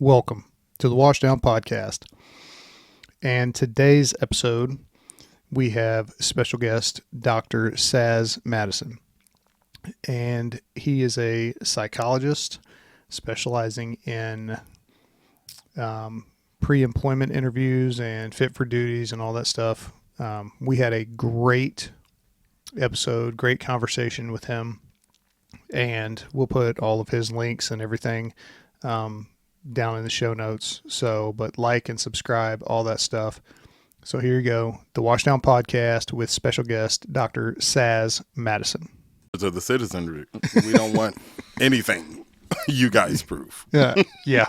welcome to the Washdown podcast. And today's episode, we have special guest, Dr. Saz Madison. And he is a psychologist specializing in pre-employment interviews and fit for duties and all that stuff. We had a great episode, great conversation with him. And we'll put all of his links and everything down in the show notes. So, but like and subscribe, all that stuff. So here you go. The Washdown podcast with special guest, Dr. Saz Madison. To the citizenry, we don't want anything you guys prove. Yeah.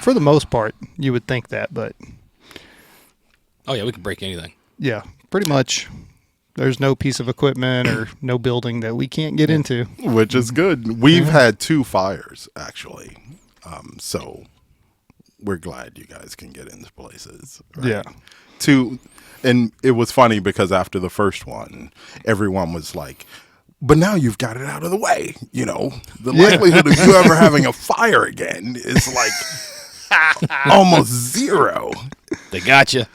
For the most part, you would think that, but. Oh yeah, we can break anything. Yeah, pretty much. There's no piece of equipment or no building that we can't get into. Which is good. We've had 2 fires, actually. So we're glad you guys can get into places. Right? Yeah. 2, and it was funny because after the first one, everyone was like, but now you've got it out of the way. You know, the likelihood of you ever having a fire again is like almost 0. They got you.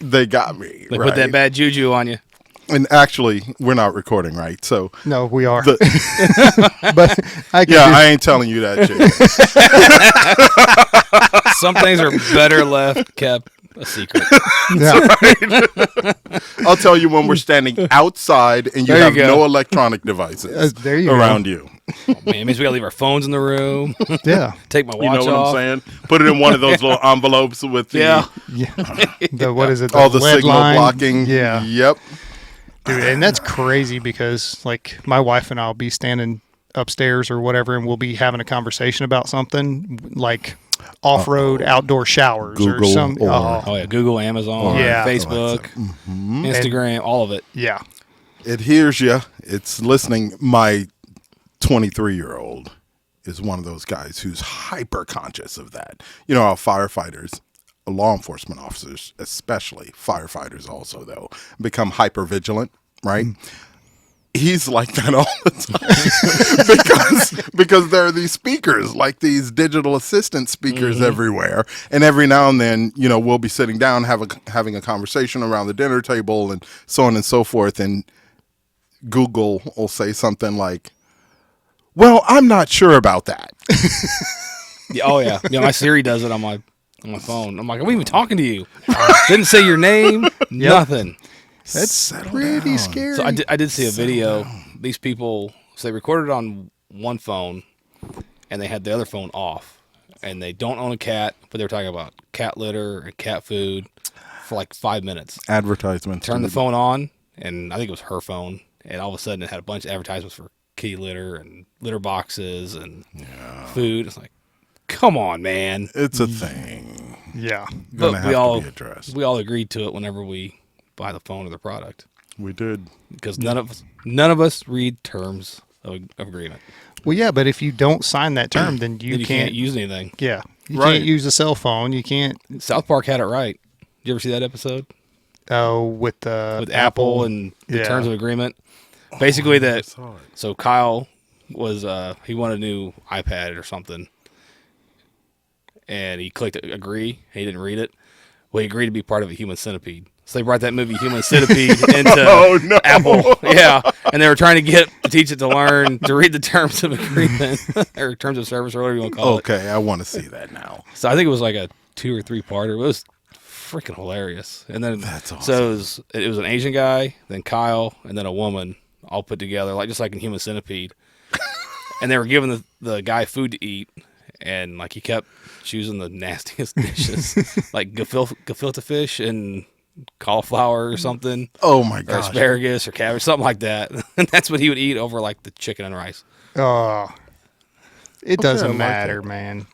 They got me. They put that bad juju on you. And actually, we're not recording, right? So no, we are. But I ain't telling you that shit. Some things are better left kept a secret. Yeah. Right? I'll tell you when we're standing outside and you have no electronic devices around you. Oh, man, it means we gotta leave our phones in the room. Yeah. Take my watch off. You know what off. I'm saying? Put it in one of those little envelopes with the What is it? All the lead signal line? blocking. Yeah. Yep. Dude, and that's crazy because, like, my wife and I will be standing upstairs or whatever, and we'll be having a conversation about something like off-road outdoor showers Google or some. Google, Amazon, Facebook, Instagram, all of it. Yeah. It hears you. It's listening. My 23-year-old is one of those guys who's hyper conscious of that. You know how firefighters, law enforcement officers, especially firefighters also, though, become hyper vigilant, right? He's like that all the time because there are these speakers, like these digital assistant speakers everywhere. And every now and then, you know, we'll be sitting down having a conversation around the dinner table and so on and so forth. And Google will say something like, well, I'm not sure about that. Yeah, my Siri does it on my phone. I'm like, are we even talking to you? Didn't say your name. Nothing. That's pretty scary. So I did see a video. These people, so they recorded it on one phone, and they had the other phone off. And they don't own a cat, but they were talking about cat litter and cat food for like 5 minutes. Advertisements. Turned the phone on, and I think it was her phone. And all of a sudden, it had a bunch of advertisements for kitty litter and litter boxes and food. It's like, come on, man. It's a thing. Yeah. But we all agreed to it whenever we buy the phone or the product. We did. Because none of us read terms of agreement. Well, yeah, but if you don't sign that term, then you can't use anything. Yeah. You can't use a cell phone. You can't. South Park had it right. Did you ever see that episode? Oh, with Apple and the terms of agreement. Basically so Kyle was he wanted a new iPad or something. And he clicked agree. He didn't read it. Well, he agreed to be part of a Human Centipede. So they brought that movie Human Centipede into Apple. Yeah. And they were trying to teach it to learn to read the terms of agreement or terms of service or whatever you want to call it. Okay, I want to see that now. So I think it was like a 2 or 3 parter. It was freaking hilarious. And then that's awesome. So it was an Asian guy, then Kyle, and then a woman all put together, like just like in Human Centipede. And they were giving the guy food to eat. And like he kept choosing the nastiest dishes, like gefilte fish and cauliflower or something. Oh my gosh. Or asparagus or cabbage, something like that. And that's what he would eat over like the chicken and rice. Oh, it doesn't matter, man.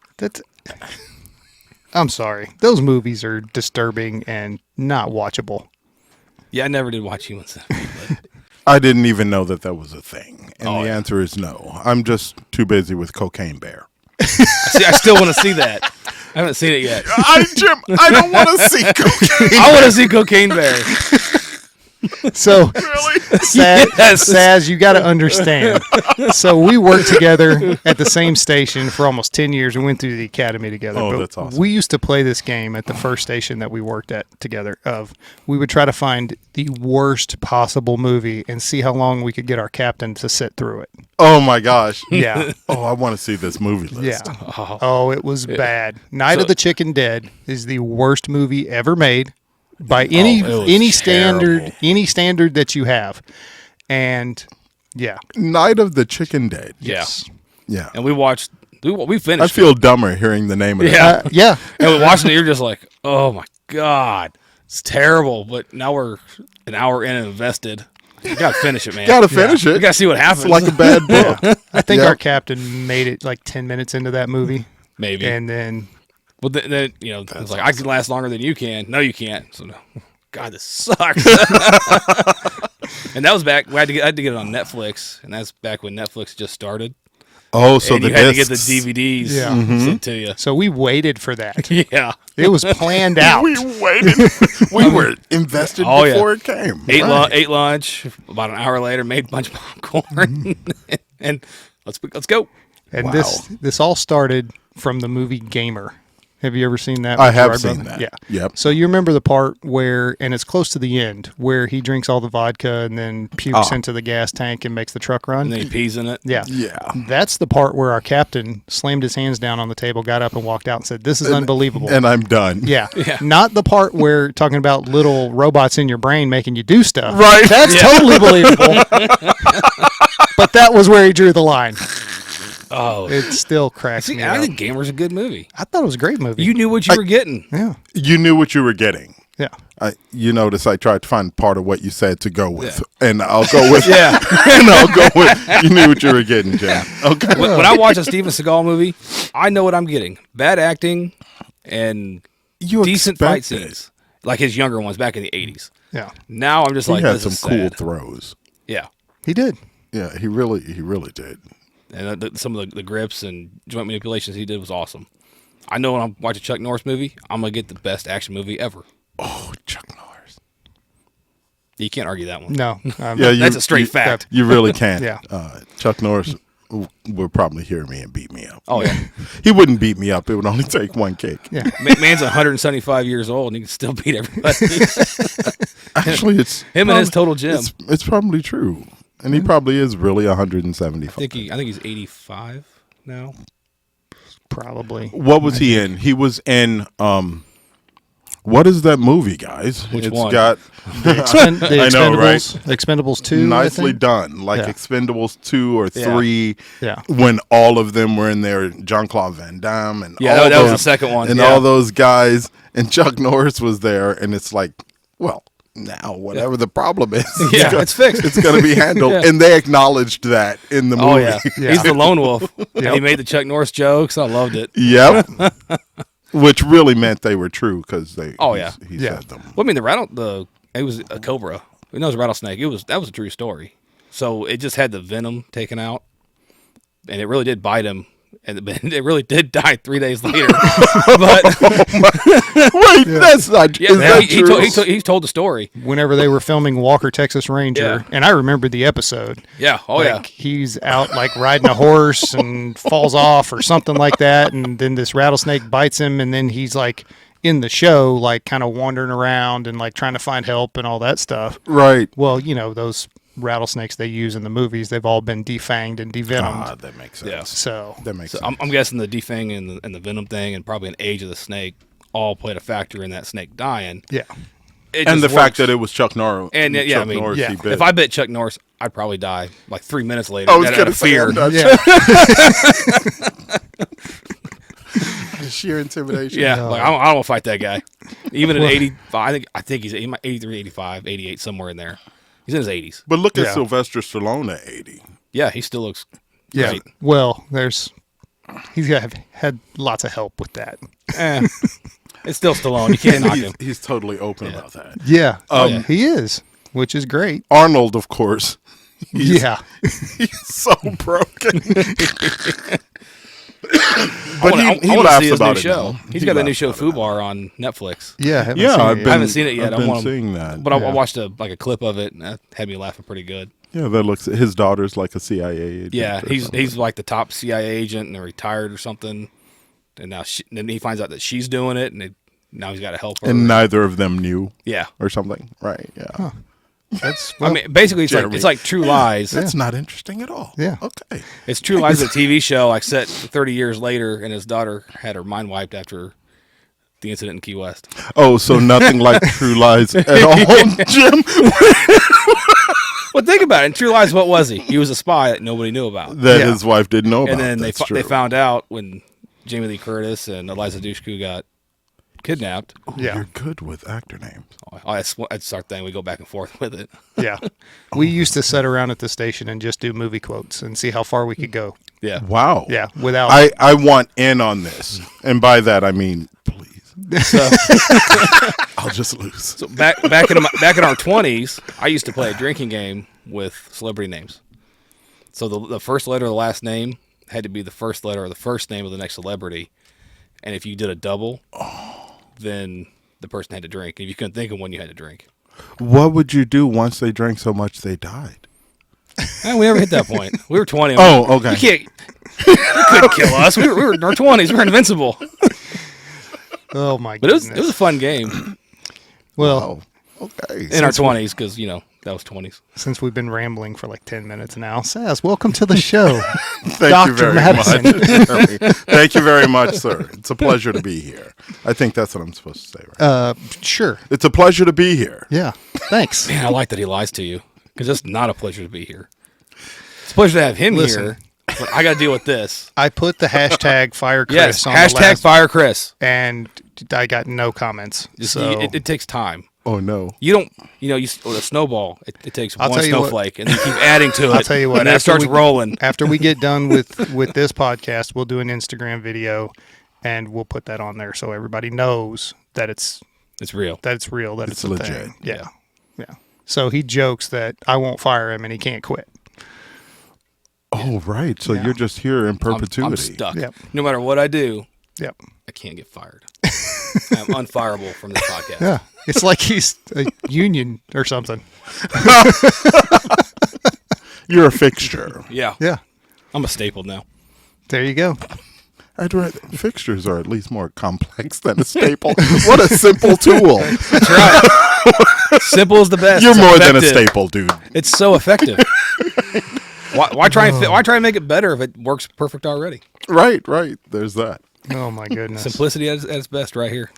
I'm sorry. Those movies are disturbing and not watchable. Yeah, I never did watch Human Centipede. I didn't even know that was a thing. And the answer is no. I'm just too busy with Cocaine Bear. I still want to see that. I haven't seen it yet. Jim, I don't want to see Cocaine Bear. I want to see Cocaine Bear. So, Really? Saz, you got to understand. So we worked together at the same station for almost 10 years. We went through the academy together. Oh, But that's awesome. We used to play this game at the first station that we worked at together. We would try to find the worst possible movie and see how long we could get our captain to sit through it. Oh my gosh. Yeah. Oh, I want to see this movie list. Yeah. Oh, it was bad. Night of the Chicken Dead is the worst movie ever made by any standard that you have. And yeah. Night of the Chicken Dead. Yes. Yeah. And we watched. We I finished. feel dumber hearing the name of it. Yeah. Yeah. And we're watching it. You're just like, oh my god, it's terrible. But now we're an hour in and invested. You gotta finish it, man. Gotta finish You it. gotta see what happens. It's like a bad book. I think Yeah. our captain made it like 10 minutes into that movie. Maybe. And then Well, then it's like I can last longer than you can. No, you can't. So, no. God, this sucks. And that was back. I had to get it on Netflix, and that's back when Netflix just started. Oh, so and the you had to get discs. the DVDs Yeah. sent to you. so we waited for that. Yeah, It was planned out. We waited. We were invested Oh, yeah. before it came. ate Right. lunch. About an hour later, made a bunch of popcorn, and let's go. And Wow. this all started from the movie Gamer. Have you ever seen that? I with have Gerard seen Butler? that. Yeah. Yep. So you remember the part where, and it's close to the end, where he drinks all the vodka and then pukes into the gas tank and makes the truck run? And then he pees in it. Yeah. Yeah. That's the part where our captain slammed his hands down on the table, got up and walked out and said, "This is unbelievable." And I'm done. yeah. Yeah. Not the part where talking about little robots in your brain making you do stuff. Right. That's totally believable. But that was where he drew the line. Oh, It still cracks see, me I up. think Gamer's a good movie. I thought it was a great movie. You knew what you were getting. yeah. You knew what you were getting. Yeah. You notice I tried to find part of what you said to go with, and I'll go with Yeah. and I'll go with. You knew what you were getting, Jim. Okay. When I watch a Steven Seagal movie, I know what I'm getting. Bad acting and You decent fight expect it. scenes, like his younger ones back in the '80s. Yeah. Now I'm just He like, had this some is cool sad. throws. Yeah, He did. Yeah, he really did. and some of the grips and joint manipulations he did was awesome. I know when I watch a Chuck Norris movie, I'm gonna get the best action movie ever. Oh, Chuck Norris. You can't argue that one. No. Yeah, That's a straight fact. You really can't. Yeah. Chuck Norris would probably hear me and beat me up. Oh yeah, He wouldn't beat me up. It would only take one kick. Yeah. Man's 175 years old and he can still beat everybody. Actually, it's Him and his total gym. It's probably true, and he probably is really 175. I think he's 85 now. Probably. What was he in? He was in what is that movie, guys? Which It's one? got The I know, right? Expendables 2. I nicely think? done, like Yeah. Expendables 2 or 3. Yeah. When all of them were in there, Jean-Claude Van Damme and Yeah, all that was those, the second one. and yeah. all those guys, and Chuck Norris was there, and it's like, well, now whatever the problem is, Yeah, it's fixed. It's going to be handled, Yeah. and they acknowledged that in the movie. Oh yeah. Yeah. He's the lone wolf. And Yep. he made the Chuck Norris jokes. I loved it. Yep. Which really meant they were true because they. Oh, yeah. He Yeah. said them. Well, I mean, it was a cobra. We know it was a rattlesnake. That was a true story. So it just had the venom taken out, and it really did bite him, and it really did die 3 days later. But Wait, that's not. yeah, is that he true? he told the story. Whenever they were filming Walker, Texas Ranger, Yeah. and I remember the episode. Yeah. Oh Like, he's out like riding a horse and falls off or something like that, and then this rattlesnake bites him, and then he's like in the show, like kind of wandering around and like trying to find help and all that stuff. Right. Well, those rattlesnakes they use in the movies, they've all been defanged and devenomed. That makes sense. Yeah. So That makes So sense. I'm guessing the defang and the venom thing and probably an age of the snake all played a factor in that snake dying. yeah, It And the just fact works. that it was Chuck Norris. And yeah, Chuck I mean, Norris yeah. he bit. If I bit Chuck Norris, I'd probably die like 3 minutes later. I was out going to of say, fear. I'm not yeah. sheer intimidation. Yeah, like I don't want to fight that guy. Even at 85, I think he's 83, 85, 88, somewhere in there. He's in his 80s. But look at Yeah. Sylvester Stallone at 80. Yeah, he still looks yeah. great. Well, he's had lots of help with that. It's still Stallone. You can't knock him. He's totally open about that. Yeah, yeah. he is, which is great. Arnold, of course. Yeah, He's so broken. But he laughs about it show. now. He's He got a new laughs show, about it now. Fubar, on Netflix. Yeah, haven't Yeah, seen I've it been, yet. I haven't seen it yet. I've I been want seeing that. But I Yeah. watched a clip of it, and that had me laughing pretty good. Yeah, that looks. His daughter's like a CIA agent. Yeah, or he's something. like the top CIA agent, and they're retired or something. And now then he finds out that she's doing it, and now he's got to help her. And neither of them knew yeah, or something, right? Yeah. That's I mean, basically, Jeremy. it's like True Lies. That's not interesting at all. Yeah. Okay. It's True Lies, a TV show, like set 30 years later, and his daughter had her mind wiped after the incident in Key West. Oh, so nothing like True Lies at all, Jim? Well, think about it. In True Lies, what was he? He was a spy that nobody knew about. That Yeah. his wife didn't know about. And then they That's true. found out when Jamie Lee Curtis and Eliza Dushku got kidnapped. Yeah. You're good with actor names. Oh, that's our thing. We go back and forth with it. Yeah. We used to sit around at the station and just do movie quotes and see how far we could go. Yeah. Wow. Yeah. Without. I want in on this, and by that I mean please. So, I'll just lose. so back in our 20s, I used to play a drinking game with celebrity names. So the first letter of the last name had to be the first letter of the first name of the next celebrity. And if you did a double, then the person had to drink. And if you couldn't think of one, you had to drink. What would you do once they drank so much they died? We never hit that point. We were 20. Oh, okay. You couldn't kill us. We were in our 20s. We were invincible. Oh my But goodness. it was a fun game Well, Oh, okay. in our 20s because, that was 20s. since we've been rambling for like 10 minutes now, Saz, welcome to the show. Thank you Dr. very Madison. much. Jeremy. Thank you very much, sir. It's a pleasure to be here. I think that's what I'm supposed to say, right? Sure. It's a pleasure to be here. Yeah. Thanks. Man, I like that he lies to you because it's not a pleasure to be here. It's a pleasure to have him Listen. here, but I got to deal with this. I put the hashtag fire Chris Yes, on the hashtag last, fire Chris. and I got no comments. Just, So it takes time. Oh no. You don't, with a snowball, it takes I'll one tell you what. snowflake and then you keep adding to it. I'll tell you what, And then it after starts we- rolling. after we get done with this podcast, we'll do an Instagram video and we'll put that on there so everybody knows that it's It's real. real, that it's a legit. thing. Yeah. Yeah. So he jokes that I won't fire him and he can't quit. Oh right. So Yeah. you're just here in perpetuity. I'm stuck. Yep. No matter what I do, Yep. I can't get fired. I'm unfireable from this podcast. Yeah. It's like he's a union or something. You're a fixture. Yeah. Yeah. I'm a staple now. There you go. I'd rather, fixtures are at least more complex than a staple. What a simple tool. That's right. Simple is the best. You're It's more than a effective. staple, dude. It's so effective. Why try and make it better if it works perfect already? Right. There's that. Oh my goodness. Simplicity at its best right here.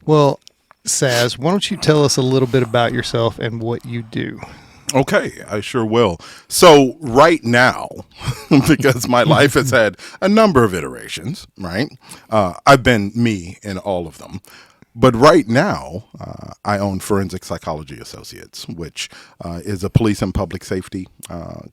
Well, Saz, why don't you tell us a little bit about yourself and what you do? Okay, I sure will. So right now, because my life has had a number of iterations, right? I've been me in all of them. But right now, I own Forensic Psychology Associates, which is a police and public safety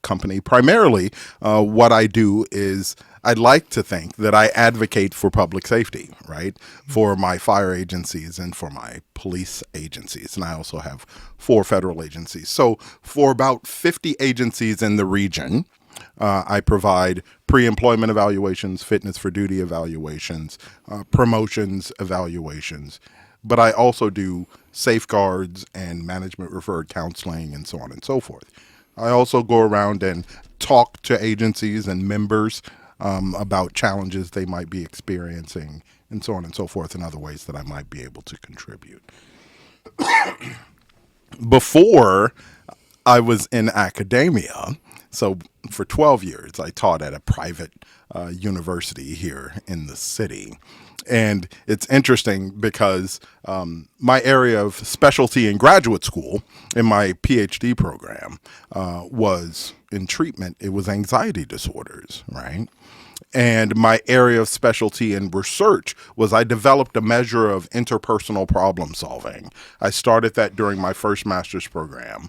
company. Primarily, what I do is I'd like to think that I advocate for public safety, right, for my fire agencies and for my police agencies. And I also have 4 federal agencies. So for about 50 agencies in the region, I provide pre-employment evaluations, fitness for duty evaluations, promotions evaluations, but I also do safeguards and management referred counseling and so on and so forth. I also go around and talk to agencies and members about challenges they might be experiencing and so on and so forth, and other ways that I might be able to contribute. Before I was in academia, so for 12 years, I taught at a private university here in the city. And it's interesting because my area of specialty in graduate school in my Ph.D. program was in treatment. It was anxiety disorders, right? And my area of specialty in research was I developed a measure of interpersonal problem solving. I started that during my first master's program.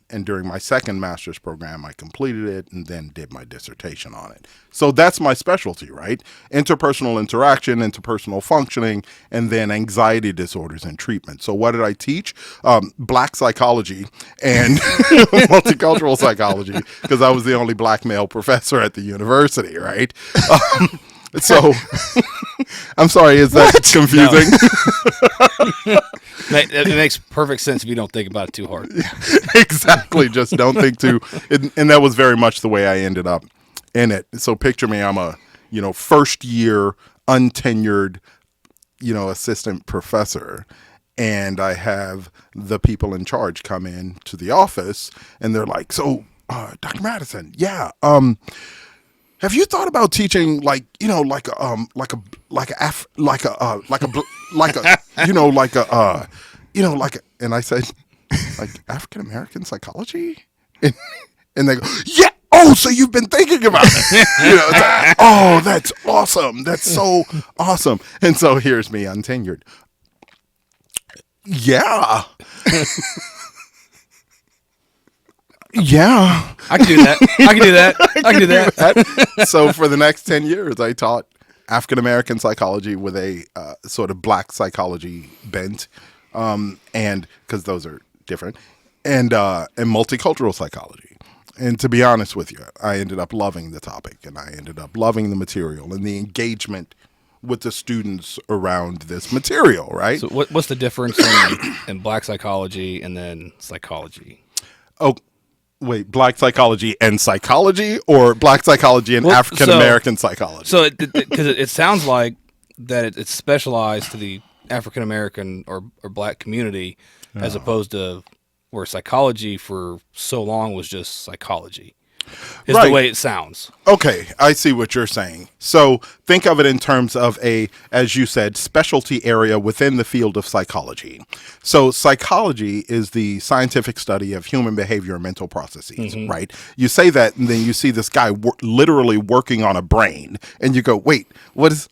And during my second master's program, I completed it and then did my dissertation on it. So that's my specialty, right? Interpersonal interaction, interpersonal functioning, and then anxiety disorders and treatment. So what did I teach? Black psychology and multicultural psychology, because I was the only black male professor at the university, right? right? So, I'm sorry, is that confusing? It makes perfect sense if you don't think about it too hard. Exactly. Just don't think too. And that was very much the way I ended up in it. So picture me, I'm a, first year untenured, assistant professor. And I have the people in charge come in to the office and they're like, so, Dr. Madison, yeah, have you thought about teaching and I said, like African American psychology? And they go, yeah. Oh, so you've been thinking about it. It's like, oh, that's awesome. That's so awesome. And so here's me untenured. Yeah. Yeah. I can do that. I can do that. So for the next 10 years, I taught African American psychology with a sort of black psychology bent, and because those are different, and multicultural psychology. And to be honest with you, I ended up loving the topic, and I ended up loving the material and the engagement with the students around this material, right? So what's the difference in black psychology and then psychology? Oh, wait, black psychology and psychology, or black psychology and African American psychology? So because it sounds like that it's specialized to the African American or black community, as opposed to where psychology for so long was just psychology. Is right. The way it sounds. Okay, I see what you're saying. So think of it in terms of a, as you said, specialty area within the field of psychology. So psychology is the scientific study of human behavior and mental processes, right? You say that, and then you see this guy literally working on a brain, and you go, wait, what does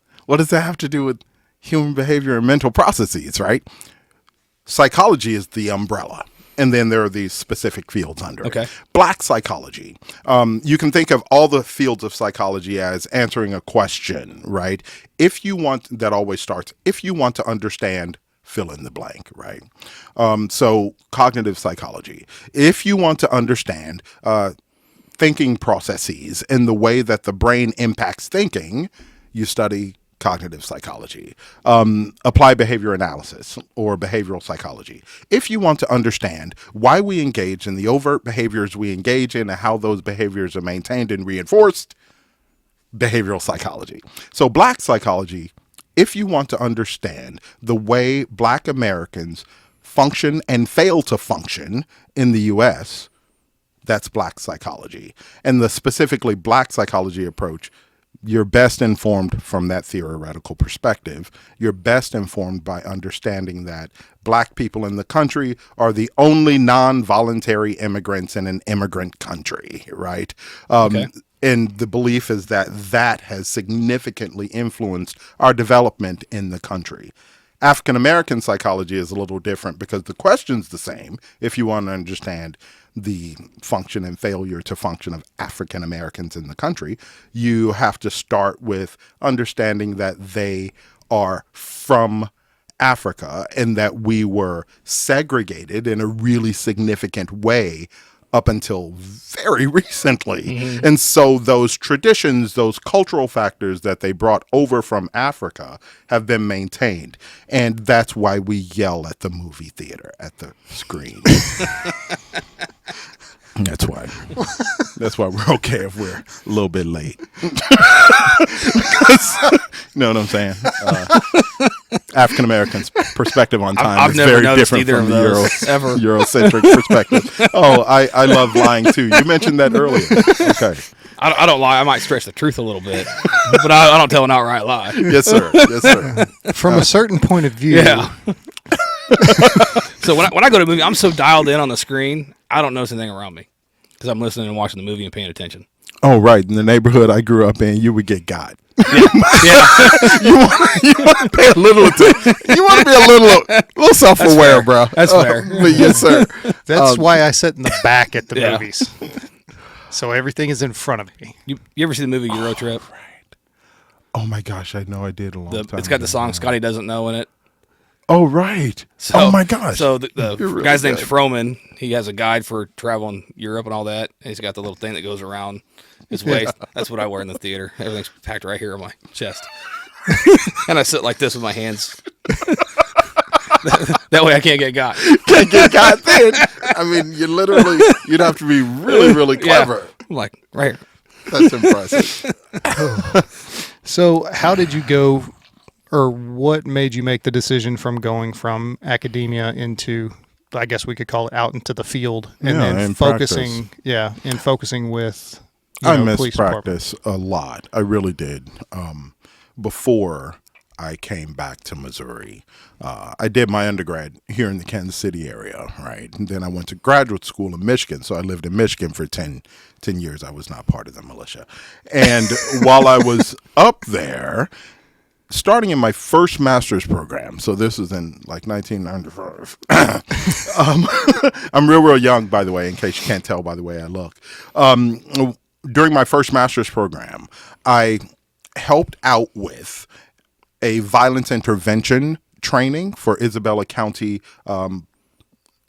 that have to do with human behavior and mental processes, right? Psychology is the umbrella. And then there are these specific fields under it. Black psychology. You can think of all the fields of psychology as answering a question, right? If you want to understand, fill in the blank, right? So cognitive psychology. If you want to understand thinking processes and the way that the brain impacts thinking, you study cognitive psychology, applied behavior analysis, or behavioral psychology. If you want to understand why we engage in the overt behaviors we engage in and how those behaviors are maintained and reinforced, behavioral psychology. So black psychology, if you want to understand the way black Americans function and fail to function in the U.S., that's black psychology. And the specifically black psychology approach, you're best informed from that theoretical perspective. You're best informed by understanding that black people in the country are the only non-voluntary immigrants in an immigrant country, right? And the belief is that has significantly influenced our development in the country. African American psychology is a little different because the question's the same if you want to understand the function and failure to function of African Americans in the country. You have to start with understanding that they are from Africa and that we were segregated in a really significant way up until very recently. And so those traditions, those cultural factors that they brought over from Africa have been maintained. And that's why we yell at the movie theater, at the screen. That's why. That's why we're okay if we're a little bit late. You know what I'm saying? African Americans' perspective on time is very different from the Eurocentric perspective. Oh, I love lying too. You mentioned that earlier. Okay. I don't lie. I might stretch the truth a little bit, but I don't tell an outright lie. Yes, sir. Yes, sir. From a certain point of view. Yeah. So when I go to a movie, I'm so dialed in on the screen, I don't notice anything around me because I'm listening and watching the movie and paying attention. Oh, right. In the neighborhood I grew up in, you would get got. Yeah. You want to pay a little attention. You want to be a little self-aware, bro. That's fair. But yes, sir. That's why I sit in the back at the movies. So everything is in front of me. You ever see the movie Euro Trip? Right. Oh my gosh, I know I did a long time It's got ago. the song Scotty Doesn't Know in it. Oh, right. So, oh, my gosh. So the You're really guy's name's good. Froman. He has a guide for traveling Europe and all that. And he's got the little thing that goes around his waist. That's what I wear in the theater. Everything's packed right here on my chest. And I sit like this with my hands. That way I can't get got. Can't get got then. I mean, you'd have to be really, really clever. Yeah. I'm like, right here. That's impressive. So how did you go, or what made you make the decision from going from academia into, I guess we could call it, out into the field, and then focusing, focusing with I missed police practice a lot. I really did. Before I came back to Missouri, I did my undergrad here in the Kansas City area, right? And then I went to graduate school in Michigan. So I lived in Michigan for 10 years. I was not part of the militia. And while I was up there, starting in my first master's program, so this is in like 1995. I'm real young, by the way, in case you can't tell by the way I look. During my first master's program, I helped out with a violence intervention training for Isabella County.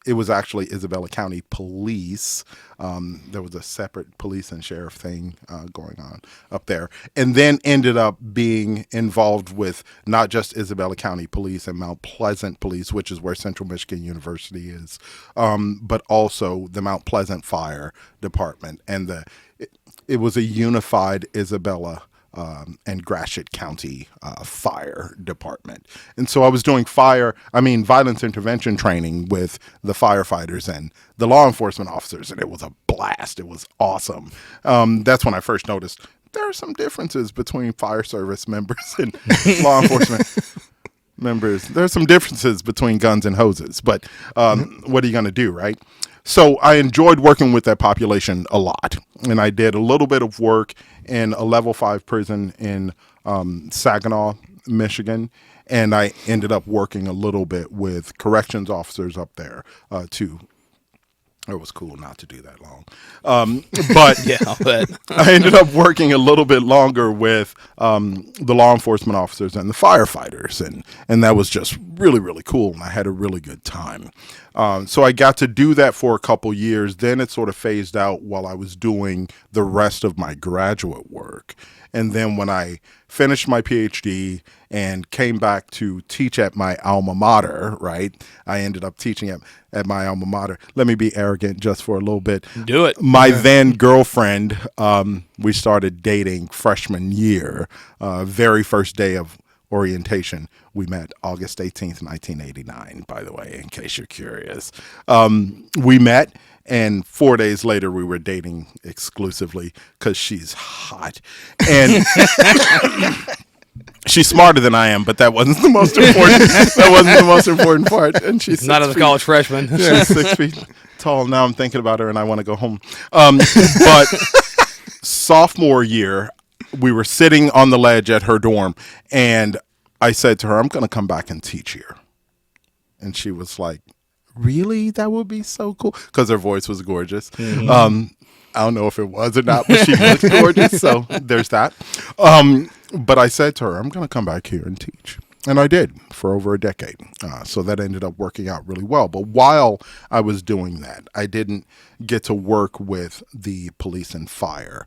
It was actually Isabella County Police. There was a separate police and sheriff thing going on up there. And then ended up being involved with not just Isabella County Police and Mount Pleasant Police, which is where Central Michigan University is, but also the Mount Pleasant Fire Department. And it was a unified Isabella and Gratiot County fire department. And so I was doing violence intervention training with the firefighters and the law enforcement officers, and it was a blast. It was awesome. That's when I first noticed there are some differences between fire service members and law enforcement members. There's some differences between guns and hoses, but what are you going to do, right? So I enjoyed working with that population a lot, and I did a little bit of work in a level 5 prison in Saginaw, Michigan, and I ended up working a little bit with corrections officers up there too. It was cool not to do that long. But Yeah, I'll bet. I ended up working a little bit longer with the law enforcement officers and the firefighters. And that was just really, really cool. And I had a really good time. So I got to do that for a couple years. Then it sort of phased out while I was doing the rest of my graduate work. And then when I finished my Ph.D. and came back to teach at my alma mater, right? I ended up teaching at my alma mater. Let me be arrogant just for a little bit. Do it. My then girlfriend, we started dating freshman year, very first day of orientation. We met August 18th, 1989, by the way, in case you're curious. We met. And 4 days later, we were dating exclusively because she's hot. And she's smarter than I am, but that wasn't the most important. That wasn't the most important part. And she's Not as a college freshman. yeah, 6 feet tall. Now I'm thinking about her, and I want to go home. But sophomore year, we were sitting on the ledge at her dorm, and I said to her, "I'm going to come back and teach here." And she was like, "Really? That would be so cool." Because her voice was gorgeous. Mm-hmm. I don't know if it was or not, but she looked gorgeous. So there's that. But I said to her, "I'm going to come back here and teach." And I did for over a decade. So that ended up working out really well. But while I was doing that, I didn't get to work with the police and fire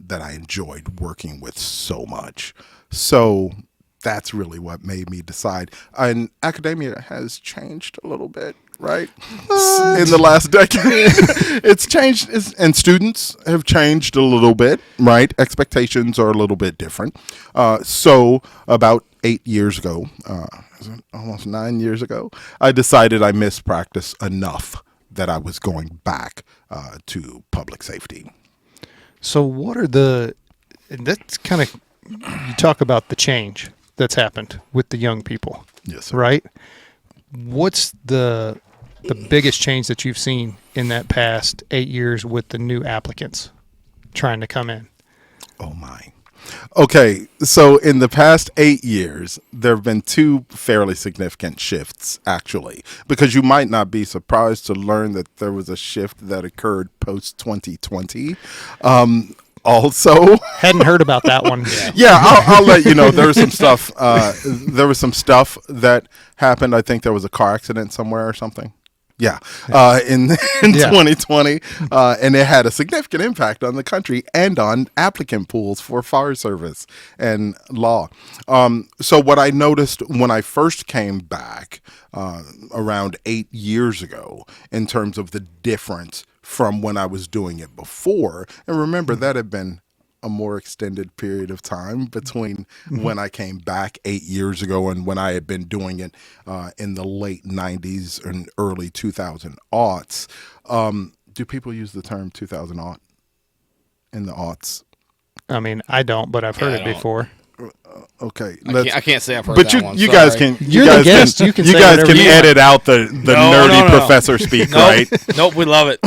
that I enjoyed working with so much. So that's really what made me decide. And academia has changed a little bit, right? In the last decade. It's changed, and students have changed a little bit, right? Expectations are a little bit different. So about 8 years ago, almost 9 years ago, I decided I missed practice enough that I was going back to public safety. So what are that's kind of, you talk about the change that's happened with the young people. Yes, sir. Right? What's the biggest change that you've seen in that past 8 years with the new applicants trying to come in? Oh, my. Okay, so in the past 8 years, there have been two fairly significant shifts, actually, because you might not be surprised to learn that there was a shift that occurred post-2020. also. Hadn't heard about that one. Yeah, I'll let you know. There was some stuff. There was some stuff that happened. I think there was a car accident somewhere or something. Yeah, in 2020, and it had a significant impact on the country and on applicant pools for fire service and law. So what I noticed when I first came back around 8 years ago, in terms of the difference from when I was doing it before, and remember that had been a more extended period of time between when I came back 8 years ago and when I had been doing it in the late 90s and early 2000 aughts. Do people use the term 2000 aught in the aughts? I mean, I don't, but I've heard it before. Okay, I can't say I've heard but that one. You guys can. You're the guest. You can edit out the nerdy professor speak, right? Nope, we love it.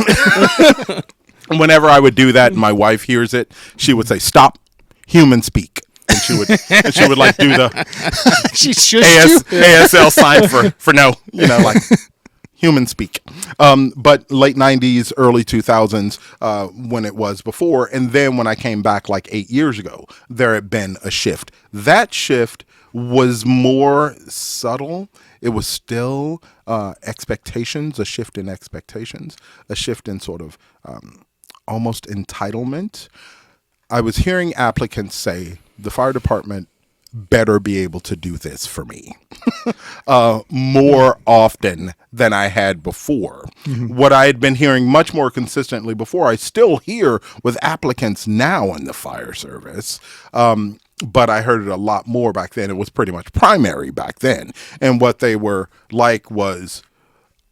Whenever I would do that and my wife hears it, she would say, "Stop, human speak." And she would like do the ASL sign for no, like human speak. But late 90s, early 2000s, when it was before. And then when I came back like 8 years ago, there had been a shift. That shift was more subtle. It was still expectations, a shift in expectations, a shift in sort of almost entitlement. I was hearing applicants say, the fire department better be able to do this for me more often than I had before. What I had been hearing much more consistently before, I still hear with applicants now in the fire service, but I heard it a lot more back then. It was pretty much primary back then. And what they were like was,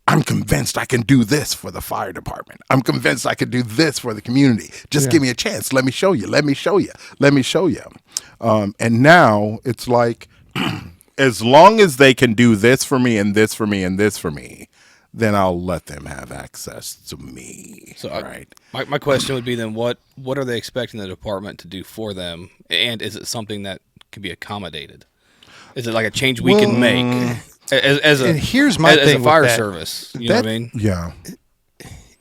I'm convinced I can do this for the fire department. I'm convinced I can do this for the community. Just give me a chance. Let me show you. Let me show you. Let me show you. And now it's like, as long as they can do this for me and this for me and this for me, then I'll let them have access to me. So right. My question would be then, what are they expecting the department to do for them? And is it something that can be accommodated? Is it like a change we can make? Here's my thing as a fire with that. service, you know what I mean? Yeah.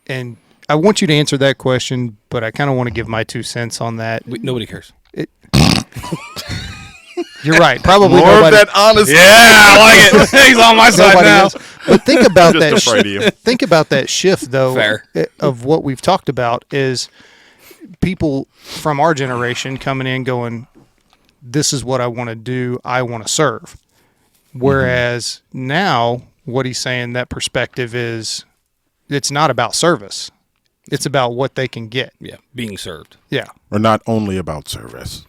And I want you to answer that question, but I kind of want to give my 2 cents on that. Nobody cares. You're right. Probably more nobody. of that honesty. Yeah, I like it. He's on my side now. Is. But think about that. Just afraid of you. Think about that shift, though. Fair. Of what we've talked about is people from our generation coming in, going, "This is what I want to do. I want to serve." Whereas now, what he's saying, that perspective is, it's not about service. It's about what they can get. Yeah, being served. Yeah. Or not only about service.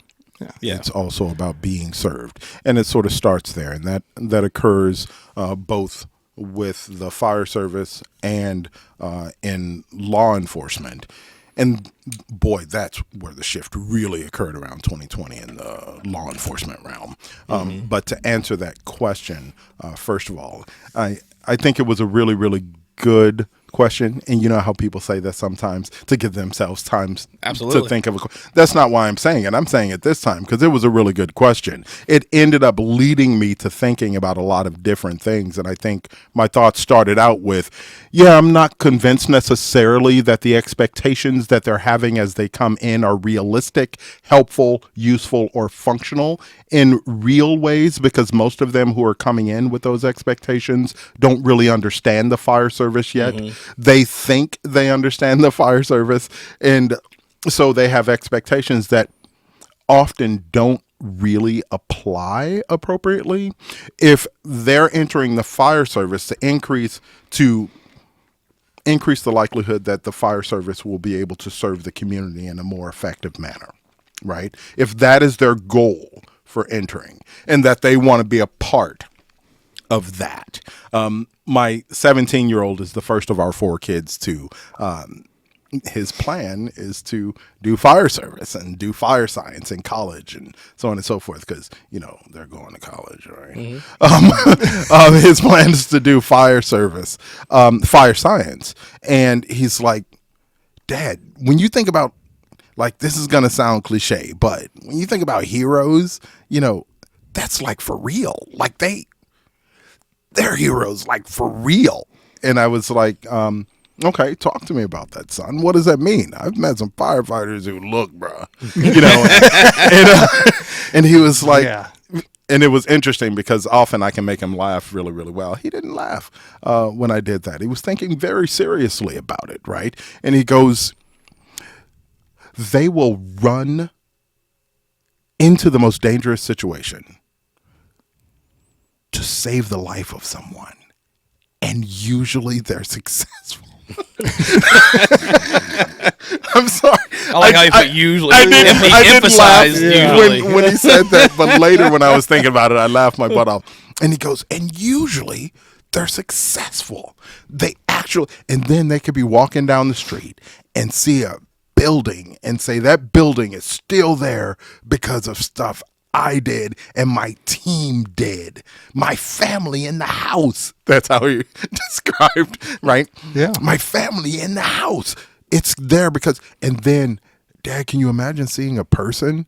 Yeah. It's also about being served. And it sort of starts there. And that occurs both with the fire service and in law enforcement. And boy, that's where the shift really occurred around 2020 in the law enforcement realm. But to answer that question, first of all, I think it was a really, really good question. And you know how people say that sometimes to give themselves time to think of a question. That's not why I'm saying it. I'm saying it this time because it was a really good question. It ended up leading me to thinking about a lot of different things. And I think my thoughts started out with, I'm not convinced necessarily that the expectations that they're having as they come in are realistic, helpful, useful, or functional in real ways, because most of them who are coming in with those expectations don't really understand the fire service yet. They think they understand the fire service, and so they have expectations that often don't really apply appropriately. If they're entering the fire service to increase the likelihood that the fire service will be able to serve the community in a more effective manner, right? If that is their goal for entering, and that they want to be a part of that. My 17-year-old is the first of our 4 kids to, his plan is to do fire service and do fire science in college and so on and so forth, because, they're going to college, right? His plan is to do fire service, fire science. And he's like, Dad, when you think about, like, this is going to sound cliche, but when you think about heroes, that's like for real. Like they're heroes, like for real. And I was like, Okay, talk to me about that, son. What does that mean? I've met some firefighters who look, bro. You know, and he was like, Yeah. and it was interesting because often I can make him laugh really, really well. He didn't laugh when I did that. He was thinking very seriously about it, right? And he goes, they will run into the most dangerous situation to save the life of someone. And usually they're successful. I'm sorry. I like how you put usually. I didn't emphasize laugh usually. when he said that, but later when I was thinking about it, I laughed my butt off. And he goes, and usually they're successful. They actually, and then they could be walking down the street and see a building and say that building is still there because of stuff I did and my team did. My family in the house. That's how he described, right? Yeah. My family in the house. It's there because, and then, Dad, can you imagine seeing a person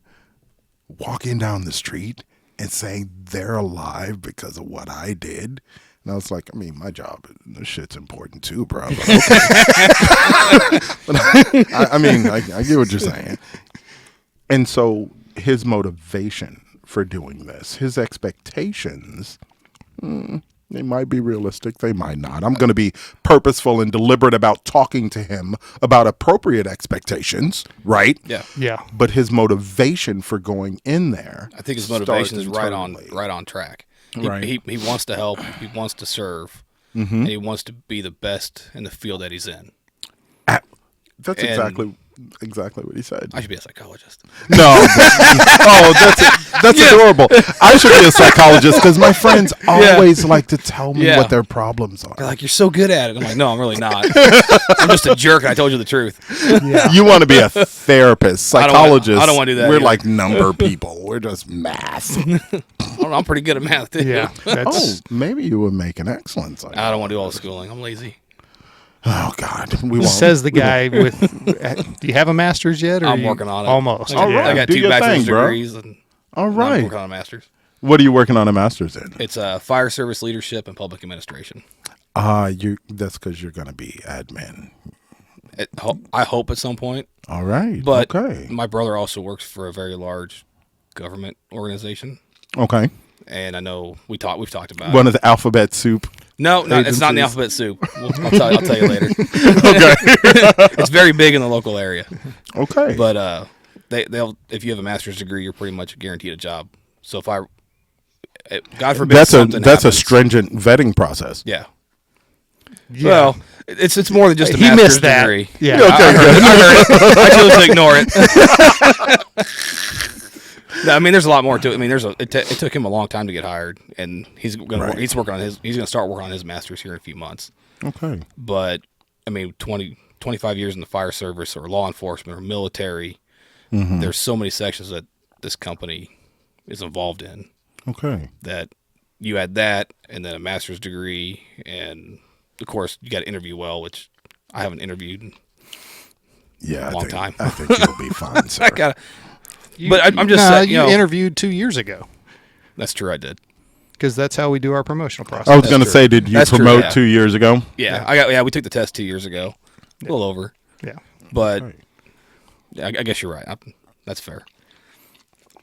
walking down the street and saying they're alive because of what I did? And I was like, I mean, my job, this shit's important too, bro. But okay. But I mean, I get what you're saying. And so his motivation for doing this, his expectations, they might be realistic, they might not. I'm going to be purposeful and deliberate about talking to him about appropriate expectations, right? Yeah. Yeah. But his motivation for going in there, I think his motivation is starts internally. right on track. Right. He wants to help. He wants to serve. And he wants to be the best in the field that he's in. That's exactly what he said. I should be a psychologist. No. That's adorable. I should be a psychologist because my friends always like to tell me what their problems are. They're like, you're so good at it. I'm like, no, I'm really not. I'm just a jerk. And I told you the truth. Yeah. You want to be a therapist, psychologist. I don't wanna do that We're either. like number people. We're just math. I don't know, I'm pretty good at math, too. Yeah. That's Maybe you would make an excellent psychologist. I don't want to do all the schooling. I'm lazy. Oh, God. We won't. says the guy with. Do you have a master's yet? Or I'm you- working on it. Almost. All I right. got Do 2 your bachelor's thing, bro. degrees. And All I'm right. working on a master's. What are you working on a master's in? It's fire service leadership and public administration. That's because you're going to be admin. I hope at some point. All right. But okay. my brother also works for a very large government organization. Okay. And I know we've talked about One of the alphabet soup. No, it's not in the agencies. alphabet soup. I'll tell you later. Okay. It's very big in the local area. Okay. But they'll if you have a master's degree, you're pretty much guaranteed a job. So if God forbid that's something a happens, stringent vetting process. Yeah. Yeah. Well, it's more than just a He master's missed that. degree. Yeah. Okay. I heard it. I chose to ignore it. No, I mean, there's a lot more to it. I mean, it took him a long time to get hired, and he's gonna start working on his master's here in a few months. Okay. But I mean, 25 years in the fire service or law enforcement or military, there's so many sections that this company is involved in Okay. that you add that and then a master's degree, and of course you got to interview well, which I haven't interviewed in Yeah. a long time. I think you'll be fine, sir. I gotta. But I'm just saying, you interviewed 2 years ago that's true. I did. because that's how we do our promotional process. I was going to true. say, did you That's true, promote yeah. 2 years ago? Yeah, we took the test 2 years ago, a little over, Yeah. but Right. I guess you're right. That's fair.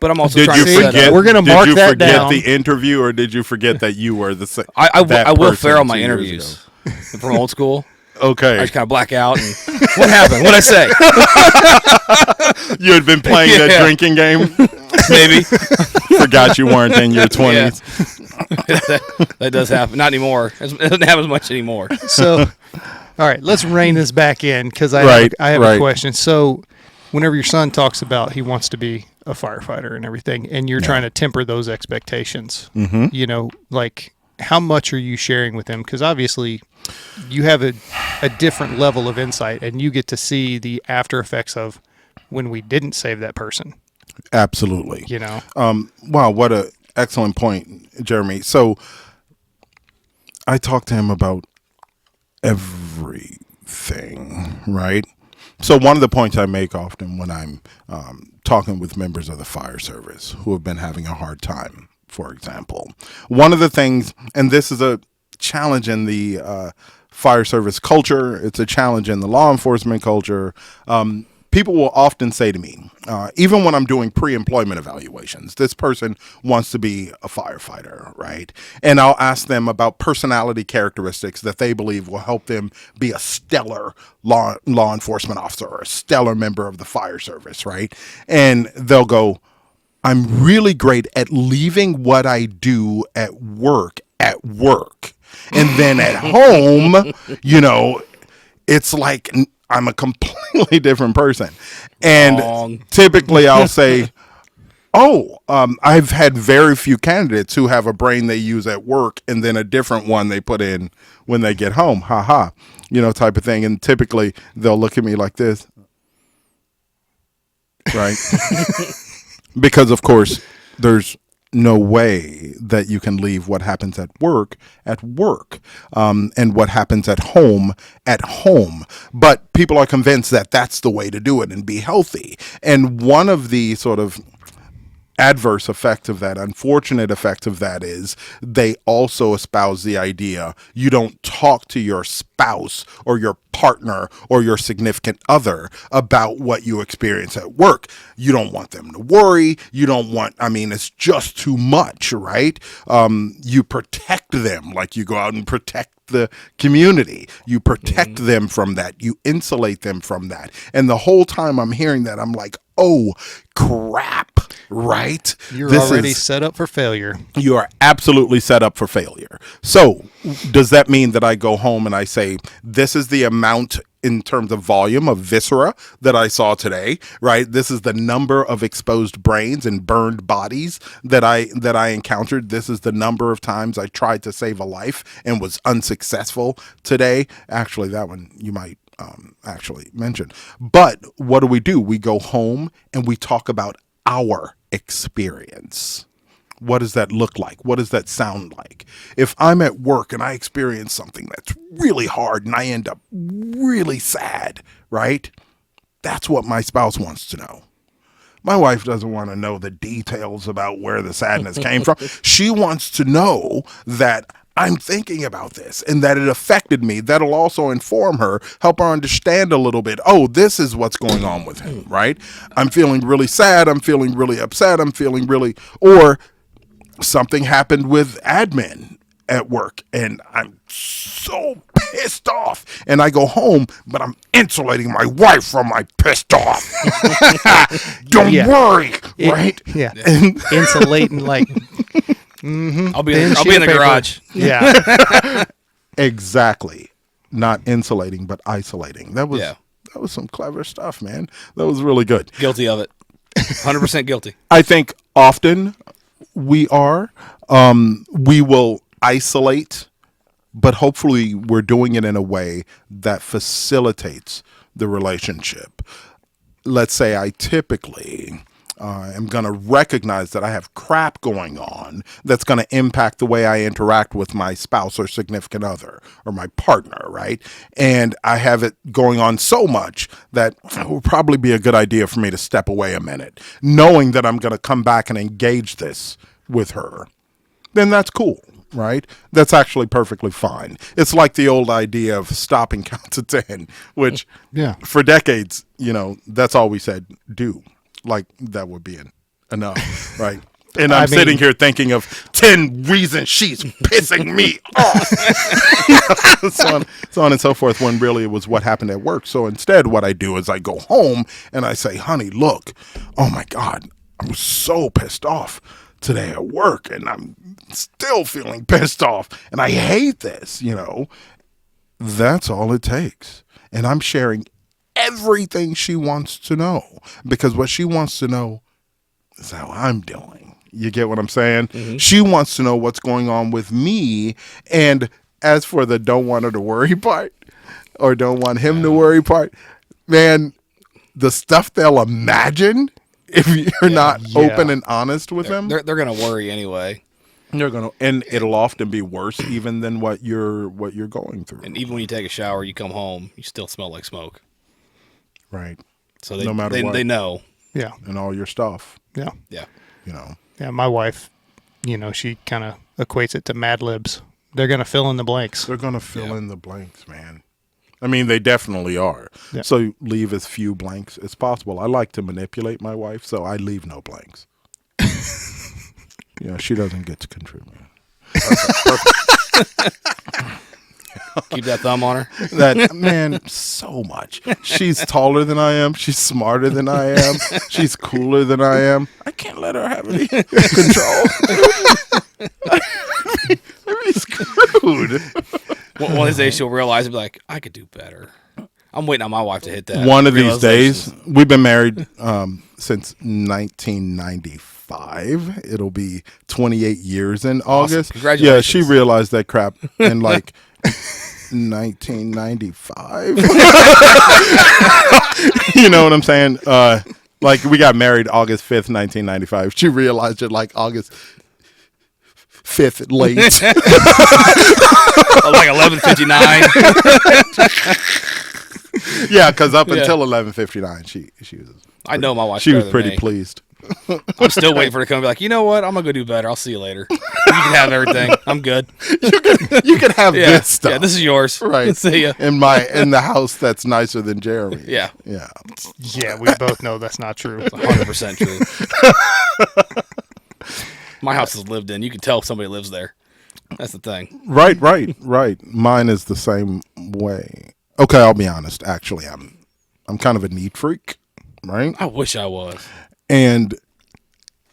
But I'm also Did trying you to set forget? up. We're gonna mark Did you that forget down. the interview, or did you forget that you were the? I will person fail my 2 years interviews from old school. Okay. I just kind of black out. And what happened? What'd I say? You had been playing that Yeah. drinking game. Maybe. Forgot you weren't in your 20s. that does happen. Not anymore. It doesn't happen as much anymore. So, all right, let's rein this back in because I have Right. a question. So, whenever your son talks about he wants to be a firefighter and everything, and you're trying to temper those expectations, you know, like how much are you sharing with him? Because obviously, you have a different level of insight, and you get to see the after effects of when we didn't save that person. Absolutely. You know, Wow, what a excellent point, Jeremy. So I talked to him about everything, right? So one of the points I make often when I'm talking with members of the fire service who have been having a hard time, for example, one of the things, and this is a challenge in the fire service culture. It's a challenge in the law enforcement culture. People will often say to me, even when I'm doing pre-employment evaluations, this person wants to be a firefighter, right? And I'll ask them about personality characteristics that they believe will help them be a stellar law enforcement officer or a stellar member of the fire service, right? And they'll go, I'm really great at leaving what I do at work. And then at home, it's like I'm a completely different person. And typically I'll say, I've had very few candidates who have a brain they use at work and then a different one they put in when they get home. Ha ha, type of thing. And typically they'll look at me like this. Right? Because of course there's no way that you can leave what happens at work, and what happens at home. But people are convinced that that's the way to do it and be healthy. And one of the sort of adverse effects of that, unfortunate effect of that, is they also espouse the idea you don't talk to your spouse or your partner or your significant other about what you experience at work. You don't want them to worry. It's just too much, right? You protect them, like you go out and protect the community. You protect them from that. You insulate them from that. And the whole time I'm hearing that, I'm like, oh, crap, right? You're already set up for failure. You are absolutely set up for failure. So does that mean that I go home and I say, this is the amount in terms of volume of viscera that I saw today, right? This is the number of exposed brains and burned bodies that I encountered. This is the number of times I tried to save a life and was unsuccessful today. Actually, that one you might actually mention. But what do? We go home and we talk about our experience. What does that look like? What does that sound like? If I'm at work and I experience something that's really hard and I end up really sad, right? That's what my spouse wants to know. My wife doesn't want to know the details about where the sadness came from. She wants to know that I'm thinking about this and that it affected me. That'll also inform her, help her understand a little bit. Oh, this is what's going on with him, right? I'm feeling really sad. I'm feeling really upset. Or something happened with admin at work and I'm so pissed off and I go home, but I'm insulating my wife from my pissed off. Don't worry, right? Yeah. Insulating like... Mm-hmm. I'll be in the garage. Yeah. Exactly. Not insulating, but isolating. That was some clever stuff, man. That was really good. Guilty of it. 100% guilty. I think often we are. We will isolate, but hopefully we're doing it in a way that facilitates the relationship. Let's say I typically... I'm going to recognize that I have crap going on that's going to impact the way I interact with my spouse or significant other or my partner, right? And I have it going on so much that it would probably be a good idea for me to step away a minute, knowing that I'm going to come back and engage this with her. Then that's cool, right? That's actually perfectly fine. It's like the old idea of stopping count to 10, which for decades, that's all we said, do. Like that would be enough, right? And I'm sitting here thinking of 10 reasons she's pissing me off. so on and so forth, when really it was what happened at work. So instead, what I do is I go home and I say, honey, look, oh my God, I was so pissed off today at work and I'm still feeling pissed off and I hate this, That's all it takes. And I'm sharing everything she wants to know, because what she wants to know is how I'm doing. You get what I'm saying? Mm-hmm. She wants to know what's going on with me. And as for the don't want her to worry part or don't want him to worry part, man, the stuff they'll imagine if you're not open and honest with them. They're going to worry anyway. And it'll often be worse even than what you're going through. And even when you take a shower, you come home, you still smell like smoke. Right. So no matter what, they know. Yeah. And all your stuff. Yeah. Yeah. Yeah. My wife, she kind of equates it to Mad Libs. They're going to fill in the blanks. They're going to fill in the blanks, man. I mean, they definitely are. Yeah. So leave as few blanks as possible. I like to manipulate my wife, so I leave no blanks. She doesn't get to contribute. Perfect. Keep that thumb on her. That, man, so much. She's taller than I am. She's smarter than I am. She's cooler than I am. I can't let her have any control. I'd be screwed. One of these days she'll realize and be like, I could do better. I'm waiting on my wife to hit that. One of these days, we've been married since 1995. It'll be 28 years in August. Congratulations. Yeah, she realized that crap in like 1995. You know what I'm saying? Like we got married August 5th, 1995. She realized it like August 5th late. Like 11:59. Yeah, because up until 11:59, she was. I know my wife. She was pretty pleased. I'm still waiting for her to come and be like, you know what? I'm gonna go do better. I'll see you later. You can have everything. I'm good. You can have this stuff. Yeah, this is yours. Right. See ya. In the house that's nicer than Jeremy. Yeah. Yeah. Yeah, we both know that's not true. 100% true. My house is lived in. You can tell if somebody lives there. That's the thing. Right. Mine is the same way. Okay, I'll be honest. Actually, I'm kind of a neat freak, right? I wish I was. And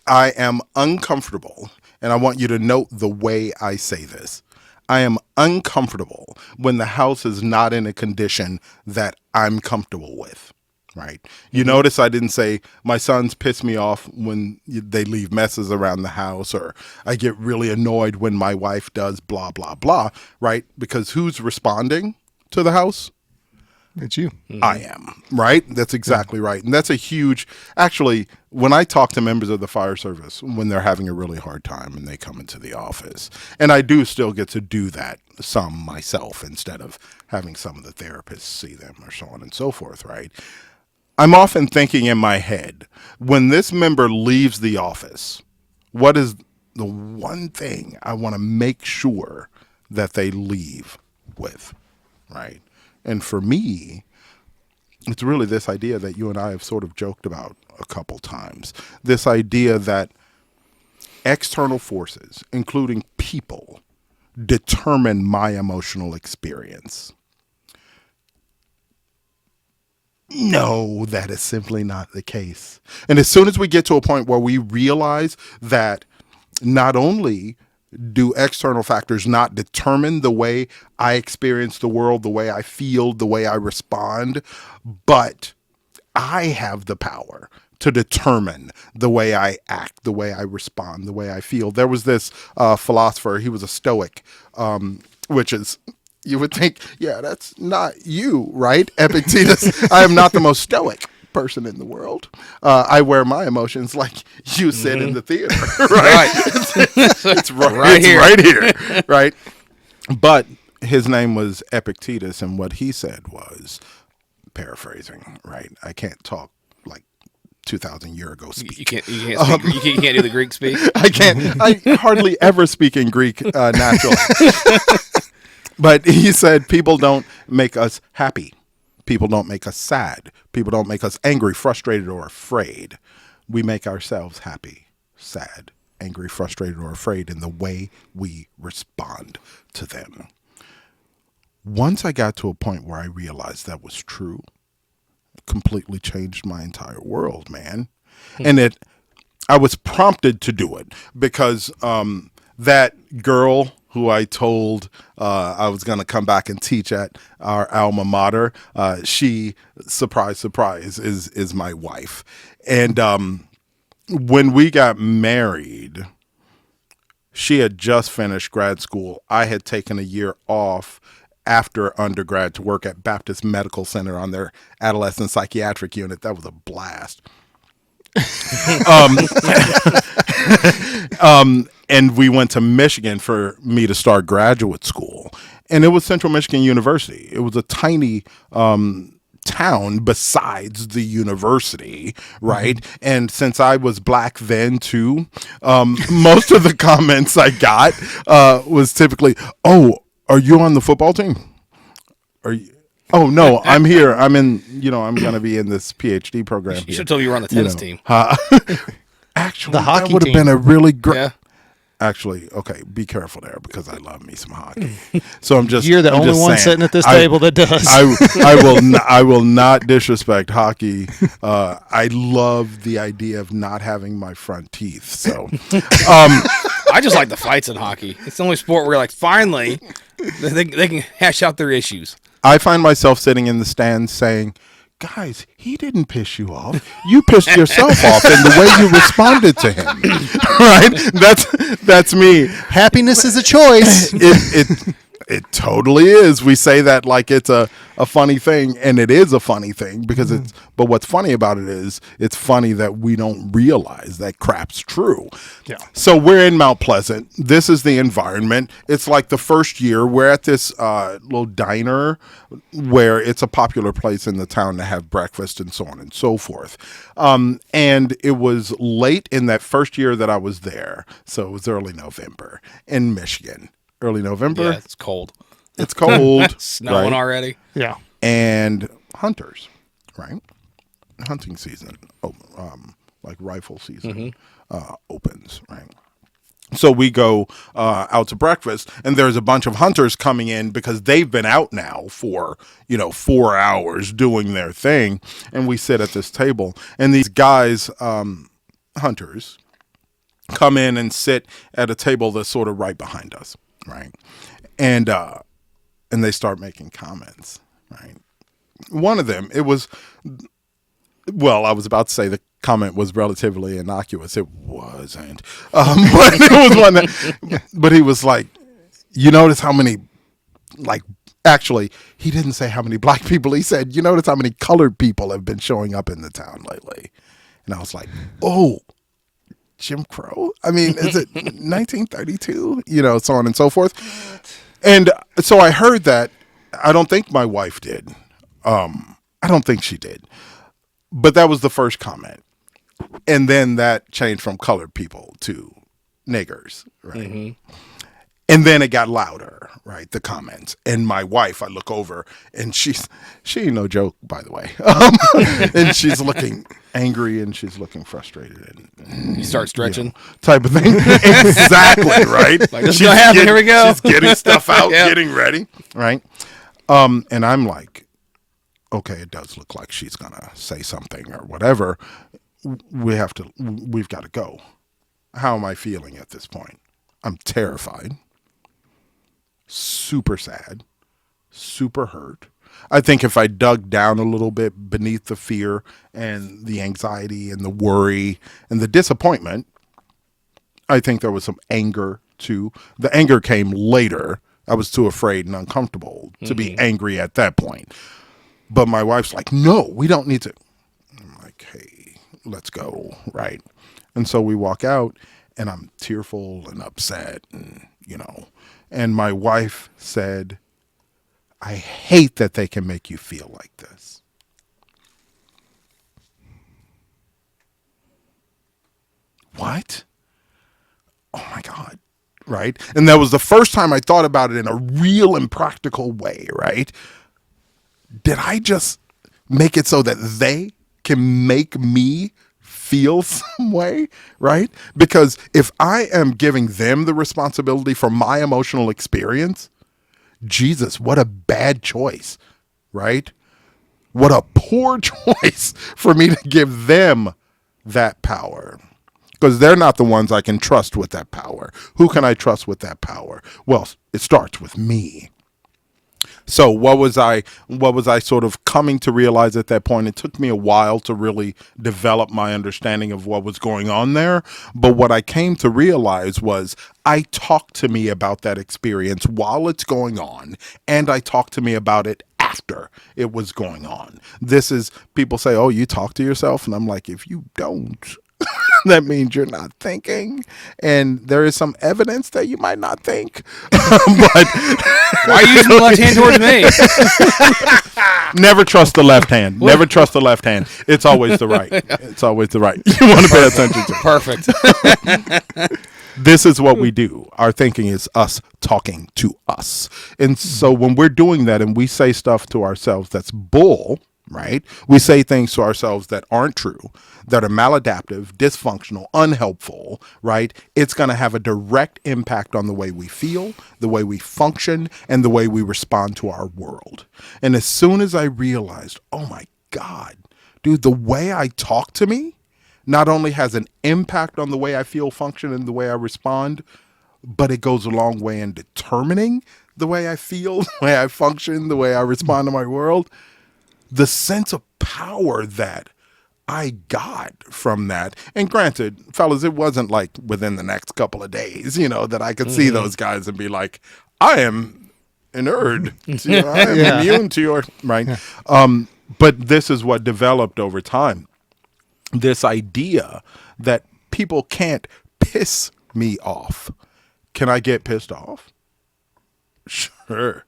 I am uncomfortable, and I want you to note the way I say this. I am uncomfortable when the house is not in a condition that I'm comfortable with, right? You notice I didn't say my sons piss me off when they leave messes around the house, or I get really annoyed when my wife does blah, blah, blah, right? Because who's responding to the house? It's you. I am, right? That's exactly right. And that's a huge, actually, when I talk to members of the fire service, when they're having a really hard time and they come into the office, and I do still get to do that some myself instead of having some of the therapists see them or so on and so forth, right? I'm often thinking in my head, when this member leaves the office, what is the one thing I want to make sure that they leave with, right? And for me, it's really this idea that you and I have sort of joked about a couple times. This idea that external forces, including people, determine my emotional experience. No, that is simply not the case. And as soon as we get to a point where we realize that not only do external factors not determine the way I experience the world, the way I feel, the way I respond, but I have the power to determine the way I act, the way I respond, the way I feel. There was this philosopher, he was a Stoic, which is, you would think, yeah, that's not you, right? Epictetus. I am not the most stoic person in the world. I wear my emotions like you sit in the theater, right? It's right here, right? But his name was Epictetus, and what he said was, paraphrasing, right? I can't talk like 2,000 years ago speak. You can't do the Greek speak. I hardly ever speak in Greek naturally. But he said, people don't make us happy. People don't make us sad. People don't make us angry, frustrated, or afraid. We make ourselves happy, sad, angry, frustrated, or afraid in the way we respond to them. Once I got to a point where I realized that was true, it completely changed my entire world, man. And I was prompted to do it because that girl who I told I was going to come back and teach at our alma mater, she, surprise, surprise, is my wife. And when we got married, she had just finished grad school. I had taken a year off after undergrad to work at Baptist Medical Center on their adolescent psychiatric unit. That was a blast. And we went to Michigan for me to start graduate school. And it was Central Michigan University. It was a tiny town besides the university, right? And since I was black then too, most of the comments I got was typically, "Oh, are you on the football team? Are you?" Oh no, I'm here. I'm in. I'm going to be in this PhD program. You should have told me you were on the tennis team. Actually, The hockey that would have team. been a really great. Yeah. Actually, okay, be careful there because I love me some hockey. So I'm just. You're the I'm only just one saying, sitting at this table that does. I will not disrespect hockey. I love the idea of not having my front teeth. So, I just like the fights in hockey. It's the only sport where, like, finally, they can hash out their issues. I find myself sitting in the stands saying, "Guys, he didn't piss you off. You pissed yourself off in the way you responded to him." Right? That's me. Happiness is a choice. It totally is. We say that like it's a funny thing, and it is a funny thing because but what's funny about it is it's funny that we don't realize that crap's true. Yeah. So we're in Mount Pleasant. This is the environment. It's like the first year we're at this little diner where it's a popular place in the town to have breakfast and so on and so forth. And it was late in that first year that I was there. So it was early November in Michigan. Early November. Yeah, it's cold. It's cold. Snowing right? already. Yeah. And hunters, right? Hunting season, like rifle season opens, right? So we go out to breakfast, and there's a bunch of hunters coming in because they've been out now for 4 hours doing their thing, and we sit at this table, and these guys, hunters, come in and sit at a table that's sort of right behind us, right? And they start making comments, right? One of them, I was about to say the comment was relatively innocuous. It wasn't, but it was one that. But he was like, "You notice how many, like." Actually, he didn't say how many black people. He said, "You notice how many colored people have been showing up in the town lately?" And I was like, "Oh, Jim Crow? I mean, is it 1932? So on and so forth." And so I heard that. I don't think my wife did. I don't think she did. But that was the first comment. And then that changed from colored people to niggers, right? Mm-hmm. And then it got louder, right? The comments. And my wife, I look over, and she ain't no joke, by the way. And she's looking angry, and she's looking frustrated. And You start stretching. Type of thing. Exactly, right? Like, this is going to happen. Here we go. She's getting stuff out, Yep. getting ready, right? And I'm like, okay, it does look like she's going to say something or whatever. We've got to go. How am I feeling at this point? I'm terrified. Super sad, super hurt. I think if I dug down a little bit beneath the fear and the anxiety and the worry and the disappointment, I think there was some anger too. The anger came later. I was too afraid and uncomfortable to be angry at that point. But my wife's like, "No, we don't need to." I'm like, "Hey, let's go," right? And so we walk out, and I'm tearful and upset, and And my wife said, "I hate that they can make you feel like this." What? Oh my God. Right? And that was the first time I thought about it in a real and practical way, right? Did I just make it so that they can make me feel some way, right? Because if I am giving them the responsibility for my emotional experience, Jesus, what a bad choice, right? What a poor choice for me to give them that power. Because they're not the ones I can trust with that power. Who can I trust with that power? Well, it starts with me. So what was I sort of coming to realize at that point? It took me a while to really develop my understanding of what was going on there. But what I came to realize was I talked to me about that experience while it's going on, and I talked to me about it after it was going on. This is, people say, "Oh, you talk to yourself?" And I'm like, if you don't, That means you're not thinking, and there is some evidence that you might not think. But Why are you using the left hand towards me? never trust the left hand. Never trust the left hand. It's always the right. It's always the right. You want to pay attention to. Perfect. This is what we do. Our thinking is us talking to us. And so when we're doing that and we say stuff to ourselves that's bull, right? We say things to ourselves that aren't true, that are maladaptive, dysfunctional, unhelpful, right? It's going to have a direct impact on the way we feel, the way we function, and the way we respond to our world. And as soon as I realized, oh my God, dude, the way I talk to me not only has an impact on the way I feel, function, and the way I respond, but it goes a long way in determining the way I feel, the way I function, the way I respond to my world. The sense of power that I got from that. And granted, fellas, it wasn't like within the next couple of days, that I could see those guys and be like, I am a nerd. I am immune to your, right? Yeah. But this is what developed over time. This idea that people can't piss me off. Can I get pissed off? Sure.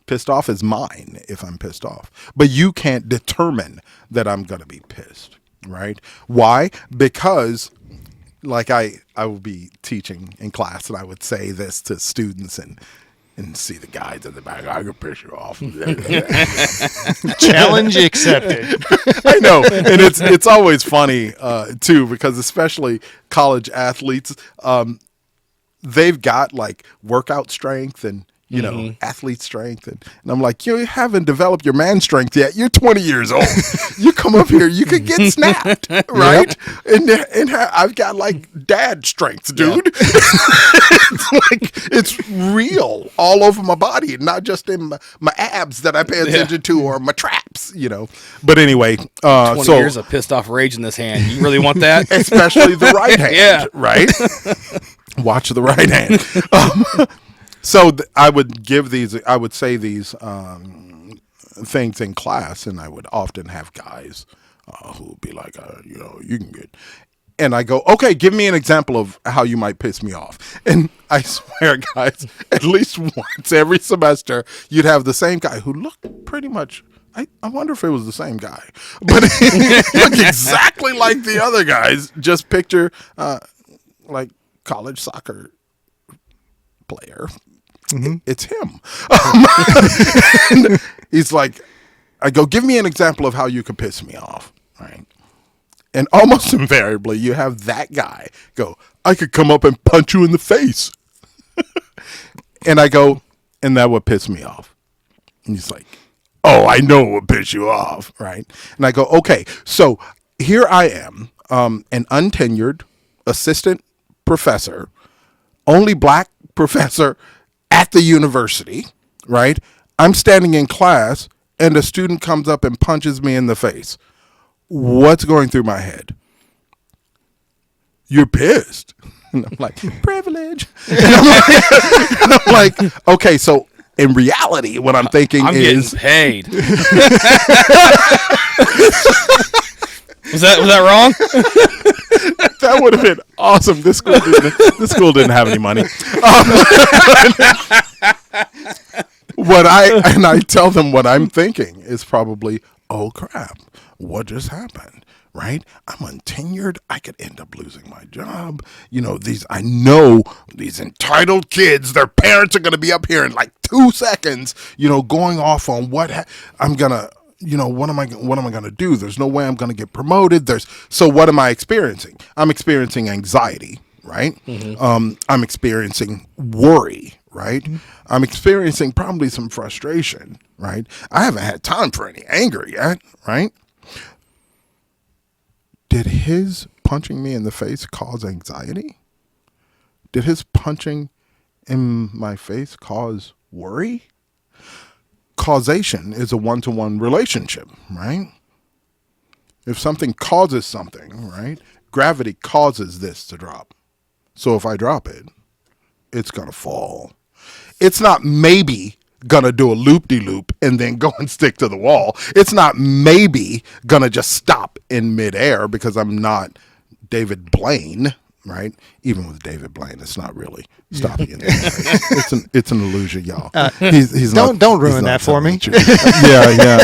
Pissed off is mine if I'm pissed off. But you can't determine that I'm going to be pissed, right? Why? Because like I will be teaching in class and I would say this to students and see the guys in the back, I can piss you off. Challenge accepted. I know. And it's always funny, too, because especially college athletes, they've got like workout strength and, athlete strength. And I'm like, you haven't developed your man strength yet. You're 20 years old. You come up here, you could get snapped, right? Yep. And I've got like dad strength, dude. Yep. it's real all over my body, not just in my abs that I pay attention to or my traps, But anyway, 20 years of pissed off rage in this hand. You really want that? Especially the right hand, right? Watch the right hand. So I would say these things in class, and I would often have guys who would be like, you can get, and I go, okay, give me an example of how you might piss me off. And I swear, guys, at least once every semester, you'd have the same guy who looked pretty much, I wonder if it was the same guy, but he looked exactly like the other guys. Just picture like college soccer player. Mm-hmm. It's him. And he's like, I go, give me an example of how you could piss me off, right? And almost invariably, you have that guy go, I could come up and punch you in the face. And I go, and that would piss me off. And he's like, oh, I know it would piss you off, right? And I go, okay, so here I am, an untenured assistant professor, only black professor at the university, right? I'm standing in class and a student comes up and punches me in the face. What's going through my head? You're pissed. And I'm like, privilege. And I'm like, okay, so in reality, what I'm thinking is getting paid. Was that wrong? That would have been awesome. This school didn't have any money. I tell them what I'm thinking is probably, oh crap, what just happened? Right? I'm untenured. I could end up losing my job. I know these entitled kids, their parents are going to be up here in like 2 seconds, going off on I'm going to, what am I going to do? There's no way I'm going to get promoted. So what am I experiencing? I'm experiencing anxiety, right? Mm-hmm. I'm experiencing worry, right? Mm-hmm. I'm experiencing probably some frustration, right? I haven't had time for any anger yet, right? Did his punching me in the face cause anxiety? Did his punching in my face cause worry? Causation is a one-to-one relationship, right? If something causes something, right, gravity causes this to drop. So if I drop it, it's going to fall. It's not maybe going to do a loop-de-loop and then go and stick to the wall. It's not maybe going to just stop in midair because I'm not David Blaine, right? Even with David Blaine, it's not really stopping it. It's an illusion, y'all. He's don't ruin that for me. Yeah.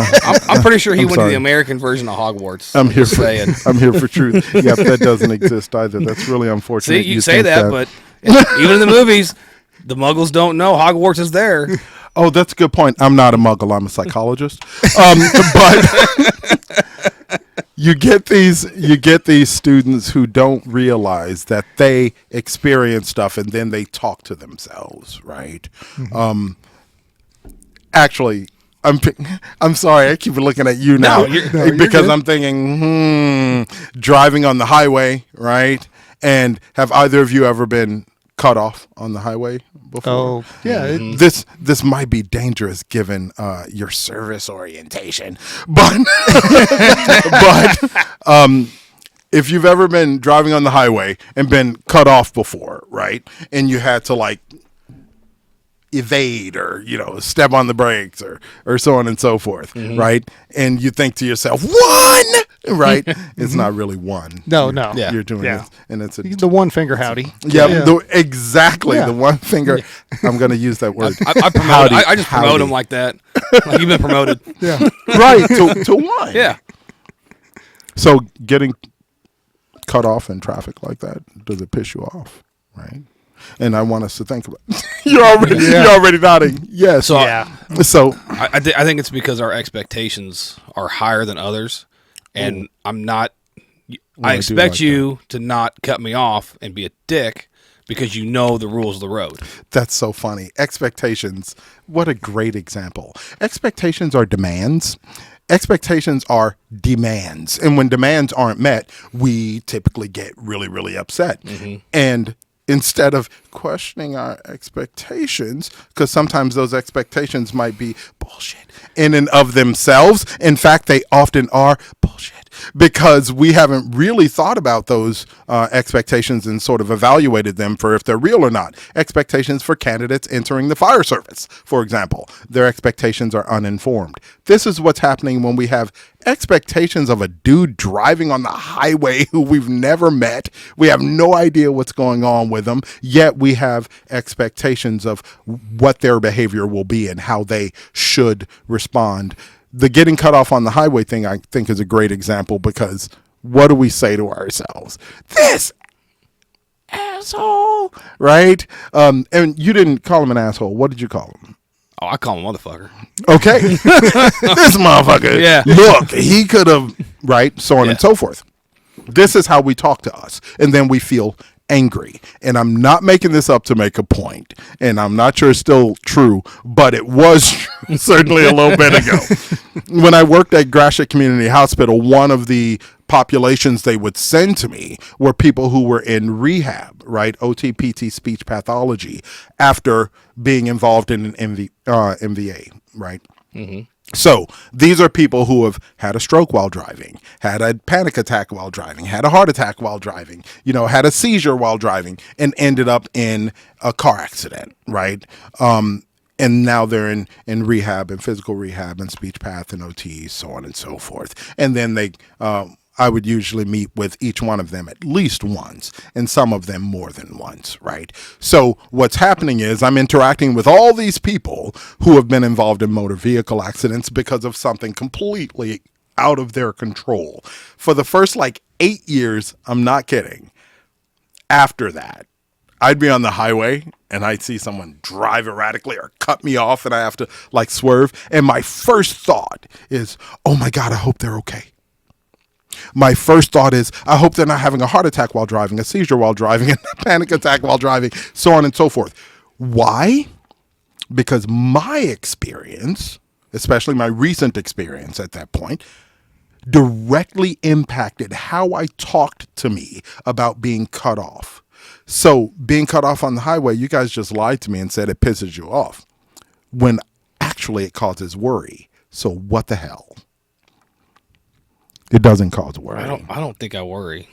I'm pretty sure he went to sorry. the American version of Hogwarts. I'm here Just for saying. I'm here for truth. Yep, that doesn't exist either. That's really unfortunate. See, you say that, but even in the movies, the Muggles don't know Hogwarts is there. Oh, that's a good point. I'm not a muggle. I'm a psychologist. But you get these students who don't realize that they experience stuff and then they talk to themselves, right? Mm-hmm. Actually, I'm sorry. I keep looking at you now because I'm thinking, driving on the highway, right? And have either of you ever been cut off on the highway before? Oh, yeah. This might be dangerous given your service orientation, but if you've ever been driving on the highway and been cut off before, right, and you had to like evade or step on the brakes or so on and so forth, right, and you think to yourself, one, right, it's not really one. No. You're doing it, and it's the one finger howdy. Exactly. The one finger. I'm going to use that word. I just promote him like that. Like you've been promoted. Yeah. Right. To one. Yeah. So getting cut off in traffic like that, does it piss you off? Right. And I want us to think about it. You're already nodding. Yes. So So I think it's because our expectations are higher than others, and I expect you to not cut me off and be a dick because you know the rules of the road. That's so funny. Expectations. What a great example. Expectations are demands. Expectations are demands. And when demands aren't met, we typically get really, really upset. Mm-hmm. And instead of questioning our expectations, because sometimes those expectations might be bullshit in and of themselves. In fact, they often are bullshit because we haven't really thought about those expectations and sort of evaluated them for if they're real or not. Expectations for candidates entering the fire service, for example, their expectations are uninformed. This is what's happening when we have expectations of a dude driving on the highway who we've never met. We have no idea what's going on with them, yet we have expectations of what their behavior will be and how they should respond. The getting cut off on the highway thing, I think, is a great example because what do we say to ourselves? This asshole, right? And you didn't call him an asshole. What did you call him? Oh, I call him a motherfucker. Okay. This motherfucker. Yeah. Look, he could have, right? So on and so forth. This is how we talk to us. And then we feel angry. And I'm not making this up to make a point. And I'm not sure it's still true, but it was true certainly a little bit ago. When I worked at Gratiot Community Hospital, one of the populations they would send to me were people who were in rehab, right? OT, PT, speech pathology, after being involved in an MVA, right? Mm-hmm. So these are people who have had a stroke while driving, had a panic attack while driving, had a heart attack while driving, had a seizure while driving, and ended up in a car accident, right? And now they're in rehab and physical rehab and speech path and OT, so on and so forth. And then I would usually meet with each one of them at least once, and some of them more than once, right? So what's happening is I'm interacting with all these people who have been involved in motor vehicle accidents because of something completely out of their control. For the first 8 years, I'm not kidding. After that, I'd be on the highway and I'd see someone drive erratically or cut me off and I have to swerve. And my first thought is, oh my God, I hope they're okay. My first thought is, I hope they're not having a heart attack while driving, a seizure while driving, a panic attack while driving, so on and so forth. Why? Because my experience, especially my recent experience at that point, directly impacted how I talked to me about being cut off. So being cut off on the highway, you guys just lied to me and said it pisses you off, when actually it causes worry. So what the hell? It doesn't cause worry. I don't think I worry.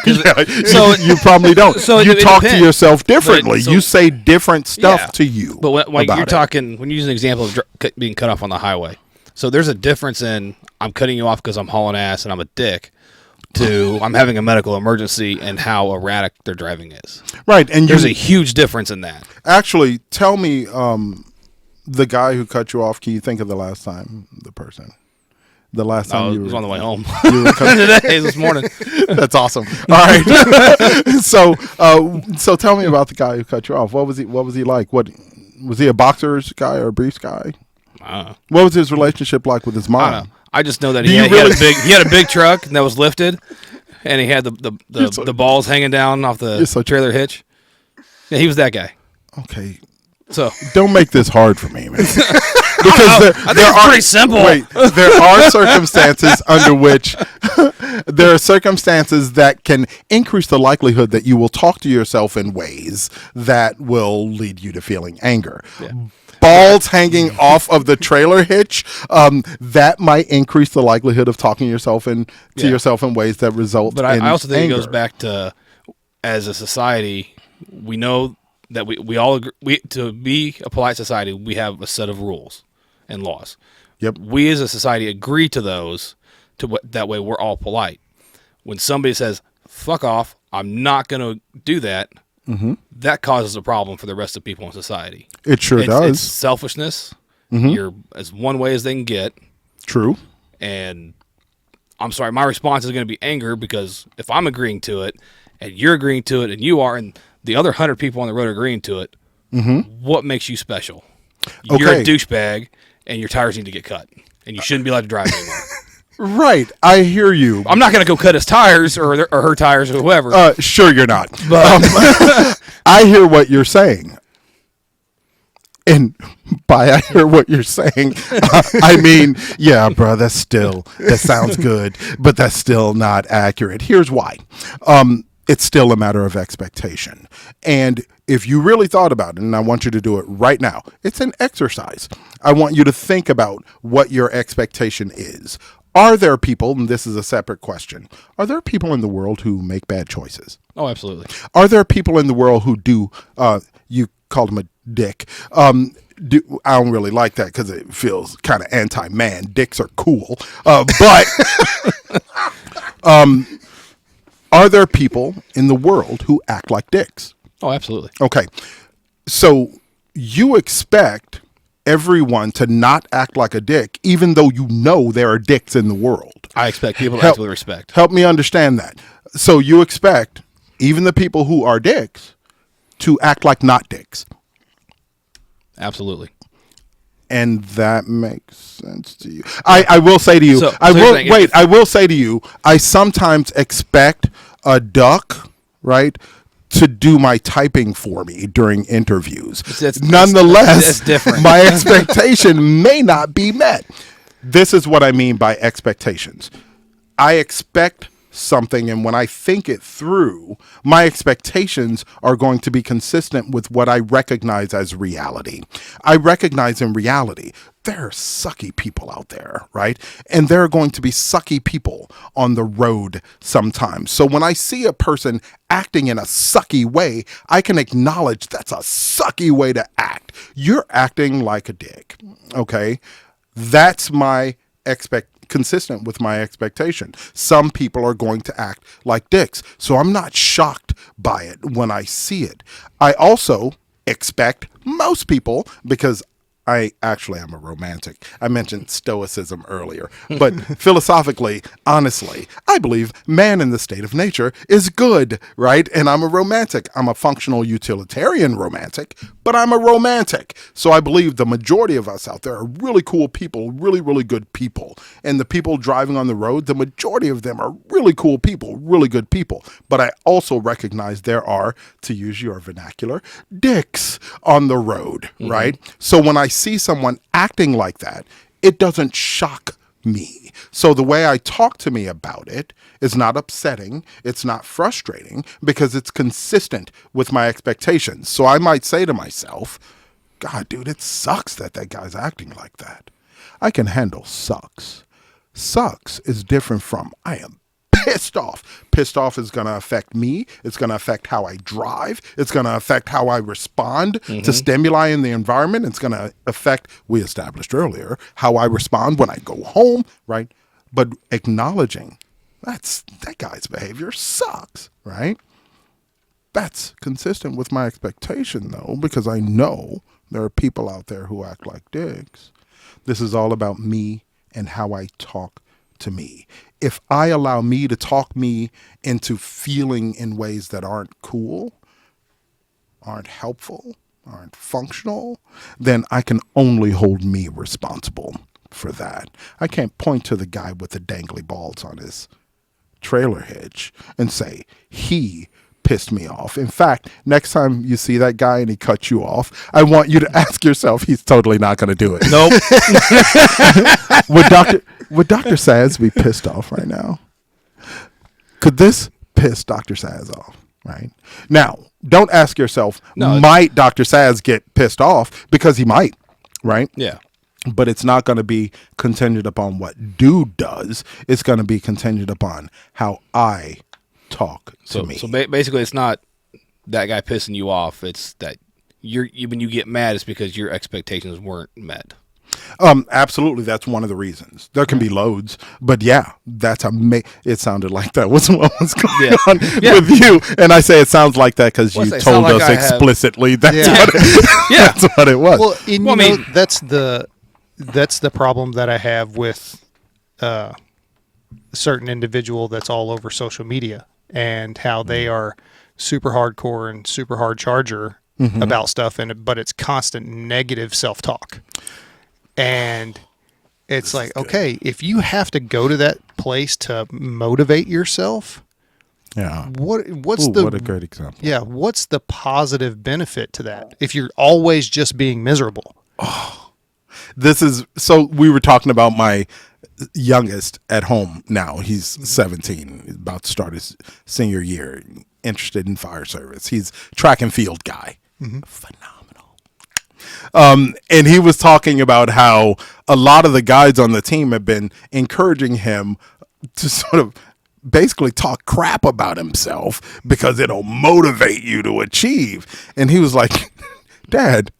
So you probably don't. So you talk depends. To yourself differently. You say different stuff to you. But when you're it. talking, when you use an example of being cut off on the highway, so there's a difference in I'm cutting you off because I'm hauling ass and I'm a dick, to I'm having a medical emergency and how erratic their driving is. Right. And there's a huge difference in that. Actually, tell me, the guy who cut you off, can you think of the last time the last time it was on the way home you were today, this morning. That's awesome. All right. So tell me about the guy who cut you off. What was he like? What was he, a boxer's guy or a briefs guy? What was his relationship like with his mom? I don't know. I just know that he had a big truck that was lifted, and he had the balls hanging down off the trailer hitch. Yeah, he was that guy. Okay. So don't make this hard for me, man. Because I think it's pretty simple. Wait, there are circumstances under which there are circumstances that can increase the likelihood that you will talk to yourself in ways that will lead you to feeling anger. Yeah. Balls hanging off of the trailer hitch, that might increase the likelihood of talking yourself to yourself in ways that result in I also think anger. It goes back to, as a society, we know that we all agree, to be a polite society, we have a set of rules and laws. Yep. We as a society agree to those, that way we're all polite. When somebody says, fuck off, I'm not going to do that, that causes a problem for the rest of people in society. It sure does. It's selfishness. You're as one way as they can get. True. And I'm sorry, my response is going to be anger, because if I'm agreeing to it and you're agreeing to it and you are, and the other 100 people on the road are agreeing to it, what makes you special? You're a douchebag and your tires need to get cut and you shouldn't be allowed to drive anymore. Right. I hear you. I'm not going to go cut his tires or her tires or whoever. Sure you're not. But I hear what you're saying. And by I hear what you're saying, I mean, yeah, bro, that sounds good, but that's still not accurate. Here's why. It's still a matter of expectation. And if you really thought about it, and I want you to do it right now, it's an exercise. I want you to think about what your expectation is. Are there people, and this is a separate question, are there people in the world who make bad choices? Oh, absolutely. Are there people in the world who do, you called him a dick, I don't really like that because it feels kind of anti-man. Dicks are cool. But are there people in the world who act like dicks? Oh, absolutely. Okay. So you expect everyone to not act like a dick, even though you know there are dicks in the world. I expect people to act with respect. Help me understand that. So you expect even the people who are dicks to act like not dicks. Absolutely. And that makes sense to you. I will say to you, I will say to you, I sometimes expect a duck, right, to do my typing for me during interviews. Nonetheless, that's different. My expectation may not be met. This is what I mean by expectations. I expect something, and when I think it through, my expectations are going to be consistent with what I recognize as reality. I recognize in reality there are sucky people out there, right? And there are going to be sucky people on the road sometimes. So when I see a person acting in a sucky way, I can acknowledge that's a sucky way to act. You're acting like a dick, okay? That's my consistent with my expectation. Some people are going to act like dicks, so I'm not shocked by it when I see it. I also expect most people, because I actually am a romantic. I mentioned stoicism earlier, but philosophically, honestly, I believe man in the state of nature is good, right? And I'm a romantic. I'm a functional utilitarian romantic, but I'm a romantic. So I believe the majority of us out there are really cool people, really, really good people. And the people driving on the road, the majority of them are really cool people, really good people. But I also recognize there are, to use your vernacular, dicks on the road, right? So when I see someone acting like that, it doesn't shock me. So the way I talk to me about it is not upsetting, it's not frustrating, because it's consistent with my expectations. So I might say to myself, God, dude, it sucks that guy's acting like that. I can handle sucks. Sucks is different from I am pissed off. Pissed off is going to affect me. It's going to affect how I drive. It's going to affect how I respond to stimuli in the environment. It's going to affect, we established earlier, how I respond when I go home, right? But acknowledging that guy's behavior sucks, right? That's consistent with my expectation, though, because I know there are people out there who act like dicks. This is all about me and how I talk to me. If I allow me to talk me into feeling in ways that aren't cool, aren't helpful, aren't functional, then I can only hold me responsible for that. I can't point to the guy with the dangly balls on his trailer hitch and say, he pissed me off. In fact, next time you see that guy and he cuts you off, I want you to ask yourself, he's totally not going to do it. Nope. Would Dr. Saz be pissed off right now? Could this piss Dr. Saz off? Right now, don't ask yourself, might Dr. Saz get pissed off? Because he might, right? Yeah. But it's not going to be contingent upon what dude does. It's going to be contingent upon how I talk to me. So basically, it's not that guy pissing you off. It's that when you get mad, it's because your expectations weren't met. Absolutely, that's one of the reasons. There can be loads, but yeah, that's it sounded like that was what was going on with you, and I say it sounds like that because you told us explicitly. That's what it was. Well, I mean, that's the problem that I have with a certain individual that's all over social media and how they are super hardcore and super hard charger about stuff, but it's constant negative self-talk. And it's like, okay, if you have to go to that place to motivate yourself, what a great example. Yeah, what's the positive benefit to that if you're always just being miserable? So we were talking about my youngest at home now. He's 17, he's about to start his senior year, interested in fire service. He's track and field guy. Phenomenal. And he was talking about how a lot of the guys on the team have been encouraging him to sort of basically talk crap about himself because it'll motivate you to achieve. And he was like, Dad,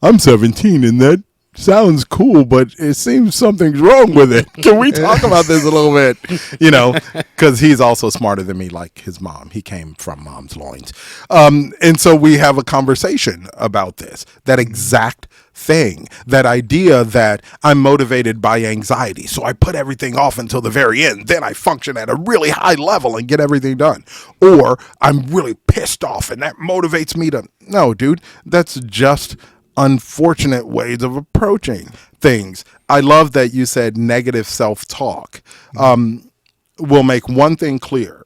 I'm 17 and that sounds cool, but it seems something's wrong with it. Can we talk about this a little bit? Because he's also smarter than me, like his mom. He came from mom's loins. And so we have a conversation about this, that exact thing, that idea that I'm motivated by anxiety. So I put everything off until the very end. Then I function at a really high level and get everything done. Or I'm really pissed off and that motivates me to, no, dude, that's just unfortunate ways of approaching things. I love that you said negative self-talk. We'll make one thing clear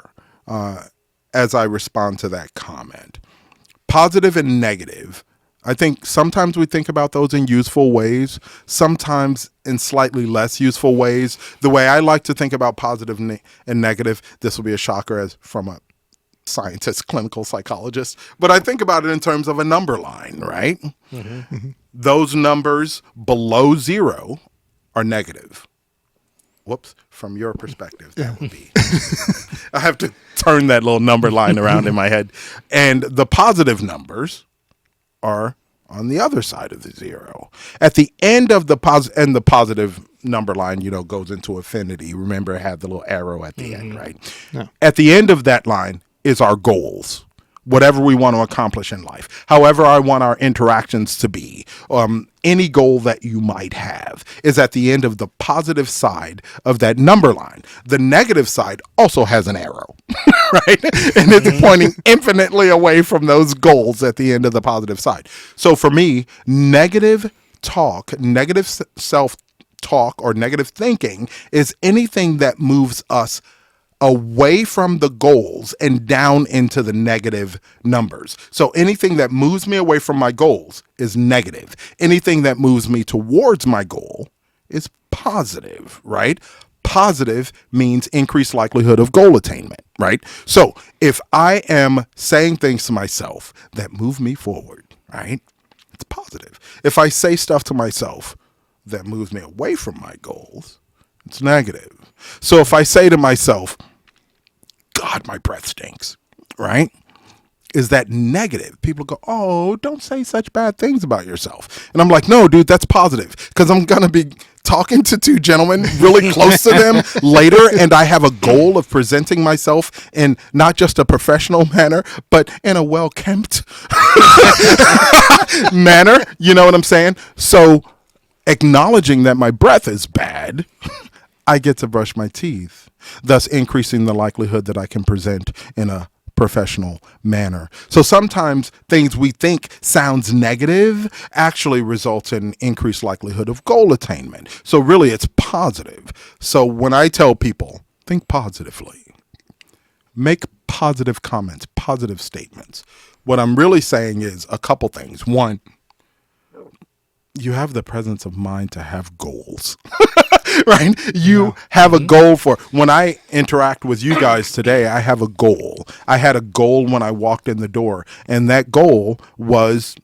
as I respond to that comment. Positive and negative. I think sometimes we think about those in useful ways, sometimes in slightly less useful ways. The way I like to think about positive and negative, this will be a shocker as from a scientist, clinical psychologist, but I think about it in terms of a number line, right? Those numbers below 0 are negative. Whoops, from your perspective, that would be. I have to turn that little number line around in my head. And the positive numbers are on the other side of the 0. At the end of the the positive number line, goes into infinity. Remember, it had the little arrow at the end, right? Yeah. At the end of that line is our goals, whatever we want to accomplish in life, however I want our interactions to be. Any goal that you might have is at the end of the positive side of that number line. The negative side also has an arrow, right? And it's pointing infinitely away from those goals at the end of the positive side. So for me, negative talk, negative self-talk, or negative thinking is anything that moves us away from the goals and down into the negative numbers. So anything that moves me away from my goals is negative. Anything that moves me towards my goal is positive, right? Positive means increased likelihood of goal attainment, right? So if I am saying things to myself that move me forward, right, it's positive. If I say stuff to myself that moves me away from my goals, it's negative. So if I say to myself, God, my breath stinks, right? Is that negative? People go, oh, don't say such bad things about yourself. And I'm like, no, dude, that's positive, because I'm going to be talking to two gentlemen really close to them later, and I have a goal of presenting myself in not just a professional manner, but in a well-kempt manner. You know what I'm saying? So acknowledging that my breath is bad, I get to brush my teeth, thus increasing the likelihood that I can present in a professional manner. So sometimes things we think sounds negative actually results in increased likelihood of goal attainment. So really it's positive. So when I tell people, think positively, make positive comments, positive statements, what I'm really saying is a couple things. One, you have the presence of mind to have goals. Right? You have a goal for, when I interact with you guys today, I have a goal. I had a goal when I walked in the door, and that goal was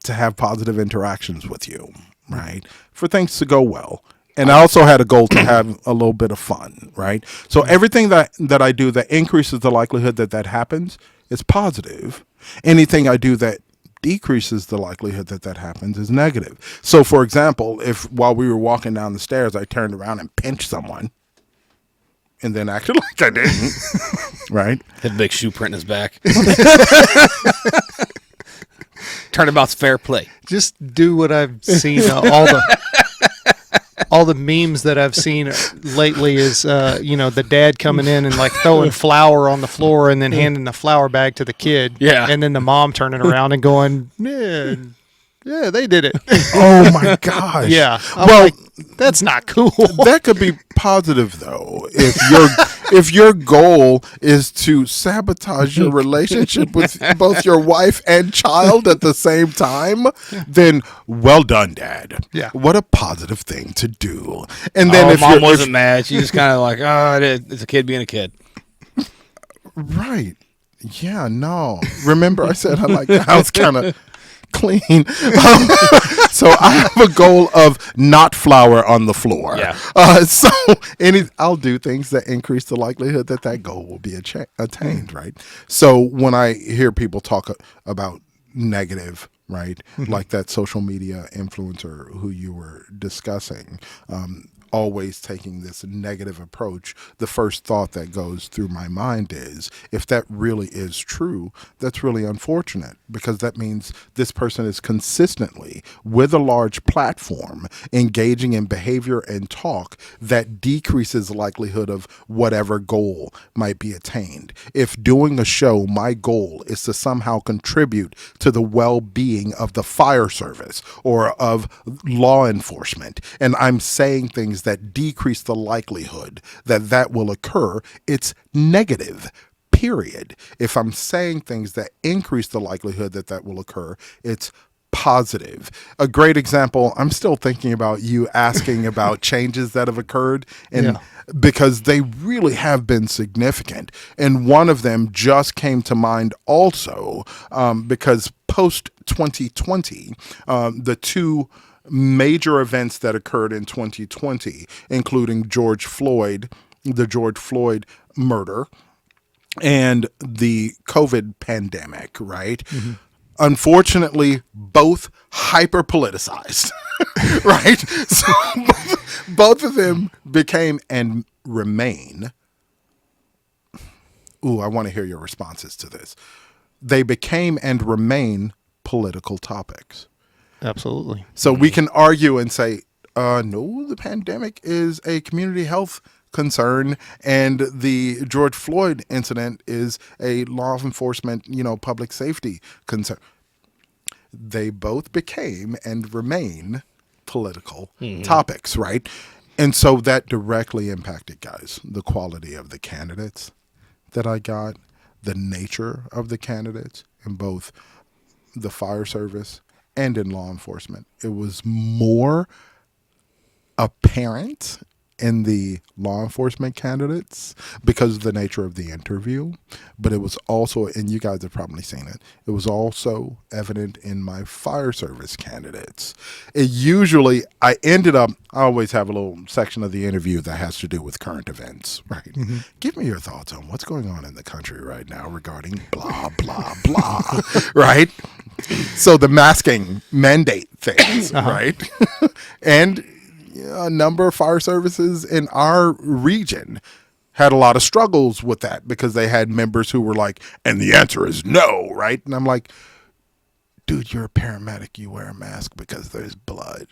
to have positive interactions with you, right? For things to go well. And I also had a goal to have a little bit of fun, right? So everything that I do that increases the likelihood that that happens is positive. Anything I do that decreases the likelihood that that happens is negative. So for example, if while we were walking down the stairs, I turned around and pinched someone and then acted like I didn't, right? Had a big shoe print in his back. Turnabout's fair play. Just do what I've seen all the memes that I've seen lately is, the dad coming in and like throwing flour on the floor and then handing the flour bag to the kid. Yeah. And then the mom turning around and going, yeah, they did it. Oh my gosh. Yeah. I'm Well, like, that's not cool. that could be positive though. If your goal is to sabotage your relationship with both your wife and child at the same time, then well done, Dad. Yeah. What a positive thing to do. And then if Mom wasn't mad. She just kind of like, it's a kid being a kid. right. Yeah, no. Remember I said I like the house kind of clean. So I have a goal of not flour on the floor. Yeah. So I'll do things that increase the likelihood that that goal will be attained, right? So when I hear people talk about negative, right, like that social media influencer who you were discussing, always taking this negative approach, the first thought that goes through my mind is, if that really is true, that's really unfortunate, because that means this person is consistently, with a large platform, engaging in behavior and talk that decreases the likelihood of whatever goal might be attained. If doing a show, my goal is to somehow contribute to the well-being of the fire service or of law enforcement, and I'm saying things that decrease the likelihood that that will occur, it's negative, period. If I'm saying things that increase the likelihood that that will occur, it's positive. A great example, I'm still thinking about you asking about changes that have occurred, and because they really have been significant. And one of them just came to mind also, because post 2020, the two major events that occurred in 2020, including the George Floyd murder and the COVID pandemic, right? Mm-hmm. Unfortunately, both hyper politicized, right? So both of them became and remain. Ooh, I want to hear your responses to this. They became and remain political topics. Absolutely. So we can argue and say, no, the pandemic is a community health concern, and the George Floyd incident is a law enforcement, public safety concern. They both became and remain political topics, right? And so that directly impacted, guys, the quality of the candidates that I got, the nature of the candidates in both the fire service and in law enforcement. It was more apparent in the law enforcement candidates because of the nature of the interview, but it was also, and you guys have probably seen it, it was also evident in my fire service candidates. I always have a little section of the interview that has to do with current events, right? Mm-hmm. Give me your thoughts on what's going on in the country right now regarding blah, blah, blah, right? So the masking mandate things, right? And a number of fire services in our region had a lot of struggles with that because they had members who were like, and the answer is no, right? And I'm like, dude, you're a paramedic. You wear a mask because there's blood.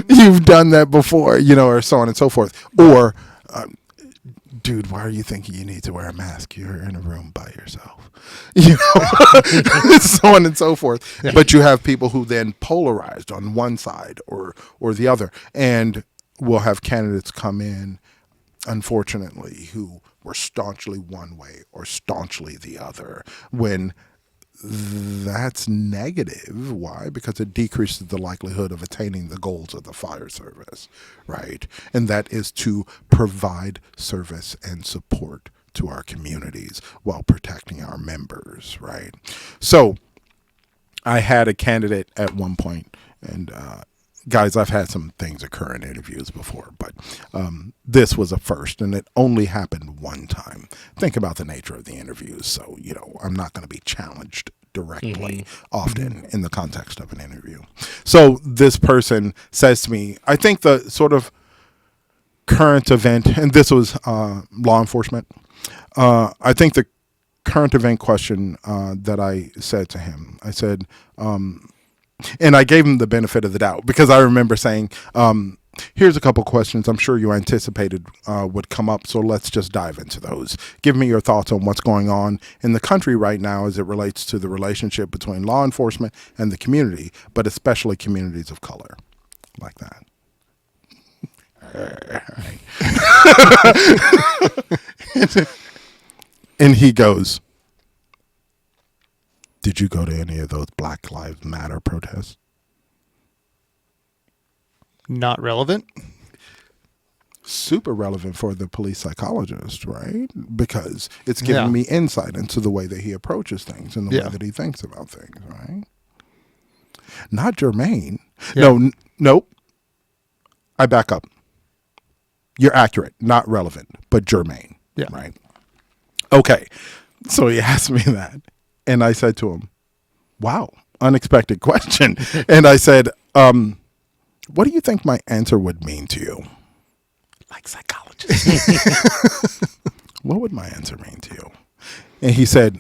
You've done that before, or so on and so forth. Or, dude, why are you thinking you need to wear a mask? You're in a room by yourself. So on and so forth. Yeah. But you have people who then polarized on one side or the other. And we'll have candidates come in, unfortunately, who were staunchly one way or staunchly the other, when that's negative. Why? Because it decreases the likelihood of attaining the goals of the fire service, right? And that is to provide service and support to our communities while protecting our members, right? So I had a candidate at one point, and guys, I've had some things occur in interviews before, but this was a first, and it only happened one time. Think about the nature of the interviews. So, I'm not going to be challenged directly often in the context of an interview. So this person says to me, I think the sort of current event, and this was law enforcement, I think the current event question that I said to him, I said, and I gave him the benefit of the doubt because I remember saying, here's a couple questions I'm sure you anticipated would come up, so let's just dive into those. Give me your thoughts on what's going on in the country right now as it relates to the relationship between law enforcement and the community, but especially communities of color, like that. And he goes, did you go to any of those Black Lives Matter protests? Not relevant. Super relevant for the police psychologist, right? Because it's giving me insight into the way that he approaches things and the way that he thinks about things, right? Not germane. Yeah. Nope. I back up. You're accurate, not relevant, but germane, right? Okay. So he asked me that. And I said to him, wow, unexpected question. And I said, what do you think my answer would mean to you? Like psychologists. What would my answer mean to you? And he said,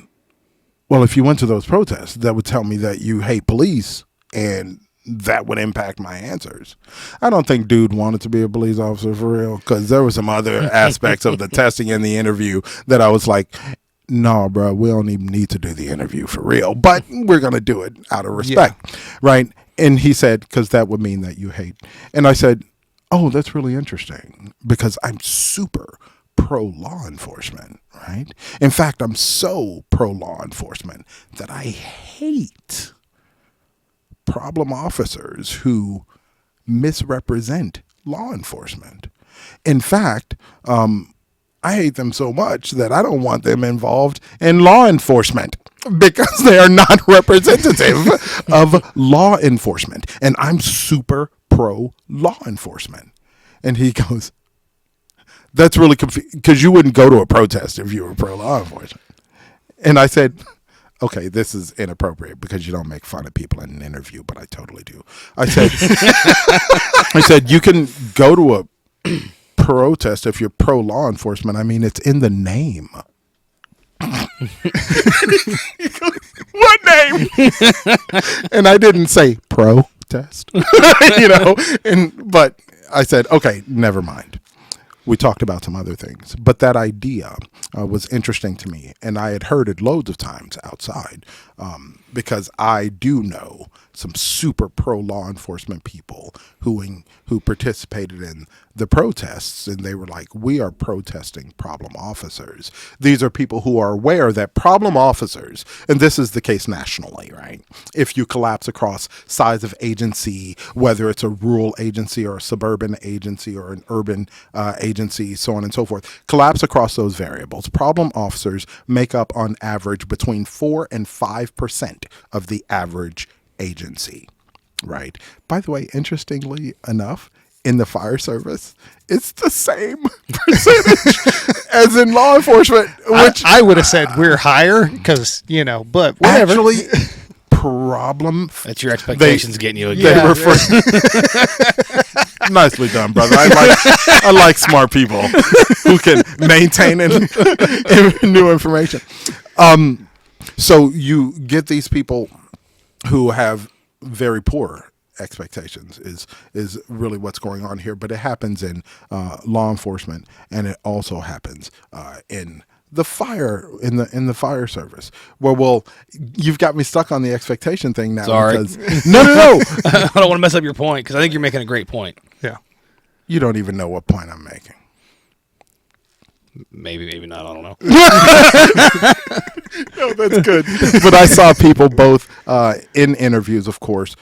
well, if you went to those protests, that would tell me that you hate police, and that would impact my answers. I don't think dude wanted to be a police officer for real, because there were some other aspects of the testing in the interview that I was like, no, bro, we don't even need to do the interview for real, but we're going to do it out of respect, right? And he said, because that would mean that you hate. And I said, oh, that's really interesting, because I'm super pro-law enforcement, right? In fact, I'm so pro-law enforcement that I hate problem officers who misrepresent law enforcement. In fact, I hate them so much that I don't want them involved in law enforcement because they are not representative of law enforcement. And I'm super pro law enforcement. And he goes, that's really confusing, because you wouldn't go to a protest if you were pro law enforcement. And I said, okay, this is inappropriate because you don't make fun of people in an interview, but I totally do. I said, you can go to a protest if you're pro law enforcement. I mean, it's in the name. What name? And I didn't say protest, but I said, okay, never mind. We talked about some other things, but that idea was interesting to me, and I had heard it loads of times outside because I do know some super pro law enforcement people who participated in the protests, and they were like, we are protesting problem officers. These are people who are aware that problem officers, and this is the case nationally, right? If you collapse across size of agency, whether it's a rural agency or a suburban agency or an urban agency, so on and so forth, collapse across those variables. Problem officers make up on average between 4 and 5% of the average agency, right? By the way, interestingly enough, in the fire service, it's the same percentage as in law enforcement. Which I would have said we're higher because, but whatever. Actually, problem. That's your expectations getting you again. They refer. Nicely done, brother. I like smart people who can maintain new information. So you get these people who have very poor expectations is really what's going on here, but it happens in law enforcement, and it also happens in the fire in the fire service. Well, you've got me stuck on the expectation thing now. Sorry. Because no. I don't want to mess up your point because I think you're making a great point. Yeah. You don't even know what point I'm making. Maybe not. I don't know. No, that's good. But I saw people both in interviews, of course.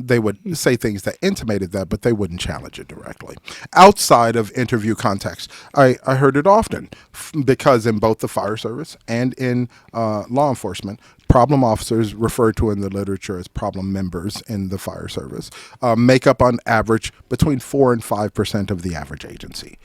They would say things that intimated that, but they wouldn't challenge it directly. Outside of interview context, I heard it often because in both the fire service and in law enforcement, problem officers, referred to in the literature as problem members in the fire service, make up on average between 4 and 5% of the average agency.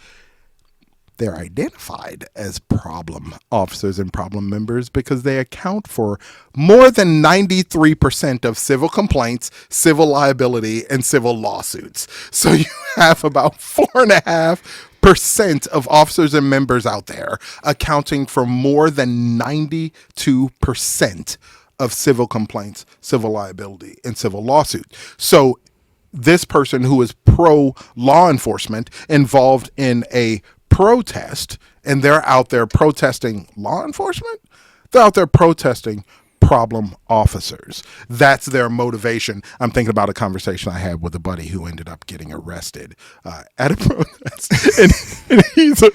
They're identified as problem officers and problem members because they account for more than 93% of civil complaints, civil liability, and civil lawsuits. So you have about 4.5% of officers and members out there accounting for more than 92% of civil complaints, civil liability, and civil lawsuits. So this person who is pro law enforcement involved in a protest, and they're out there protesting law enforcement, they're out there protesting problem officers. That's their motivation. I'm thinking about a conversation I had with a buddy who ended up getting arrested at a protest. And he's a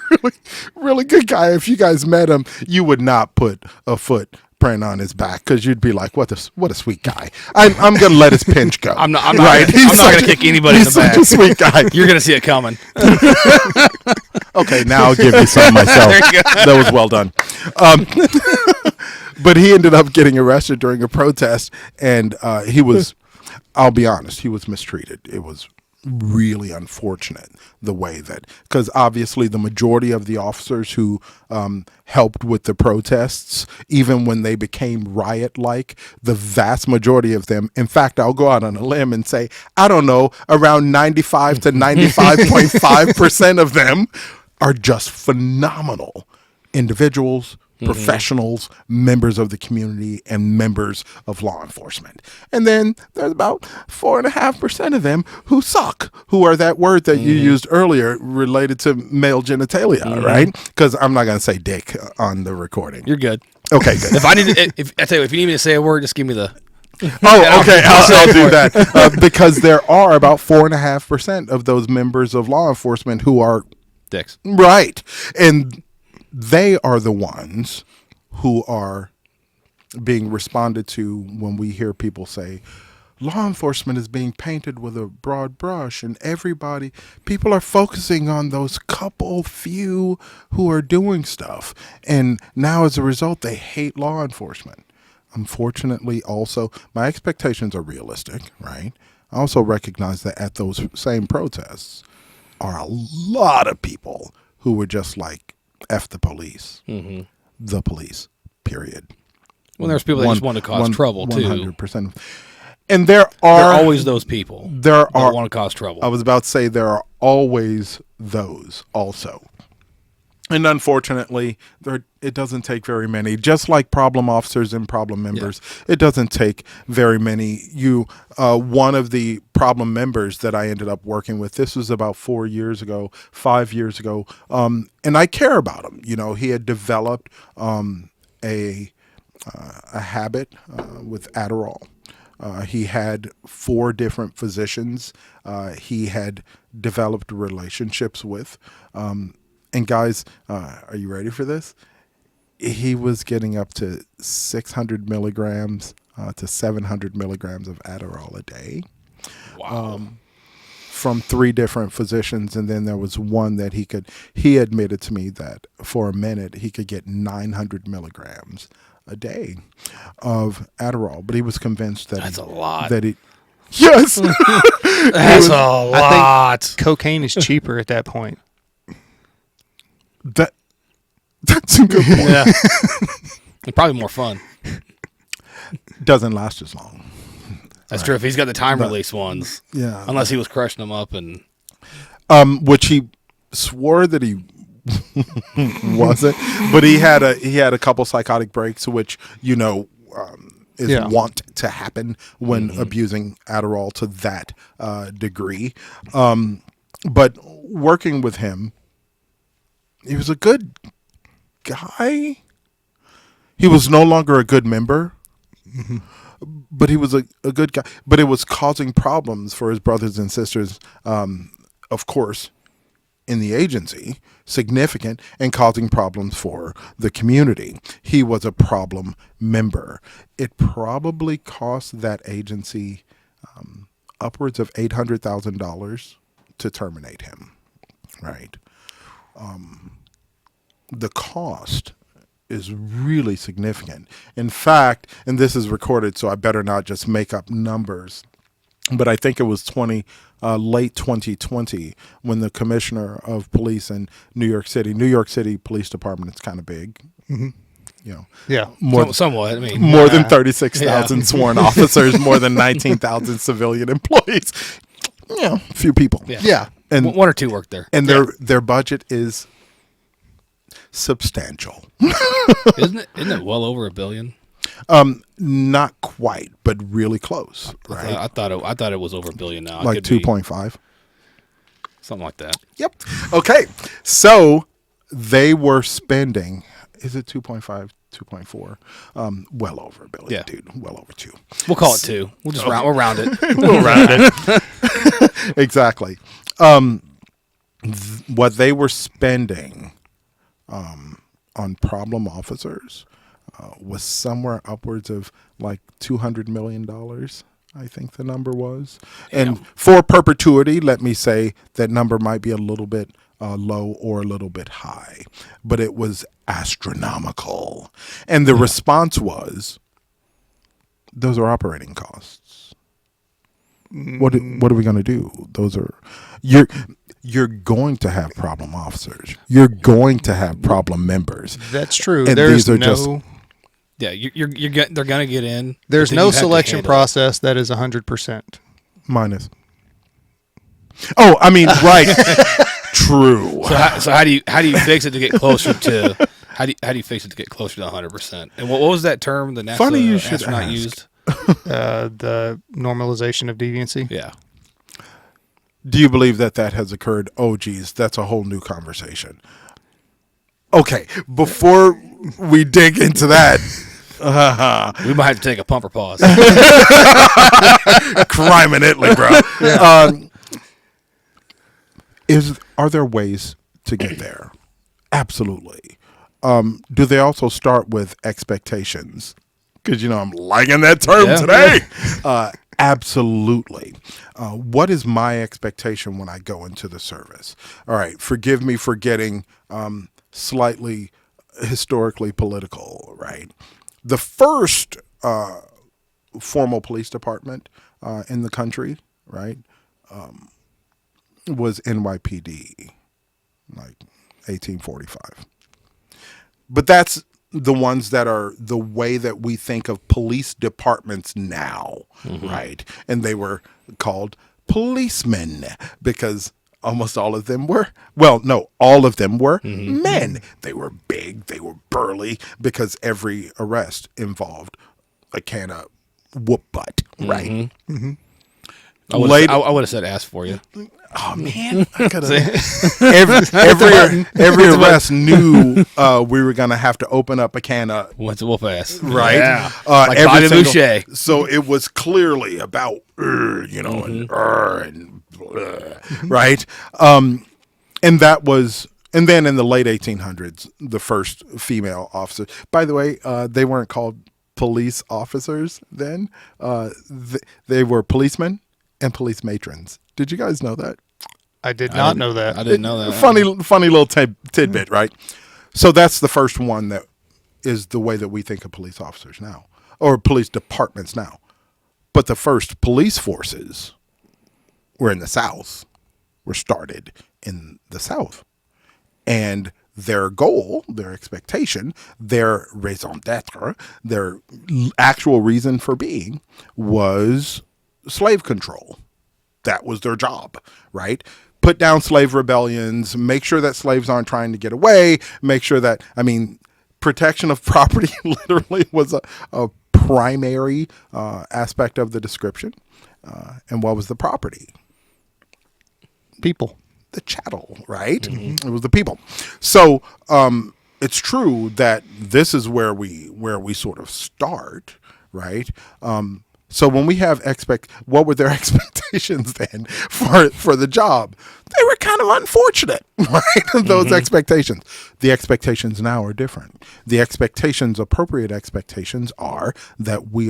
really, really good guy. If you guys met him, you would not put a footprint on his back because you'd be like, what a sweet guy. I'm going to let his pinch go. I'm not going to kick anybody in the back. He's such a sweet guy. You're going to see it coming. Okay, now I'll give you some myself. That was well done. But he ended up getting arrested during a protest, and he was, I'll be honest, he was mistreated. It was really unfortunate the way that, because obviously the majority of the officers who helped with the protests, even when they became riot-like, the vast majority of them, in fact, I'll go out on a limb and say, I don't know, around 95 to 95.5% of them are just phenomenal individuals, professionals, members of the community, and members of law enforcement. And then there's about 4.5% of them who suck, who are that word that you used earlier related to male genitalia, right? Because I'm not going to say dick on the recording. You're good. Okay, good. If I tell you, if you need me to say a word, just give me the. Oh, okay. I'll do that because there are about 4.5% of those members of law enforcement who are dicks. Right, and they are the ones who are being responded to when we hear people say law enforcement is being painted with a broad brush, and people are focusing on those few who are doing stuff. And now as a result, they hate law enforcement. Unfortunately, also, my expectations are realistic, right? I also recognize that at those same protests are a lot of people who were just like, F the police, the police, period. Well, there's people that just want to cause trouble, too. 100%. And there are always those people that want to cause trouble. I was about to say there are always those also. And unfortunately, it doesn't take very many. Just like problem officers and problem members, it doesn't take very many. One of the problem members that I ended up working with, this was about 5 years ago, and I care about him. You know, he had developed a habit with Adderall. He had 4 different physicians he had developed relationships with. And guys, are you ready for this? He was getting up to 600 milligrams to 700 milligrams of Adderall a day. Wow. From 3 different physicians. And then there was one that he admitted to me that for a minute he could get 900 milligrams a day of Adderall. But he was convinced that that's a lot. Yes. That's a lot. I think cocaine is cheaper at that point. That's a good point. Yeah. Probably more fun. Doesn't last as long. That's true. If he's got the time release ones, Yeah. unless he was crushing them up and Which he swore that he wasn't, but he had a couple psychotic breaks, which is wont to happen when abusing Adderall to that degree. But working with him, he was a good guy. He was no longer a good member, but he was a good guy. But it was causing problems for his brothers and sisters, of course, in the agency, significant, and causing problems for the community. He was a problem member. It probably cost that agency upwards of $800,000 to terminate him, right? The cost is really significant. In fact, and this is recorded, so I better not just make up numbers, but I think it was late 2020 when the commissioner of police in New York City Police Department, it's kind of big, somewhat. I mean, more than 36,000 sworn officers, more than 19,000 civilian employees. A few people. Yeah. And one or two work there. And their budget is substantial. Isn't it well over $1 billion? Not quite, but really close. Right? I thought it was over $1 billion now. Like 2.5. Something like that. Yep. Okay. So they were spending, is it 2.5, 2.4? Well over $1 billion, dude. Well over 2. We'll call it 2. We'll just round it. We'll round it. Exactly. What they were spending on problem officers was somewhere upwards of like $200 million, I think the number was. Damn. And for perpetuity, let me say that number might be a little bit low or a little bit high, but it was astronomical. And the response was, those are operating costs. What are we going to do? Those are you're going to have problem officers. You're going to have problem members. That's true. And There's these are no. They're gonna get in. There's no selection process that is 100%. Minus. Oh, I mean, right. True. So how do you fix it to get closer to how do you fix it to get closer to 100%? And what was that term the NASA Funny you should astronaut ask. used? The normalization of deviancy. Yeah. Do you believe that has occurred? Oh, geez, that's a whole new conversation. Okay, before we dig into that, we might have to take a pumper pause. crime in Italy, bro. Are there ways to get there? Absolutely. Do they also start with expectations? Because I'm liking that term today. Absolutely. What is my expectation when I go into the service? All right, forgive me for getting slightly historically political, right? The first formal police department in the country, right, was NYPD, like 1845. But that's the ones that are the way that we think of police departments now, right? And they were called policemen because almost all of them were, all of them were men. They were big, they were burly, because every arrest involved a can of whoop butt, right? I would have said ass for you. Oh man, I could have. every arrest knew we were gonna have to open up a can of what's a whoop ass, right? Yeah. Like Bobby Boucher. So it was clearly about right? And that was, and then in the late 1800s, the first female officer. By the way, they weren't called police officers then. They were policemen and police matrons. Did you guys know that? I did not know that. I didn't know that. Funny little tidbit, right? So that's the first one that is the way that we think of police officers now, or police departments now. But the first police forces were in the South, were started in the South. And their goal, their expectation, their raison d'etre, their actual reason for being was slave control. That was their job, right? Put down slave rebellions, make sure that slaves aren't trying to get away, make sure that, protection of property literally was a primary aspect of the description. And what was the property? People. The chattel, right? Mm-hmm. It was the people. So it's true that this is where we sort of start, right? So when we have what were their expectations then for the job? They were kind of unfortunate, right? Those expectations. The expectations now are different. The appropriate expectations are that we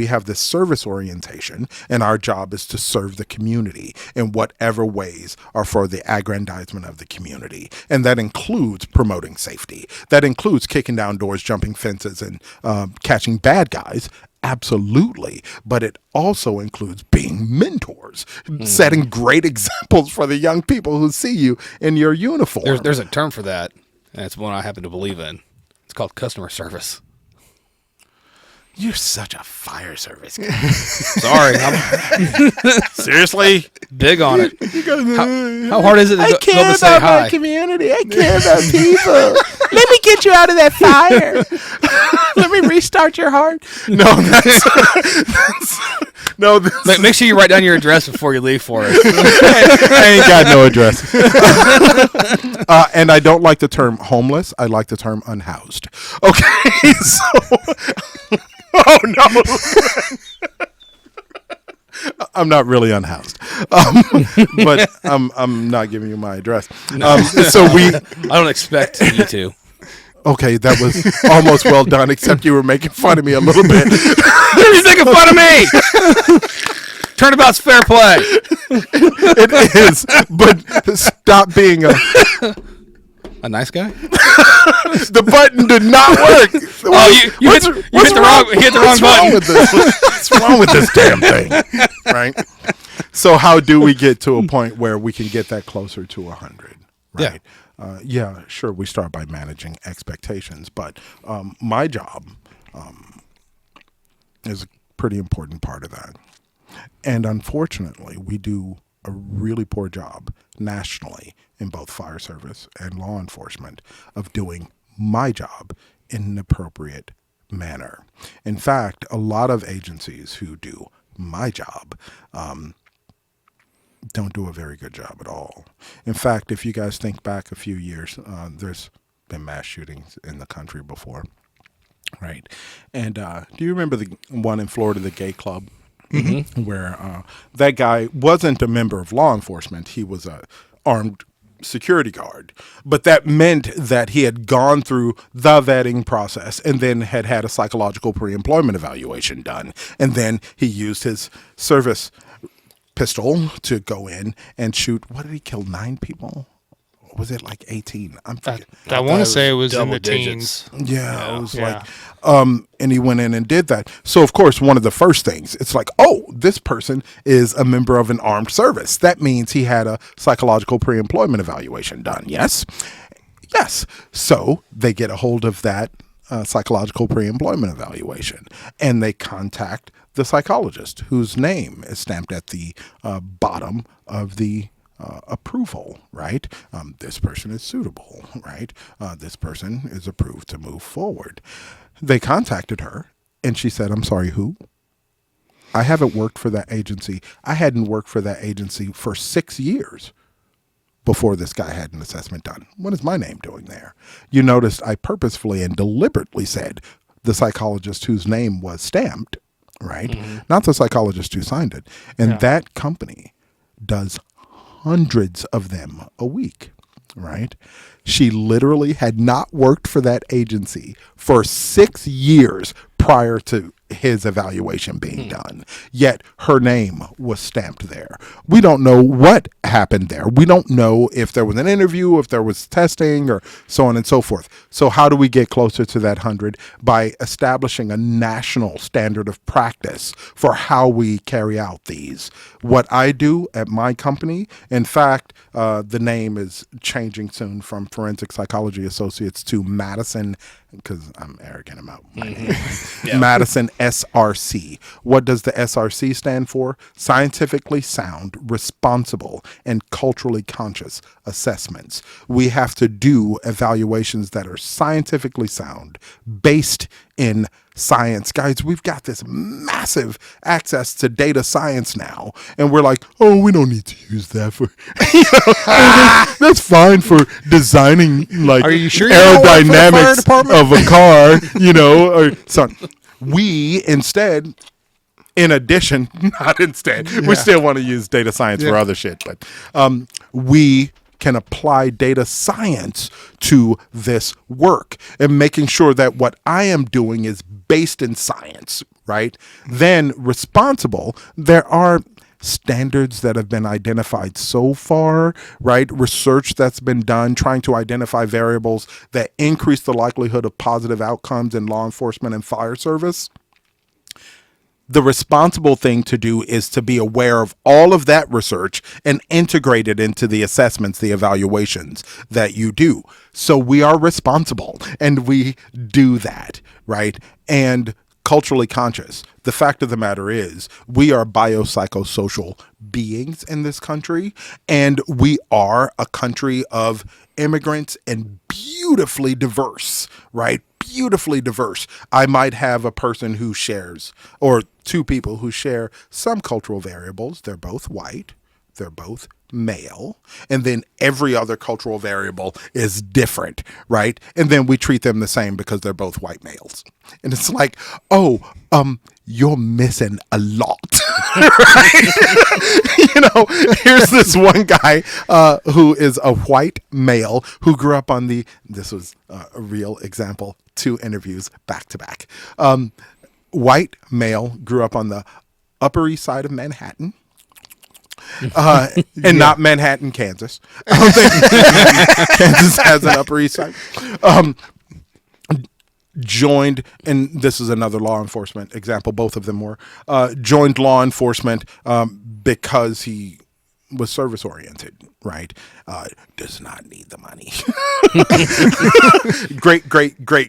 have this service orientation, and our job is to serve the community in whatever ways are for the aggrandizement of the community. And that includes promoting safety. That includes kicking down doors, jumping fences, and catching bad guys. Absolutely. But it also includes being mentors, setting great examples for the young people who see you in your uniform. There's a term for that, and it's one I happen to believe in. It's called customer service. You're such a fire service guy. Sorry. Seriously? Big on it. How hard is it to go up and say hi? My community. I care about people. Let me get you out of that fire. Let me restart your heart. No, Make sure you write down your address before you leave for us. I ain't got no address. And I don't like the term homeless. I like the term unhoused. Okay, so... Oh, no. I'm not really unhoused, but I'm not giving you my address. I don't expect you to. Okay, that was almost well done, except you were making fun of me a little bit. You're making fun of me! Turnabout's fair play. It is, but stop being a nice guy? The button did not work. You hit the wrong button. What's wrong with this damn thing? Right? So how do we get to a point where we can get that closer to 100? Right? Yeah. Sure, we start by managing expectations, but my job is a pretty important part of that. And unfortunately, we do a really poor job nationally in both fire service and law enforcement of doing my job in an appropriate manner. In fact, a lot of agencies who do my job don't do a very good job at all. In fact, if you guys think back a few years, there's been mass shootings in the country before, right? And do you remember the one in Florida, the gay club? Mm-hmm. Where that guy wasn't a member of law enforcement. He was a armed security guard. But that meant that he had gone through the vetting process and then had had a psychological pre-employment evaluation done. And then he used his service pistol to go in and shoot. What did he kill? 9 people? Was it like 18? I'm forgetting. I want to say it was in the digits. teens. Yeah, it was like, and he went in and did that. So, of course, one of the first things, it's like, oh, this person is a member of an armed service. That means he had a psychological pre-employment evaluation done. Yes. Yes. So they get a hold of that psychological pre-employment evaluation, and they contact the psychologist whose name is stamped at the bottom of the approval, right? This person is suitable, right? This person is approved to move forward. They contacted her and she said, I'm sorry, who? I haven't worked for that agency. I hadn't worked for that agency for 6 years before this guy had an assessment done. What is my name doing there? You noticed I purposefully and deliberately said the psychologist whose name was stamped, right? Mm-hmm. Not the psychologist who signed it. And that company does hundreds of them a week, right? She literally had not worked for that agency for 6 years prior to his evaluation being done. Yet her name was stamped there. We don't know what happened there. We don't know if there was an interview, if there was testing, or so on and so forth. So how do we get closer to that 100? By establishing a national standard of practice for how we carry out these. What I do at my company, in fact, the name is changing soon from Forensic Psychology Associates to Madison, because I'm arrogant about my name. Madison SRC. What does the SRC stand for? Scientifically sound, responsible, and culturally conscious assessments. We have to do evaluations that are scientifically sound, based in science. Guys, we've got this massive access to data science now, and we're like, oh, we don't need to use that for, that's fine for designing like Are you sure aerodynamics of a car, or something. We instead, in addition, not instead, we still want to use data science for other shit, but we can apply data science to this work and making sure that what I am doing is based in science, right? Then responsible, there are standards that have been identified so far, right? Research that's been done trying to identify variables that increase the likelihood of positive outcomes in law enforcement and fire service. The responsible thing to do is to be aware of all of that research and integrate it into the assessments, the evaluations that you do. So we are responsible and we do that, right? And culturally conscious. The fact of the matter is we are biopsychosocial beings in this country, and we are a country of immigrants and beautifully diverse, right? Beautifully diverse. I might have a person who shares, or two people who share some cultural variables. They're both white. They're both male. And then every other cultural variable is different, right? And then we treat them the same because they're both white males. And it's like, you're missing a lot. Right? Here's this one guy who is a white male who grew up on this was a real example, 2 interviews back to back. White male, grew up on the Upper East Side of Manhattan. And not Manhattan, Kansas. I don't think Kansas has an Upper East Side. Joined, and this is another law enforcement example, both of them were, joined law enforcement because he was service oriented, right? Does not need the money. Great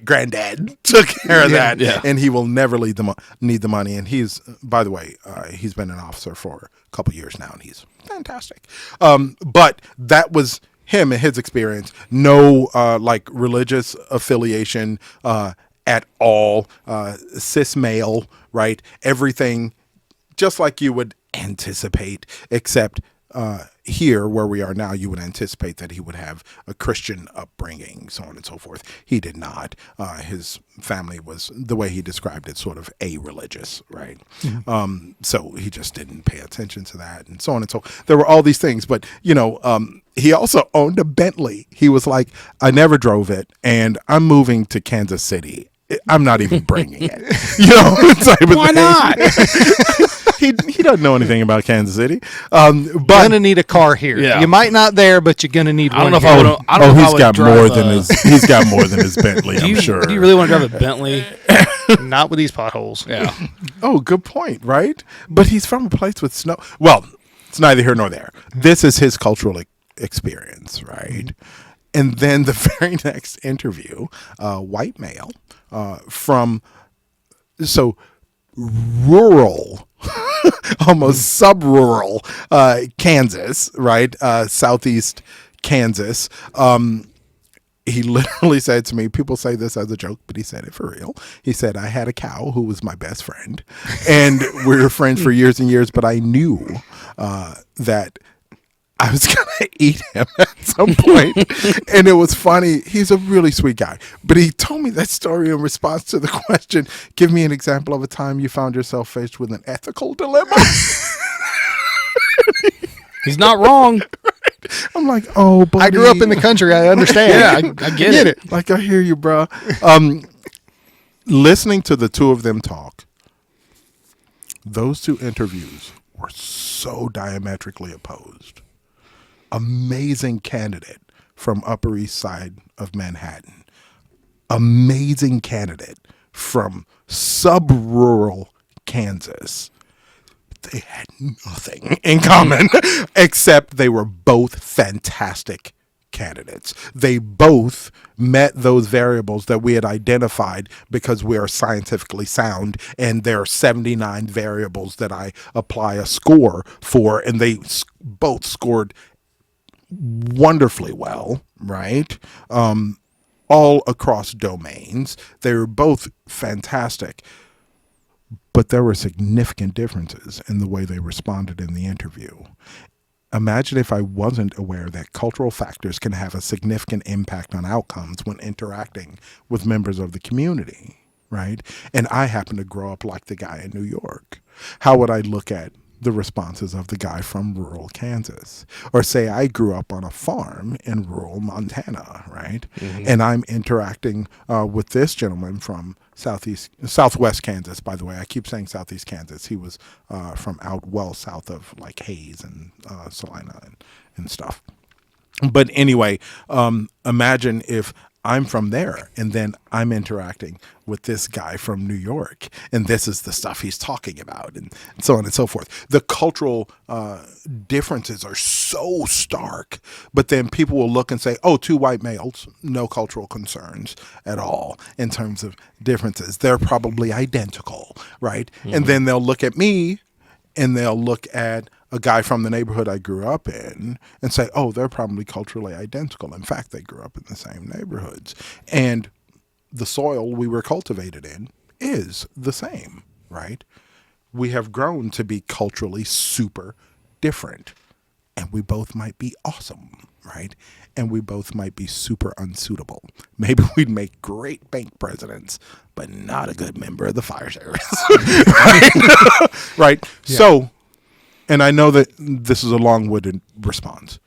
granddad took care of that, and he will never need the money. And he's, by the way, he's been an officer for a couple years now, and he's fantastic. But that was him and his experience. No like religious affiliation at all. Cis male, right? Everything just like you would anticipate, except here where we are now, you would anticipate that he would have a Christian upbringing, so on and so forth. He did not. His family was, the way he described it, sort of a-religious, right? Mm-hmm. So he just didn't pay attention to that, and so on and so. There were all these things, but he also owned a Bentley. He was like, I never drove it, and I'm moving to Kansas City. I'm not even bringing it. Type of Why thing. not? He doesn't know anything about Kansas City. But gonna need a car here. Yeah. You might not there, but you're gonna need one. I don't know if here. I would. I don't know if I he's would got drive more than he's got more than his Bentley. I'm sure. Do you really want to drive a Bentley? Not with these potholes. Yeah. Oh, good point, right? But he's from a place with snow. Well, it's neither here nor there. This is his cultural experience, right? And then the very next interview, white male from rural, almost sub-rural Kansas, right? Southeast Kansas. He literally said to me, people say this as a joke, but he said it for real. He said, I had a cow who was my best friend, and we were friends for years and years, but I knew that I was going to eat him at some point. And it was funny. He's a really sweet guy. But he told me that story in response to the question, give me an example of a time you found yourself faced with an ethical dilemma. He's not wrong. I'm like, oh, buddy. I grew up in the country. I understand. Yeah, I get it. Like, I hear you, bro. Listening to the two of them talk, those 2 interviews were so diametrically opposed. Amazing candidate from Upper East Side of Manhattan. Amazing candidate from sub-rural Kansas. They had nothing in common except they were both fantastic candidates. They both met those variables that we had identified because we are scientifically sound, and there are 79 variables that I apply a score for, and they both scored wonderfully well, right? All across domains. They were both fantastic, but there were significant differences in the way they responded in the interview. Imagine if I wasn't aware that cultural factors can have a significant impact on outcomes when interacting with members of the community, right? And I happen to grow up like the guy in New York. How would I look at the responses of the guy from rural Kansas? Or say I grew up on a farm in rural Montana, right? And I'm interacting with this gentleman from Southwest Kansas, by the way. I keep saying Southeast Kansas. He was from out well south of like Hays and Salina and stuff. But anyway, imagine if I'm from there, and then I'm interacting with this guy from New York, and this is the stuff he's talking about, and so on and so forth. The cultural differences are so stark, but then people will look and say, oh, two white males, no cultural concerns at all in terms of differences. They're probably identical, right? And then they'll look at me, and they'll look at a guy from the neighborhood I grew up in and say, oh, they're probably culturally identical. In fact, they grew up in the same neighborhoods. And the soil we were cultivated in is the same, right? We have grown to be culturally super different. And we both might be awesome, right? And we both might be super unsuitable. Maybe we'd make great bank presidents, but not a good member of the fire service. Right? Right? Yeah. So, and I know that this is a long-winded response,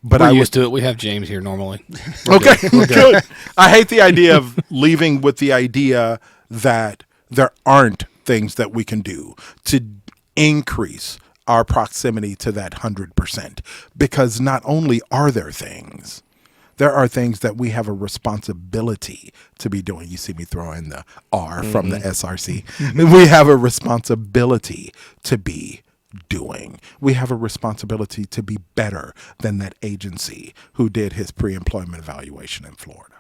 but we're used to it. We have James here normally. Okay, good. I hate the idea of leaving with the idea that there aren't things that we can do to increase our proximity to that 100%, because not only are there things, there are things that we have a responsibility to be doing. You see me throw in the R from the SRC. We have a responsibility to be doing. We have a responsibility to be better than that agency who did his pre-employment evaluation in Florida,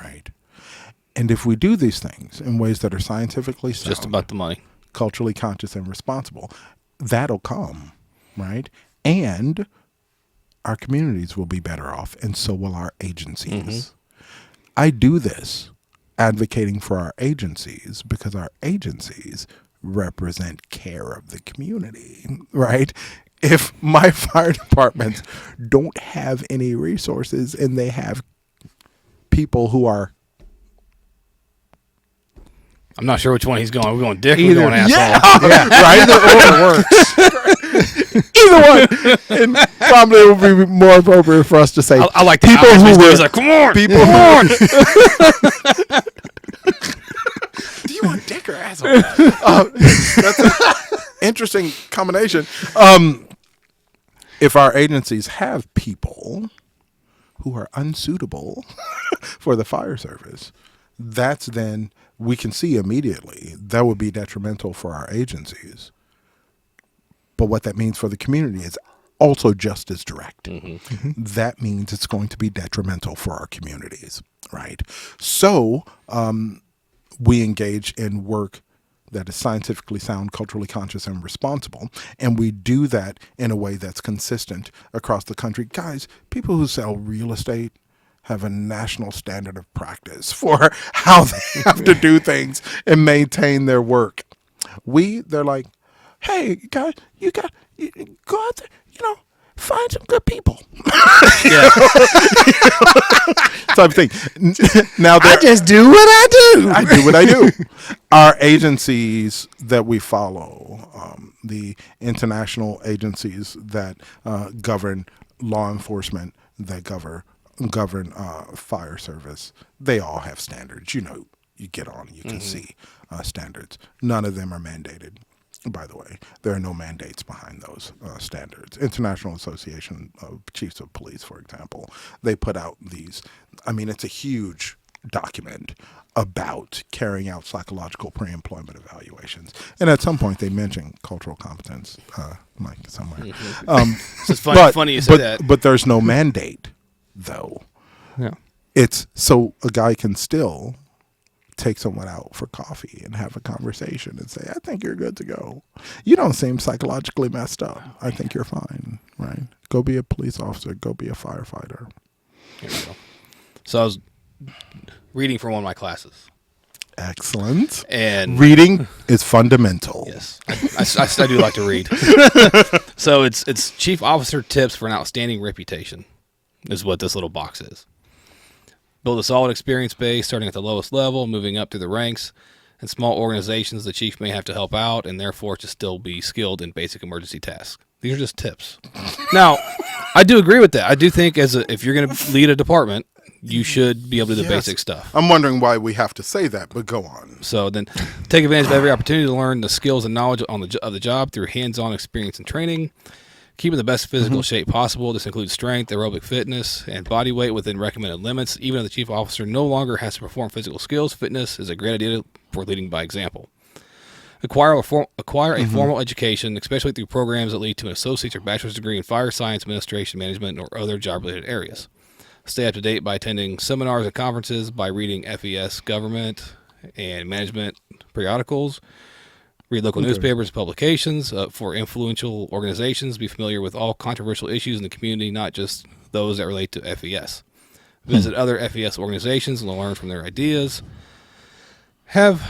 right? And if we do these things in ways that are scientifically sound, just about the money, culturally conscious and responsible, that'll come, right? And our communities will be better off, and so will our agencies. I do this advocating for our agencies because our agencies represent care of the community, right? If my fire departments don't have any resources and they have people who are, I'm not sure which one he's going. We're going dick. We're going asshole. Yeah. Right? Either one. And probably it would be more appropriate for us to say, I like the people who were like, come on, people come on. Do you want dick or asshole? That's an interesting combination. If our agencies have people who are unsuitable for the fire service, that's then we can see immediately that would be detrimental for our agencies. But what that means for the community is also just as direct. That means it's going to be detrimental for our communities, right? So we engage in work that is scientifically sound, culturally conscious, and responsible. And we do that in a way that's consistent across the country. Guys, people who sell real estate have a national standard of practice for how they have to do things and maintain their work. They're like, hey, guys, you go out there, find some good people. Yeah. Type of thing. Now I just do what I do. I do what I do. Our agencies that we follow, the international agencies that govern law enforcement, that govern fire service, they all have standards. You get on, you can see standards. None of them are mandated. By the way, there are no mandates behind those standards. International Association of Chiefs of Police, for example, they put out these. I mean, it's a huge document about carrying out psychological pre-employment evaluations. And at some point, they mention cultural competence, like somewhere. It's funny you said that. But there's no mandate though. Yeah. It's so a guy can still take someone out for coffee and have a conversation and say, I think you're good to go. You don't seem psychologically messed up. I think you're fine, right? Go be a police officer. Go be a firefighter. Here we go. So I was reading for one of my classes. Excellent. And reading is fundamental. Yes, I do like to read. So it's chief officer tips for an outstanding reputation is what this little box is. Build a solid experience base, starting at the lowest level, moving up through the ranks. In small organizations, the chief may have to help out, and therefore to still be skilled in basic emergency tasks. These are just tips. Now, I do agree with that. I do think if you're going to lead a department, you should be able to do the basic stuff. I'm wondering why we have to say that, but go on. So then take advantage of every opportunity to learn the skills and knowledge of the job through hands-on experience and training. Keep in the best physical shape possible. This includes strength, aerobic fitness, and body weight within recommended limits. Even if the chief officer no longer has to perform physical skills, fitness is a great idea for leading by example. Acquire a formal education, especially through programs that lead to an associate's or bachelor's degree in fire science, administration, management, or other job-related areas. Stay up to date by attending seminars and conferences, by reading FES government and management periodicals. Read local newspapers and publications for influential organizations. Be familiar with all controversial issues in the community, not just those that relate to FES. Visit other FES organizations and learn from their ideas. Have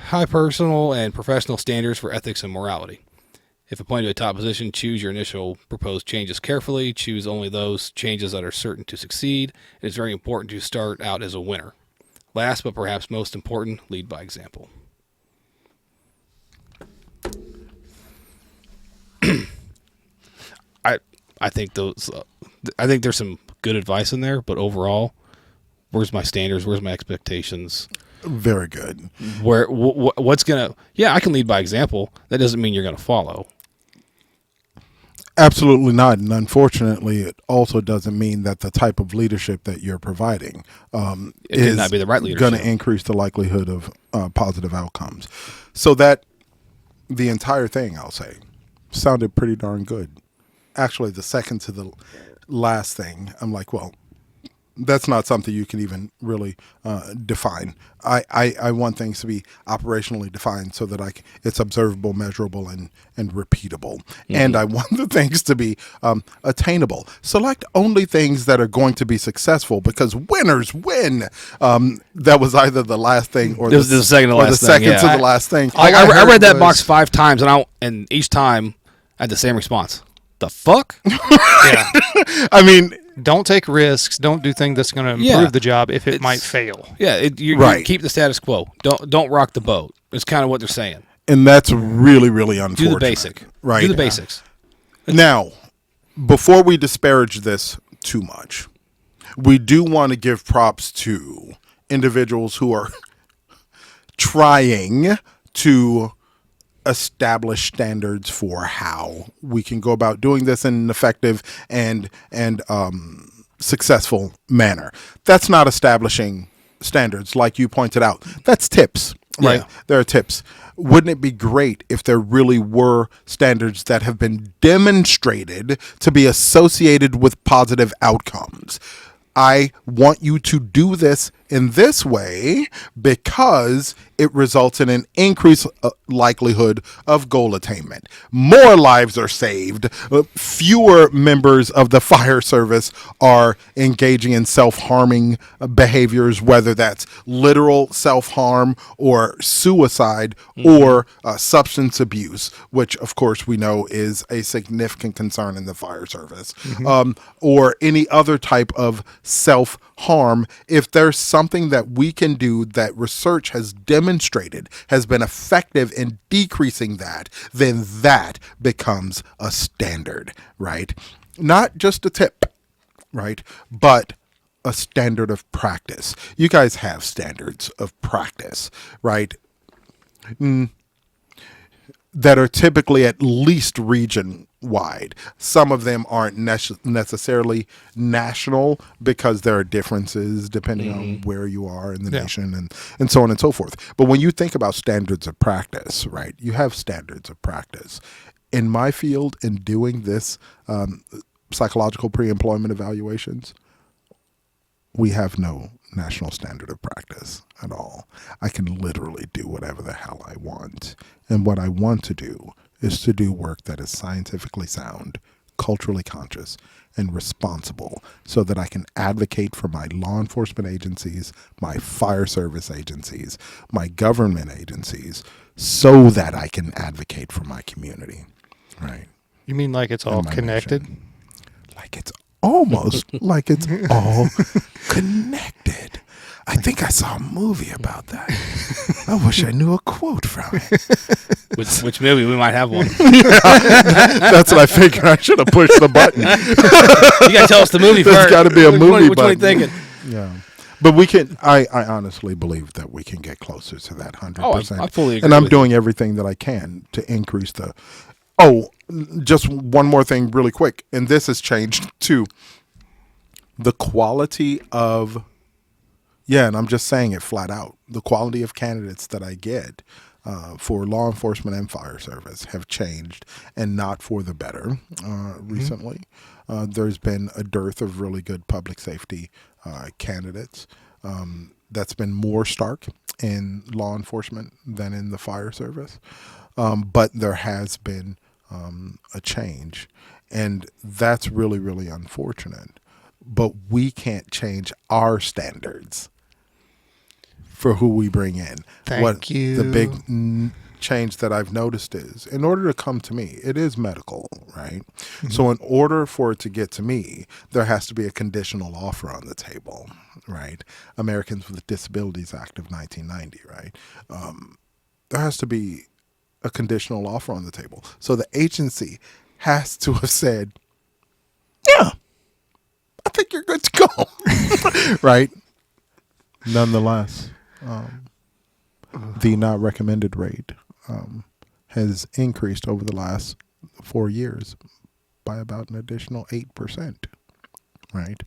high personal and professional standards for ethics and morality. If appointed to a top position, choose your initial proposed changes carefully. Choose only those changes that are certain to succeed. It is very important to start out as a winner. Last but perhaps most important, lead by example. I think there's some good advice in there, but overall, where's my standards? Where's my expectations? Very good. What's gonna? Yeah, I can lead by example. That doesn't mean you're gonna follow. Absolutely not. And unfortunately, it also doesn't mean that the type of leadership that you're providing could not be the right leadership. Going to increase the likelihood of positive outcomes. So that the entire thing, I'll say, sounded pretty darn good. Actually, the second to the last thing, I'm like, well, that's not something you can even really define. I want things to be operationally defined so that it's observable, measurable, and repeatable. Mm-hmm. And I want the things to be attainable. Select only things that are going to be successful because winners win. That was either the last thing or the second to the last thing. I read that box 5 times, and each time I had the same response. The fuck? Yeah. I mean, don't take risks. Don't do things that's going to improve the job if it might fail. Yeah, you keep the status quo. Don't rock the boat. It's kind of what they're saying. And that's really, really unfortunate. Do the basic. Right. Do the basics. Now, before we disparage this too much, we do want to give props to individuals who are trying to establish standards for how we can go about doing this in an effective and successful manner. That's not establishing standards, like you pointed out. That's tips, right? Yeah. There are tips. Wouldn't it be great if there really were standards that have been demonstrated to be associated with positive outcomes? I want you to do this in this way because it results in an increased likelihood of goal attainment. More lives are saved. Fewer members of the fire service are engaging in self-harming behaviors, whether that's literal self-harm or suicide or substance abuse, which of course we know is a significant concern in the fire service, or any other type of self-harm. If there's something that we can do that research has demonstrated has been effective in decreasing that, then that becomes a standard, right? Not just a tip, right? But a standard of practice. You guys have standards of practice, right? That are typically at least region-wide. Some of them aren't necessarily national because there are differences depending on where you are in the nation and so on and so forth. But when you think about standards of practice, right, you have standards of practice. In my field, in doing this psychological pre-employment evaluations, we have no national standard of practice at all. I can literally do whatever the hell I want. And what I want to do is to do work that is scientifically sound, culturally conscious, and responsible, so that I can advocate for my law enforcement agencies, my fire service agencies, my government agencies, so that I can advocate for my community. Right? You mean like it's all connected? Nation. Like it's almost like it's all connected. I think I saw a movie about that. I wish I knew a quote from it. Which movie? We might have one. That's what I figured. I should have pushed the button. You got to tell us the movie first. There's got to be a movie Which button. one are you thinking? Yeah. But we can, I honestly believe that we can get closer to that 100%. Oh, I fully agree. And I'm doing everything that I can to increase the, just one more thing really quick. And this has changed too. The quality of, and I'm just saying it flat out, the quality of candidates that I get for law enforcement and fire service have changed, and not for the better recently. There's been a dearth of really good public safety candidates. That's been more stark in law enforcement than in the fire service. But there has been a change, and that's really, really unfortunate. But we can't change our standards for who we bring in. Thank you. The big change that I've noticed is, in order to come to me, it is medical, right? Mm-hmm. So in order for it to get to me, there has to be a conditional offer on the table, right? Americans with Disabilities Act of 1990, right? There has to be a conditional offer on the table. So the agency has to have said, yeah, I think you're good to go, right? Nonetheless, the not recommended rate has increased over the last 4 years by about an additional 8%, right?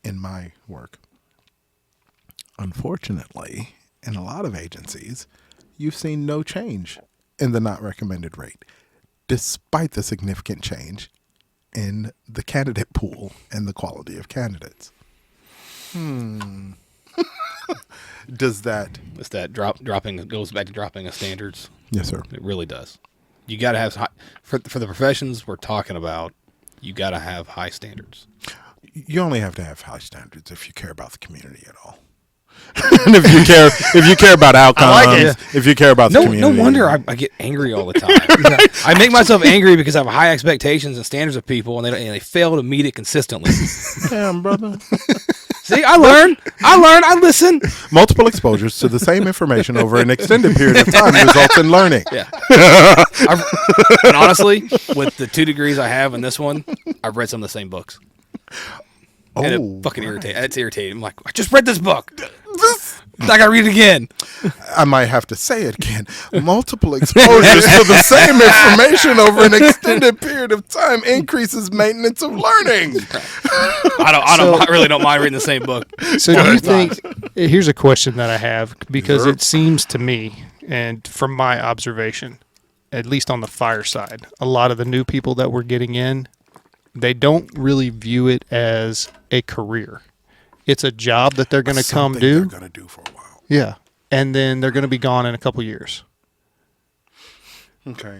In my work. Unfortunately, in a lot of agencies, you've seen no change in the not recommended rate, despite the significant change in the candidate pool and the quality of candidates. Does that? It's that dropping. It goes back to dropping of standards. Yes, sir. It really does. You got to have for the professions we're talking about. You got to have high standards. You only have to have high standards if you care about the community at all. And if you care about outcomes, if you care about the community. No wonder I get angry all the time. I make myself angry because I have high expectations and standards of people, and they fail to meet it consistently. Damn, brother. See, I learn, I listen. Multiple exposures to the same information over an extended period of time results in learning. Yeah. And honestly, with the 2 degrees I have in this one, I've read some of the same books. And it fucking irritates. It's irritating. I'm like, I just read this book. I gotta read it again. I might have to say it again. Multiple exposures to the same information over an extended period of time increases maintenance of learning. I really don't mind reading the same book. So do you think, here's a question that I have, because it seems to me, and from my observation, at least on the fire side, a lot of the new people that we're getting in, they don't really view it as a career. It's a job that they're going to come do. They're going to do for a while. Yeah. And then they're going to be gone in a couple years. Okay.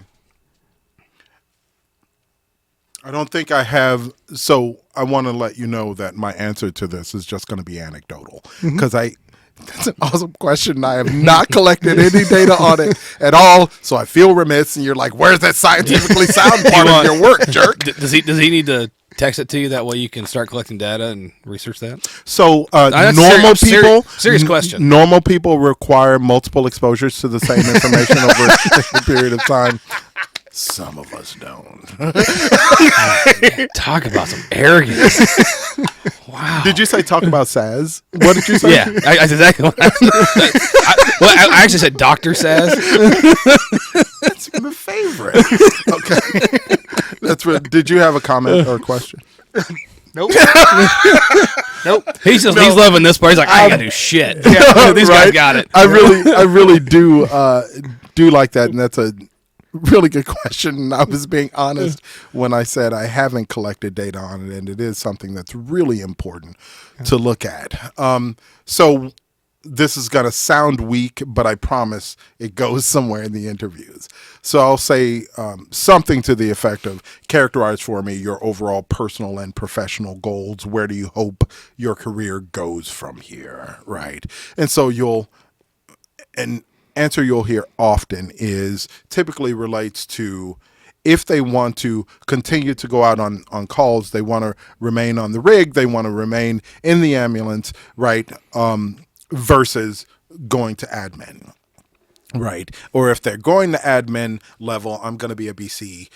I don't think I have. So I want to let you know that my answer to this is just going to be anecdotal. Because that's an awesome question. And I have not collected any data on it at all. So I feel remiss. And you're like, where's that scientifically sound part of your work, jerk? Does he need to text it to you? That way you can start collecting data and research that? So normal people, serious question. Normal people require multiple exposures to the same information over a period of time. Some of us don't. Talk about some arrogance. Wow. Did you say talk about Saz? What did you say? Yeah, that's exactly what I actually said Dr. Saz. That's my favorite. Okay. That's what. Did you have a comment or a question? Nope. Nope. He's loving this part. He's like, I ain't gotta do shit. Yeah, these guys got it. I really do like that, and that's really good question. I was being honest when I said I haven't collected data on it, and it is something that's really important to look at. So this is going to sound weak, but I promise it goes somewhere in the interviews. So I'll say something to the effect of, characterize for me your overall personal and professional goals. Where do you hope your career goes from here, right? And so an answer you'll hear often is typically relates to if they want to continue to go out on calls, they want to remain on the rig, they want to remain in the ambulance, right? Versus going to admin, right? Or if they're going to admin level, I'm going to be a BC,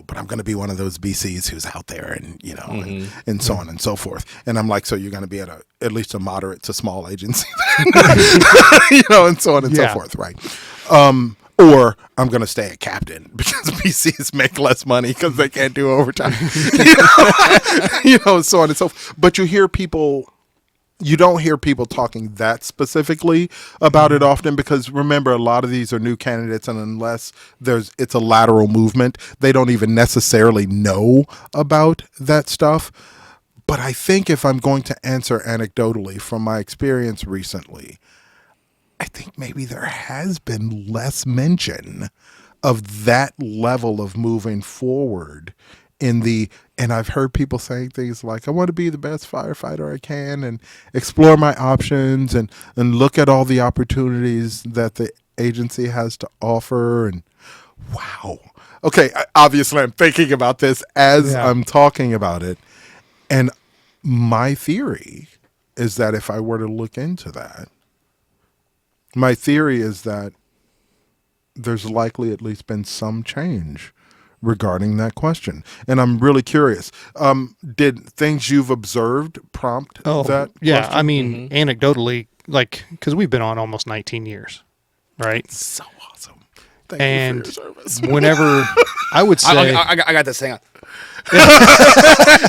but I'm going to be one of those BCs who's out there and, and so on and so forth. And I'm like, so you're going to be at least a moderate to small agency, and so on and so forth, right? Or I'm going to stay a captain because BCs make less money because they can't do overtime, so on and so forth. But you don't hear people talking that specifically about it often because, remember, a lot of these are new candidates, and unless it's a lateral movement, they don't even necessarily know about that stuff. But I think if I'm going to answer anecdotally from my experience recently, I think maybe there has been less mention of that level of moving forward and I've heard people saying things like, I want to be the best firefighter I can and explore my options and look at all the opportunities that the agency has to offer. And wow. Okay, obviously I'm thinking about this as I'm talking about it. And my theory is that if I were to look into that, my theory is that there's likely at least been some change regarding that question. And I'm really curious. Did things you've observed prompt that yeah, question? I mean, anecdotally, because we've been on almost 19 years, right? So awesome. Thank you for your service. Whenever I would say... I got this. Hang on.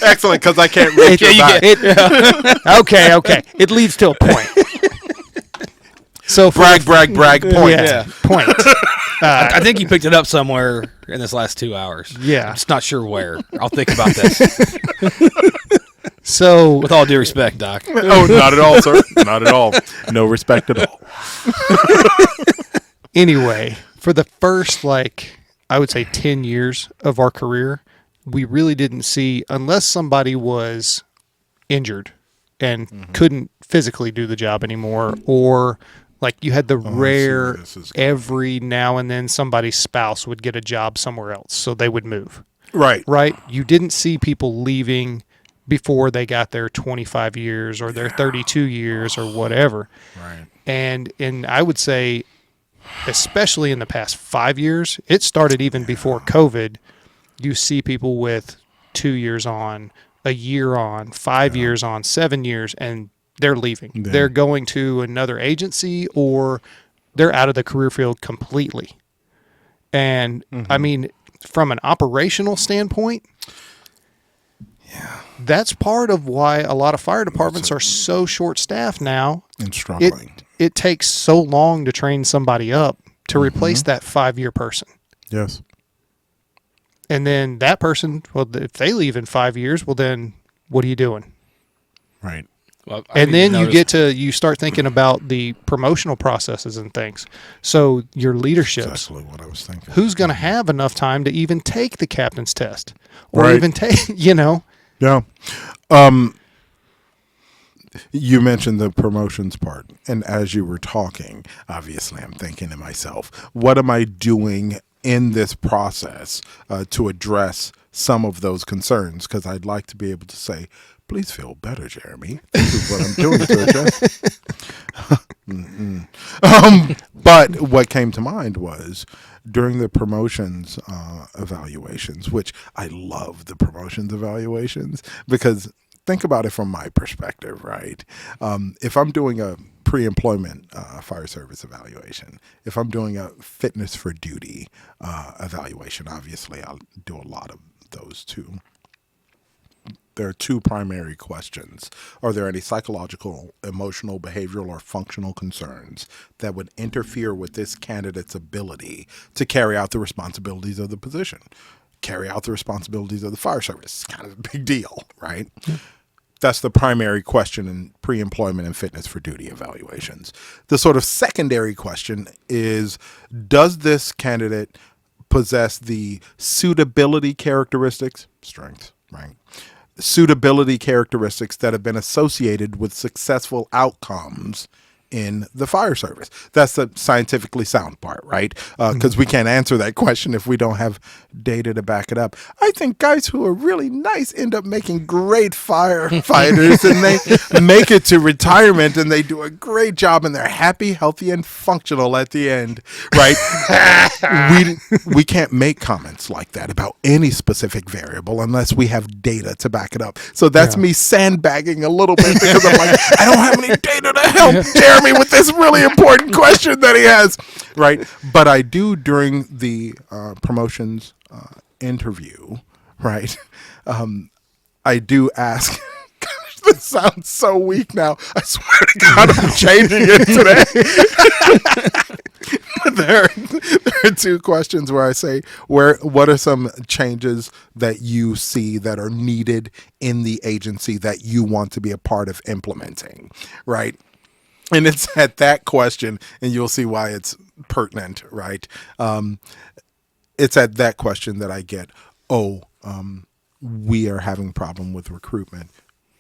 Excellent, because I can't reach Okay. It leads to a point. So brag, point. Yeah, point. I think you picked it up somewhere in this last 2 hours. Yeah. I'm just not sure where. I'll think about this. So, with all due respect, Doc. Oh, not at all, sir. Not at all. No respect at all. Anyway, for the first, I would say 10 years of our career, we really didn't see, unless somebody was injured and couldn't physically do the job anymore, or you had the rare every now and then somebody's spouse would get a job somewhere else, so they would move. Right. You didn't see people leaving before they got their 25 years or their 32 years or whatever. Right. And I would say, especially in the past 5 years, it started even before COVID. You see people with 2 years on, a year on, 5 years on, 7 years, and they're leaving. Yeah. They're going to another agency or they're out of the career field completely. And I mean, from an operational standpoint, that's part of why a lot of fire departments are so short-staffed now. And struggling. It takes so long to train somebody up to replace that 5-year person. Yes. And then that person, well, if they leave in 5 years, well, then what are you doing? Right. Well, and then you start thinking about the promotional processes and things. So your leaderships. Exactly what I was thinking. Who's going to have enough time to even take the captain's test? Or even take, Yeah. You mentioned the promotions part. And as you were talking, obviously I'm thinking to myself, what am I doing in this process to address some of those concerns? Because I'd like to be able to say, please feel better, Jeremy. This is what I'm doing to address. But what came to mind was during the promotions evaluations, which I love the promotions evaluations, because think about it from my perspective, right? If I'm doing a pre-employment fire service evaluation, if I'm doing a fitness for duty evaluation, obviously I'll do a lot of those too. there are two primary questions. Are there any psychological, emotional, behavioral, or functional concerns that would interfere with this candidate's ability to carry out the responsibilities of the position? Carry out the responsibilities of the fire service. It's kind of a big deal, right? Yeah. That's the primary question in pre-employment and fitness for duty evaluations. The sort of secondary question is, does this candidate possess the suitability characteristics, strengths, right? Suitability characteristics that have been associated with successful outcomes in the fire service. That's the scientifically sound part, right? Because we can't answer that question if we don't have data to back it up. I think guys who are really nice end up making great firefighters, and they make it to retirement, and they do a great job, and they're happy, healthy, and functional at the end, right? we can't make comments like that about any specific variable unless we have data to back it up. So that's me sandbagging a little bit because I'm like, I don't have any data to help Jeremy with this really important question that he has, right? But I do during the promotions interview, right? I do ask. Gosh, this sounds so weak now. I swear to God, I'm changing it today. there are two questions where I say, what are some changes that you see that are needed in the agency that you want to be a part of implementing, right? And it's at that question, and you'll see why it's pertinent, right? It's at that question that I get, we are having a problem with recruitment.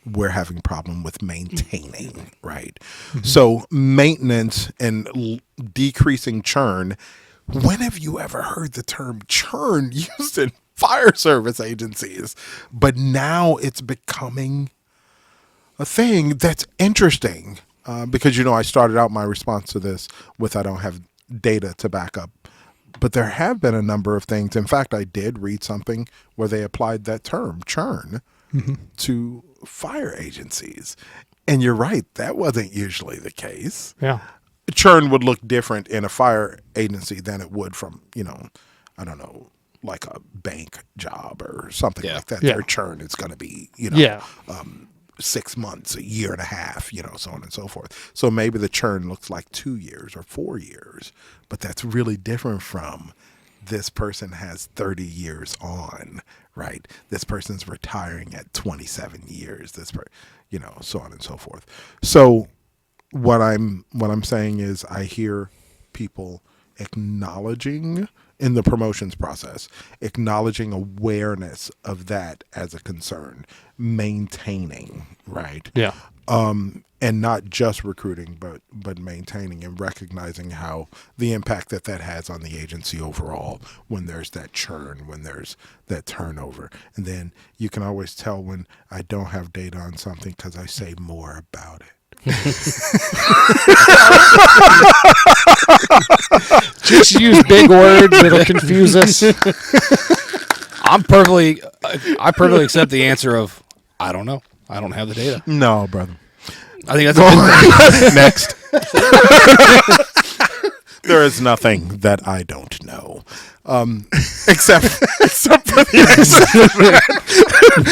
We're having a problem with maintaining, right? Mm-hmm. So maintenance and decreasing churn. When have you ever heard the term churn used in fire service agencies? But now it's becoming a thing that's interesting. Because, I started out my response to this with I don't have data to back up. But there have been a number of things. In fact, I did read something where they applied that term, churn, to fire agencies. And you're right, that wasn't usually the case. Yeah. Churn would look different in a fire agency than it would from, I don't know, like a bank job or something like that. Their churn is going to be, 6 months, a year and a half, so on and so forth. So maybe the churn looks like 2 years or 4 years, but that's really different from this person has 30 years on, right? This person's retiring at 27 years, so on and so forth. So what I'm saying is I hear people acknowledging in the promotions process, acknowledging awareness of that as a concern, maintaining, right? Yeah. And not just recruiting, but maintaining and recognizing how the impact that has on the agency overall when there's that churn, when there's that turnover. And then you can always tell when I don't have data on something because I say more about it. Just use big words, it'll confuse us. I perfectly accept the answer of I don't know. I don't have the data. No, brother. I think that's next. There is nothing that I don't know, except for the answer.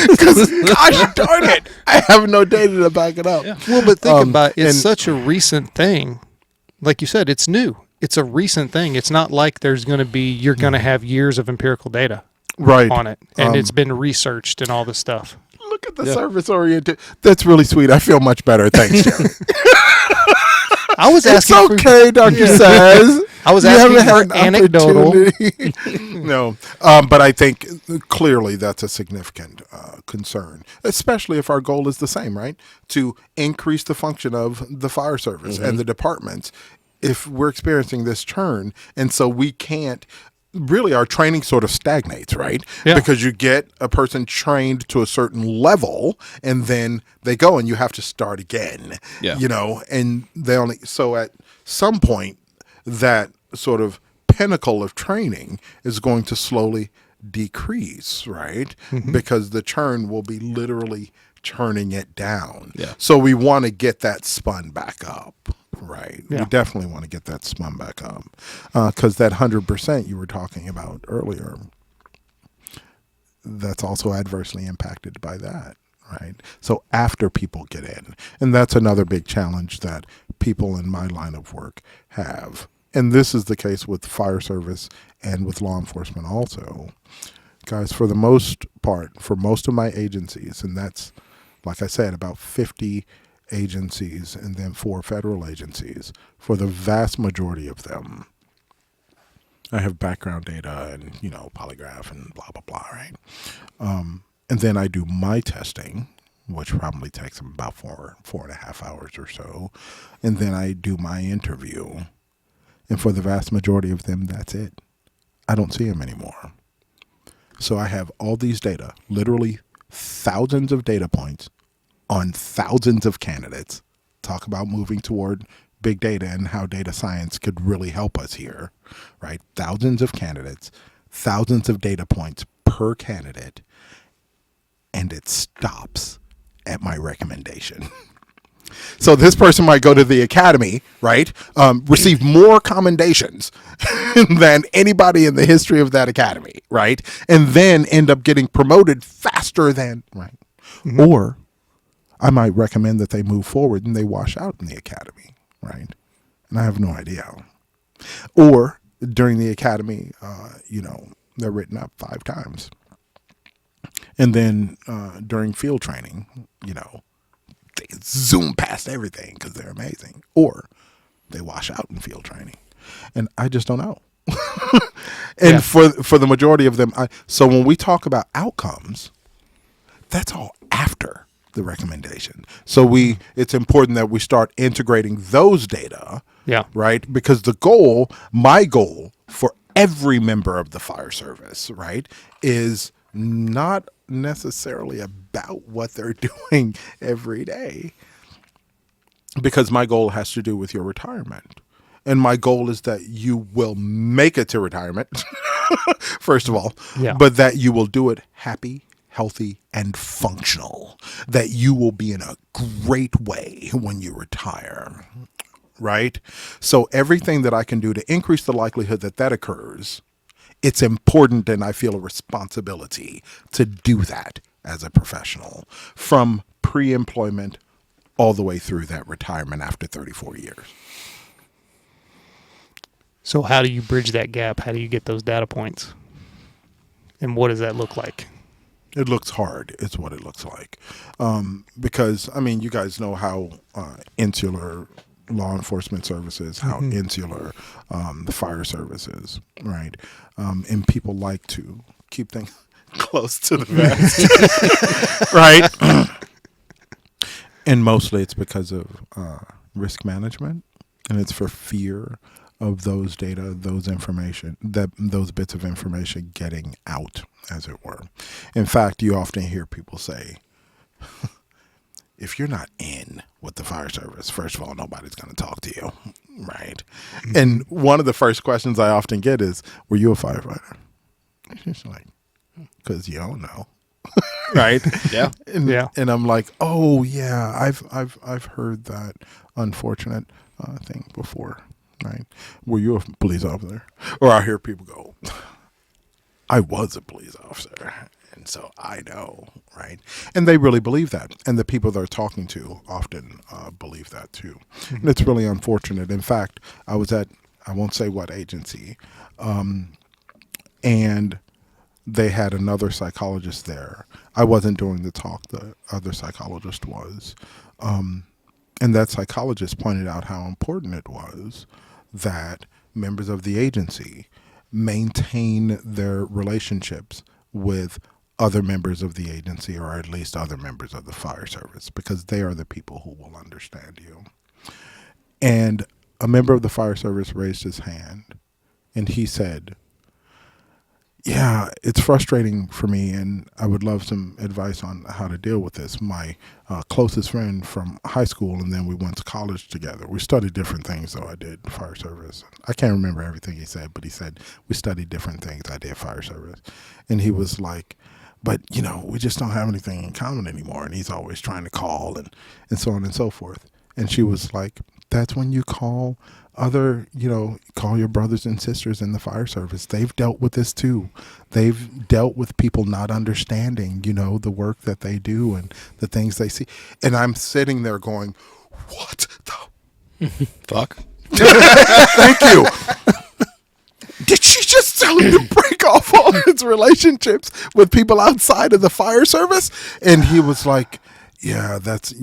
Because gosh darn it, I have no data to back it up. Yeah. Well, but think about it. It's such a recent thing. Like you said, it's new. It's a recent thing. It's not like you're going to have years of empirical data on it. And it's been researched and all this stuff. Look at the service oriented. That's really sweet. I feel much better. Thanks, Jerry. I was asking. It's okay, Dr. Saz. I was asking for anecdotal. No, but I think clearly that's a significant concern, especially if our goal is the same, right? To increase the function of the fire service and the departments. If we're experiencing this churn, and so we can't. Really, our training sort of stagnates, right? Yeah. Because you get a person trained to a certain level, and then they go, and you have to start again. Yeah. And so at some point, that sort of pinnacle of training is going to slowly decrease, right? Mm-hmm. Because the churn will be literally churning it down. Yeah. So we want to get that spun back up. Right. Yeah. We definitely want to get that spun back up because that 100% you were talking about earlier, that's also adversely impacted by that, right? So after people get in, and that's another big challenge that people in my line of work have. And this is the case with fire service and with law enforcement also. Guys, for the most part, for most of my agencies, and that's, like I said, about 50 agencies and then 4 federal agencies, for the vast majority of them, I have background data and, polygraph and blah, blah, blah, right? And then I do my testing, which probably takes them about 4.5 hours or so. And then I do my interview. And for the vast majority of them, that's it. I don't see them anymore. So I have all these data, literally thousands of data points on thousands of candidates. Talk about moving toward big data and how data science could really help us here, right? Thousands of candidates, thousands of data points per candidate, and it stops at my recommendation. So this person might go to the academy, right? Receive more commendations than anybody in the history of that academy, right? And then end up getting promoted faster than, right? Mm-hmm. Or I might recommend that they move forward and they wash out in the academy, right? And I have no idea. Or during the academy, they're written up 5 times. And then during field training, they zoom past everything because they're amazing. Or they wash out in field training. And I just don't know. And for the majority of them, so when we talk about outcomes, that's all after the recommendation. So it's important that we start integrating those data, right? Because my goal for every member of the fire service, right, is not necessarily about what they're doing every day, because my goal has to do with your retirement. And my goal is that you will make it to retirement, first of all, but that you will do it happy, healthy, and functional, that you will be in a great way when you retire, right? So everything that I can do to increase the likelihood that occurs, it's important, and I feel a responsibility to do that as a professional from pre-employment all the way through that retirement after 34 years. So how do you bridge that gap? How do you get those data points? And what does that look like? It looks hard. It's what it looks like. Because, you guys know how insular law enforcement services, how insular the fire service is, right? And people like to keep things close to the vest, right? And mostly it's because of risk management, and it's for fear of those data, those bits of information getting out, as it were. In fact, you often hear people say, if you're not in with the fire service, first of all, nobody's going to talk to you, right? Mm-hmm. And one of the first questions I often get is, were you a firefighter? It's like, because you don't know. Right? Yeah. And I'm like, oh yeah, I've heard that unfortunate thing before, right? Were you a police officer? Or I hear people go, I was a police officer, and so I know, right? And they really believe that. And the people they're talking to often believe that too. Mm-hmm. And it's really unfortunate. In fact, I was at, I won't say what agency, and they had another psychologist there. I wasn't doing the talk, the other psychologist was. And that psychologist pointed out how important it was that members of the agency maintain their relationships with other members of the agency, or at least other members of the fire service, because they are the people who will understand you. And a member of the fire service raised his hand and he said, yeah, it's frustrating for me, and I would love some advice on how to deal with this. My closest friend from high school, and then we went to college together. We studied different things, though. I did fire service. I can't remember everything he said, but he said we studied different things. I did fire service. And he was like, but, you know, we just don't have anything in common anymore. And he's always trying to call and so on and so forth. And she was like, that's when you call call your brothers and sisters in the fire service. They've dealt with this too. They've dealt with people not understanding, the work that they do and the things they see. And I'm sitting there going, what the fuck? Thank you. Did she just tell him to break off all his relationships with people outside of the fire service? And he was like, yeah, that's,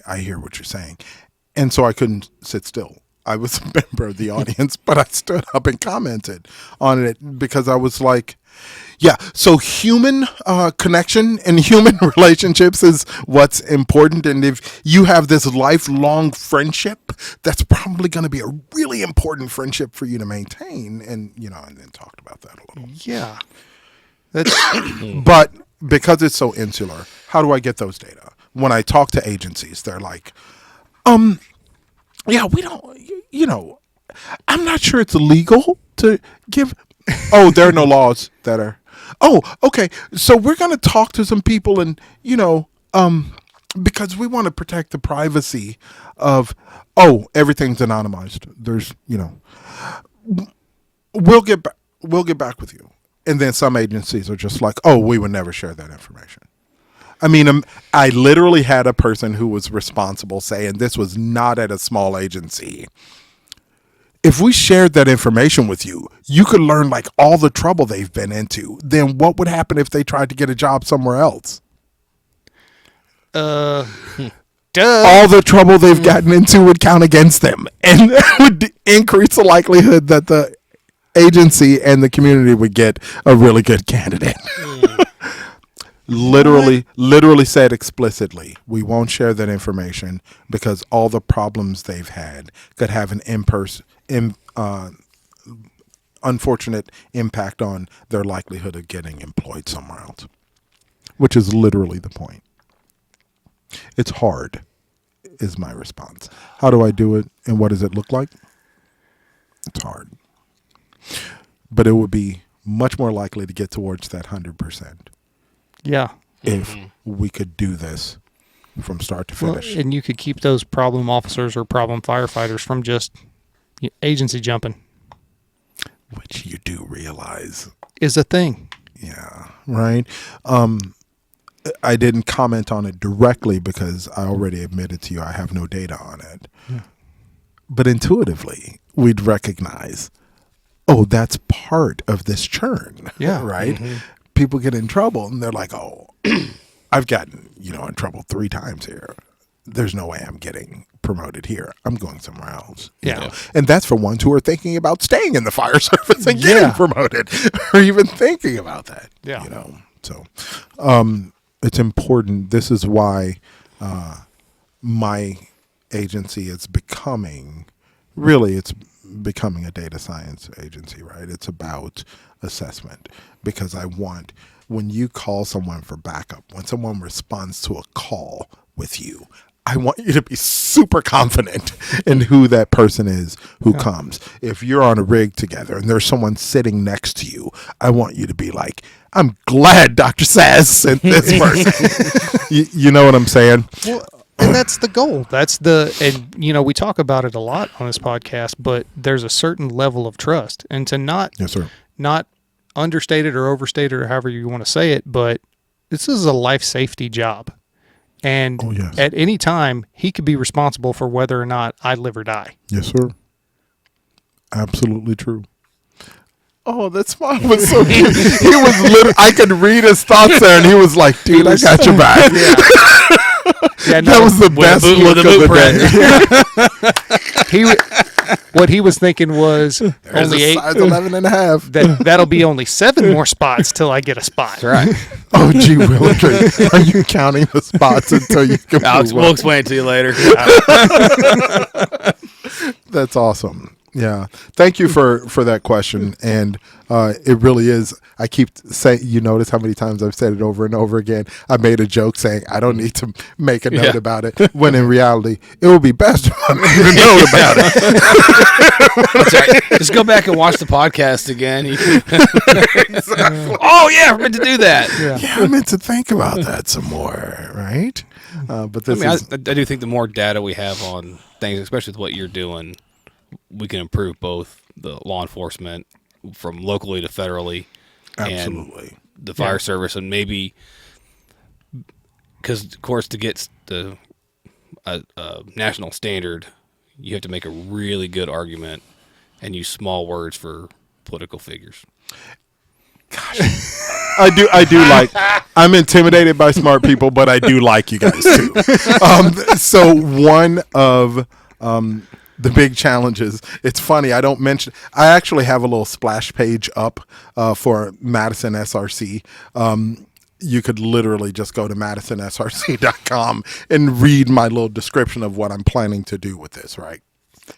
I hear what you're saying. And so I couldn't sit still. I was a member of the audience, but I stood up and commented on it because I was like, yeah, so human connection and human relationships is what's important. And if you have this lifelong friendship, that's probably going to be a really important friendship for you to maintain. And, and then talked about that a little. Yeah. But because it's so insular, how do I get those data? When I talk to agencies, they're like, yeah, we don't, I'm not sure it's illegal to give. Oh, there are no laws that are. Oh, okay. So we're going to talk to some people and, because we want to protect the privacy of, everything's anonymized. There's, we'll get back with you. And then some agencies are just like, we would never share that information. I mean, I literally had a person who was responsible say, and this was not at a small agency, if we shared that information with you, you could learn like all the trouble they've been into. Then what would happen if they tried to get a job somewhere else? Duh. All the trouble they've gotten into would count against them, and would increase the likelihood that the agency and the community would get a really good candidate. Literally said explicitly, we won't share that information because all the problems they've had could have an unfortunate impact on their likelihood of getting employed somewhere else, which is literally the point. It's hard, is my response. How do I do it, and what does it look like? It's hard. But it would be much more likely to get towards that 100%. Yeah. If we could do this from start to finish. Well, and you could keep those problem officers or problem firefighters from just agency jumping. Which you do realize is a thing. Yeah, right. I didn't comment on it directly because I already admitted to you I have no data on it. Yeah. But intuitively, we'd recognize, that's part of this churn. Yeah. Right? Mm-hmm. People get in trouble and they're like, I've gotten, in trouble 3 times here. There's no way I'm getting promoted here. I'm going somewhere else. Yeah. And that's for ones who are thinking about staying in the fire service and getting promoted or even thinking about that. Yeah. So it's important. This is why my agency is becoming a data science agency, right? It's about assessment, because I want, when you call someone for backup, when someone responds to a call with you, I want you to be super confident in who that person is who comes. If you're on a rig together and there's someone sitting next to you, I want you to be like, I'm glad Dr. Saz sent this person. you know what I'm saying? Well, and that's the goal. We talk about it a lot on this podcast, but there's a certain level of trust, and to not understate it or overstate it or however you want to say it, but this is a life safety job. And at any time, he could be responsible for whether or not I live or die. Yes, sir. Absolutely true. Oh, that smile was so cute. He was I could read his thoughts there, and he was like, dude, I got your back. That was the best look of the day. What he was thinking was only 8. Size 11 and a half. That'll be only 7 more spots till I get a spot. Right. Oh, gee, Willie, are you counting the spots until you can Alex, we'll explain it to you later. That's awesome. Yeah. Thank you for that question. And it really is. I keep saying, you notice how many times I've said it over and over again. I made a joke saying I don't need to make a note about it, when in reality, it would be best if I made a note about it. That's right. Just go back and watch the podcast again. Exactly. Oh, yeah, I meant to do that. Yeah, I meant to think about that some more, right? But this I do think the more data we have on things, especially with what you're doing, we can improve both the law enforcement from locally to federally, absolutely, and the fire service, and maybe because, of course, to get the national standard, you have to make a really good argument and use small words for political figures. Gosh, I do like. I'm intimidated by smart people, but I do like you guys too. So one of the big challenges. It's funny. I actually have a little splash page up for Madison SRC. You could literally just go to madisonsrc.com and read my little description of what I'm planning to do with this, right?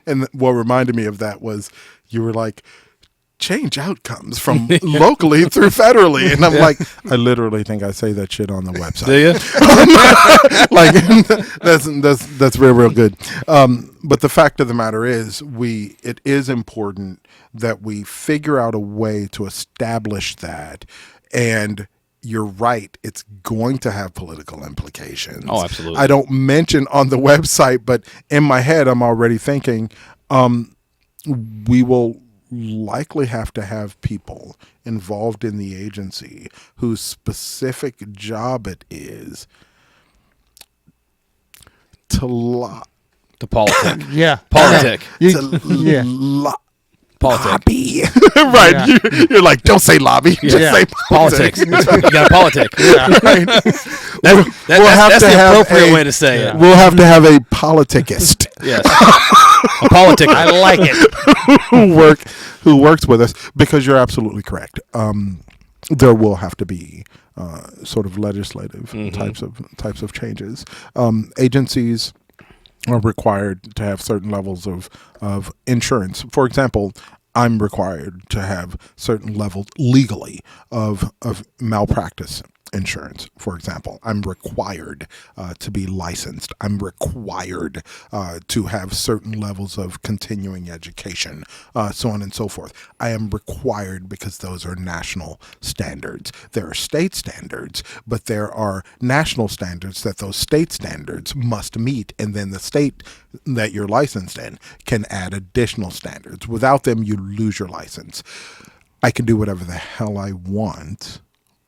And what reminded me of that was you were like, change outcomes from locally through federally. And I'm like, I literally think I say that shit on the website. Do you? Like, that's real good. But the fact of the matter is, it is important that we figure out a way to establish that. And you're right, it's going to have political implications. Oh, absolutely. I don't mention on the website, but in my head, I'm already thinking we will likely have to have people involved in the agency whose specific job it is to politic. Yeah. Politic. lobby. Right. Yeah. You're like, don't say lobby. Just say politics. politics. You got politic. Yeah. Right. That's the appropriate way to say it. We'll have to have a politicist. Yes. A politic. I like it. who works with us, because you're absolutely correct. There will have to be sort of legislative types of changes. Agencies are required to have certain levels of insurance. For example, I'm required to have certain levels legally of malpractice insurance, for example. I'm required to be licensed. I'm required to have certain levels of continuing education, so on and so forth. I am required because those are national standards. There are state standards, but there are national standards that those state standards must meet, and then the state that you're licensed in can add additional standards. Without them, you lose your license. I can do whatever the hell I want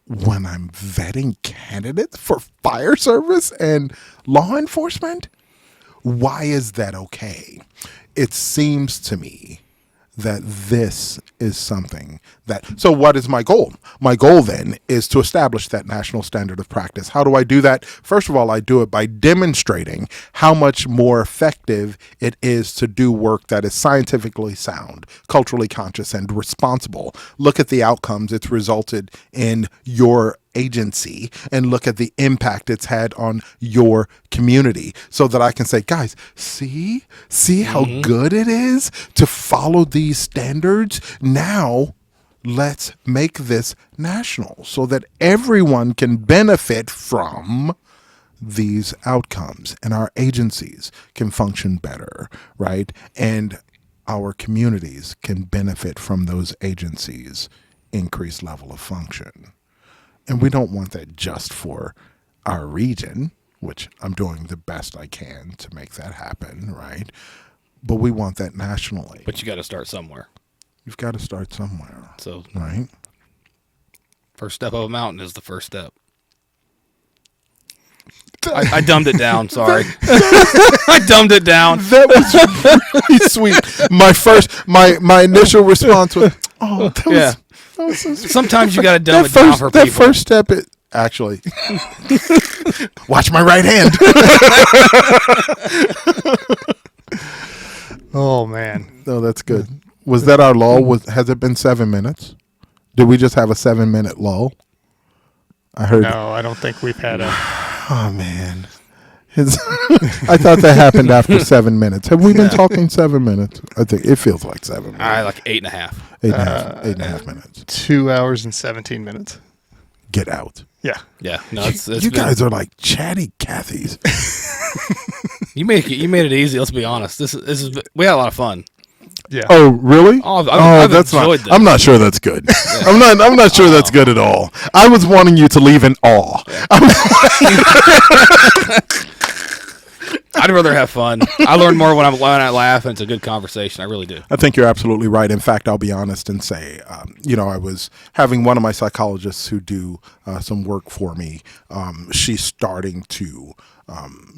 when I'm vetting candidates for fire service and law enforcement. Why is that okay? It seems to me that this is something so what is my goal? My goal then is to establish that national standard of practice. How do I do that? First of all, I do it by demonstrating how much more effective it is to do work that is scientifically sound, culturally conscious, and responsible. Look at the outcomes it's resulted in your agency, and look at the impact it's had on your community, so that I can say, guys, see how good it is to follow these standards. Now let's make this national so that everyone can benefit from these outcomes, and our agencies can function better, right? And our communities can benefit from those agencies' increased level of function. And we don't want that just for our region, which I'm doing the best I can to make that happen, right? But we want that nationally. But you got to start somewhere. You've got to start somewhere. So, right? First step of a mountain is the first step. I dumbed it down. Sorry, I dumbed it down. That was really sweet. My initial response was, "Oh, that was so sweet." Sometimes you got to dumb it down for people. That first step is actually watch my right hand. Oh man, no, that's good. Was that our lull? Has it been 7 minutes? Did we just have a 7-minute lull? I heard. No, I don't think we've had a. Oh man, I thought that happened after 7 minutes. Have we been talking 7 minutes? I think it feels like 7 minutes. Like 8.5. 8.5 minutes. 2 hours and 17 minutes. Get out. Yeah. Yeah. No, You guys are like chatty Cathys. You made it easy. Let's be honest. This is we had a lot of fun. Yeah. Oh, really? I've that's enjoyed not. this. I'm not sure that's good. I'm not sure that's good at all. I was wanting you to leave in awe. I'd rather have fun. I learn more when I laugh, and it's a good conversation. I really do. I think you're absolutely right. In fact, I'll be honest and say, I was having one of my psychologists who do some work for me. She's starting to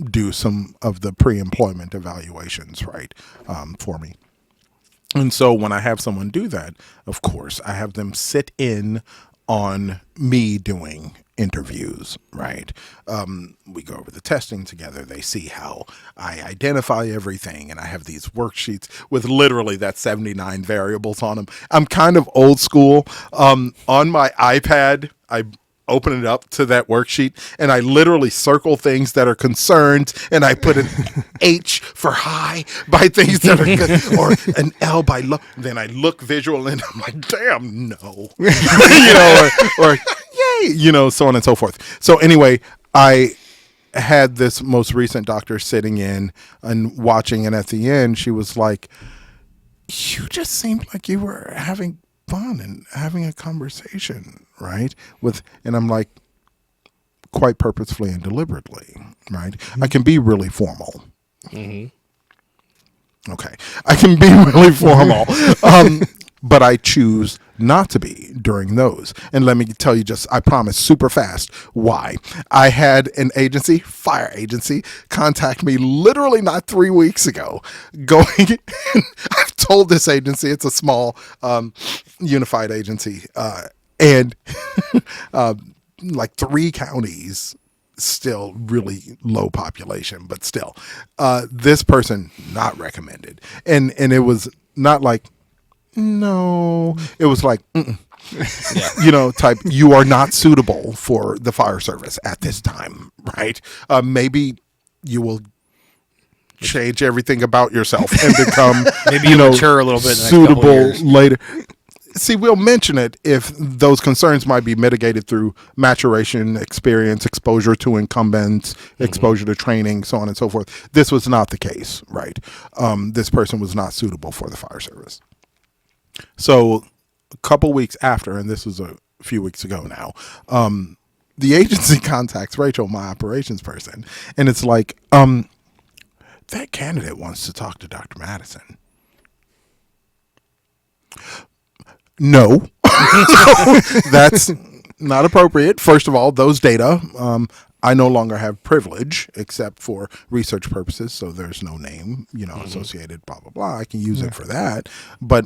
do some of the pre-employment evaluations, right, for me. And so when I have someone do that, of course, I have them sit in on me doing interviews, right? We go over the testing together. They see how I identify everything, and I have these worksheets with literally that 79 variables on them. I'm kind of old school. On my iPad, I open it up to that worksheet, and I literally circle things that are concerned, and I put an H for high by things that are good, or an L by low. Then I look visual, and I'm like, damn, no. or yay, so on and so forth. So anyway, I had this most recent doctor sitting in and watching, and at the end, she was like, you just seemed like you were having fun and having a conversation, right? And I'm like, quite purposefully and deliberately, right? Mm-hmm. I can be really formal. Mm-hmm. Okay. I can be really formal. But I choose not to be during those. And let me tell you I promise, super fast, why. I had an agency, fire agency, contact me literally not 3 weeks ago, I've told this agency, it's a small unified agency, and like 3 counties, still really low population, but still, this person not recommended. And it was not like, no, it was like, type, you are not suitable for the fire service at this time, right? Maybe you will change everything about yourself and become, maybe mature a little bit suitable later. See, we'll mention it if those concerns might be mitigated through maturation, experience, exposure to incumbents, exposure to training, so on and so forth. This was not the case, right? This person was not suitable for the fire service. So a couple weeks after, and this was a few weeks ago now, the agency contacts Rachel, my operations person, and it's like, that candidate wants to talk to Dr. Madison. No, that's not appropriate. First of all, those data, I no longer have privilege except for research purposes. So there's no name, associated, blah, blah, blah. I can use it for that. But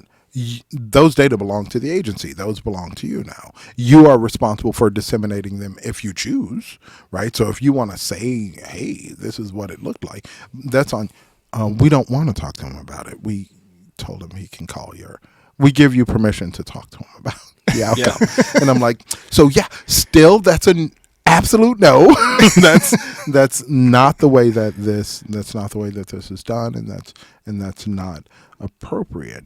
those data belong to the agency. Those belong to you now. You are responsible for disseminating them if you choose, right? So if you want to say, hey, this is what it looked like, that's on. We don't want to talk to him about it. We told him he can call we give you permission to talk to him about the outcome. Yeah. And I'm like, so yeah, still that's an absolute no. that's not the way that this is done, and that's not appropriate.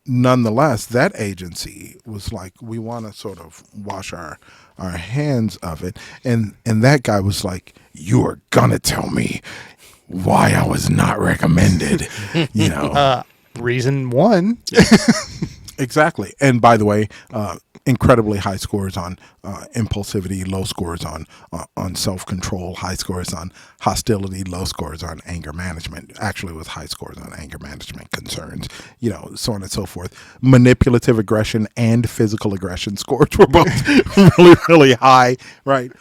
Nonetheless, that agency was like, we want to sort of wash our hands of it. And that guy was like, you are gonna tell me why I was not recommended, Reason 1. Exactly. And by the way, incredibly high scores on impulsivity, low scores on self-control, high scores on hostility, low scores on anger management, actually with high scores on anger management concerns, so on and so forth. Manipulative aggression and physical aggression scores were both really, really high, right?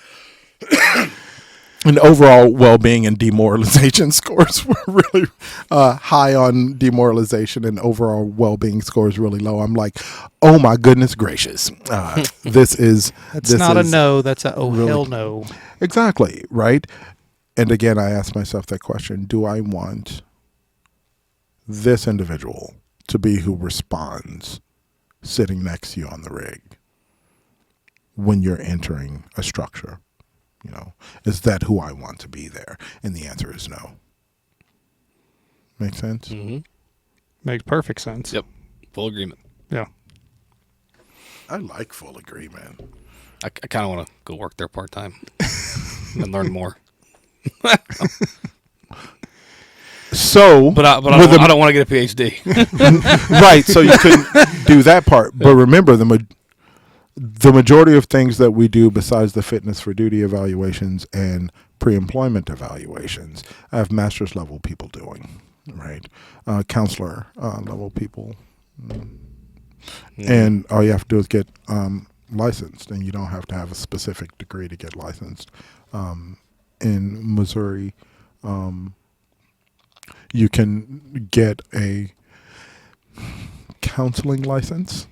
And overall well-being and demoralization scores were really high on demoralization, and overall well-being scores really low. I'm like, oh my goodness gracious, that's not a no. That's a really, hell no. Exactly, right? And again, I ask myself that question: do I want this individual to be who responds sitting next to you on the rig when you're entering a structure? Is that who I want to be there? And the answer is no. Make sense? Mm-hmm. Makes perfect sense. Yep. Full agreement. Yeah. I like full agreement. I kind of want to go work there part-time and learn more. So, But I don't want to get a Ph.D. right, so you couldn't do that part. But remember, the majority of things that we do besides the fitness for duty evaluations and pre-employment evaluations, I have master's level people doing, right? Counselor level people. And all you have to do is get licensed, and you don't have to have a specific degree to get licensed. In Missouri, you can get a counseling license.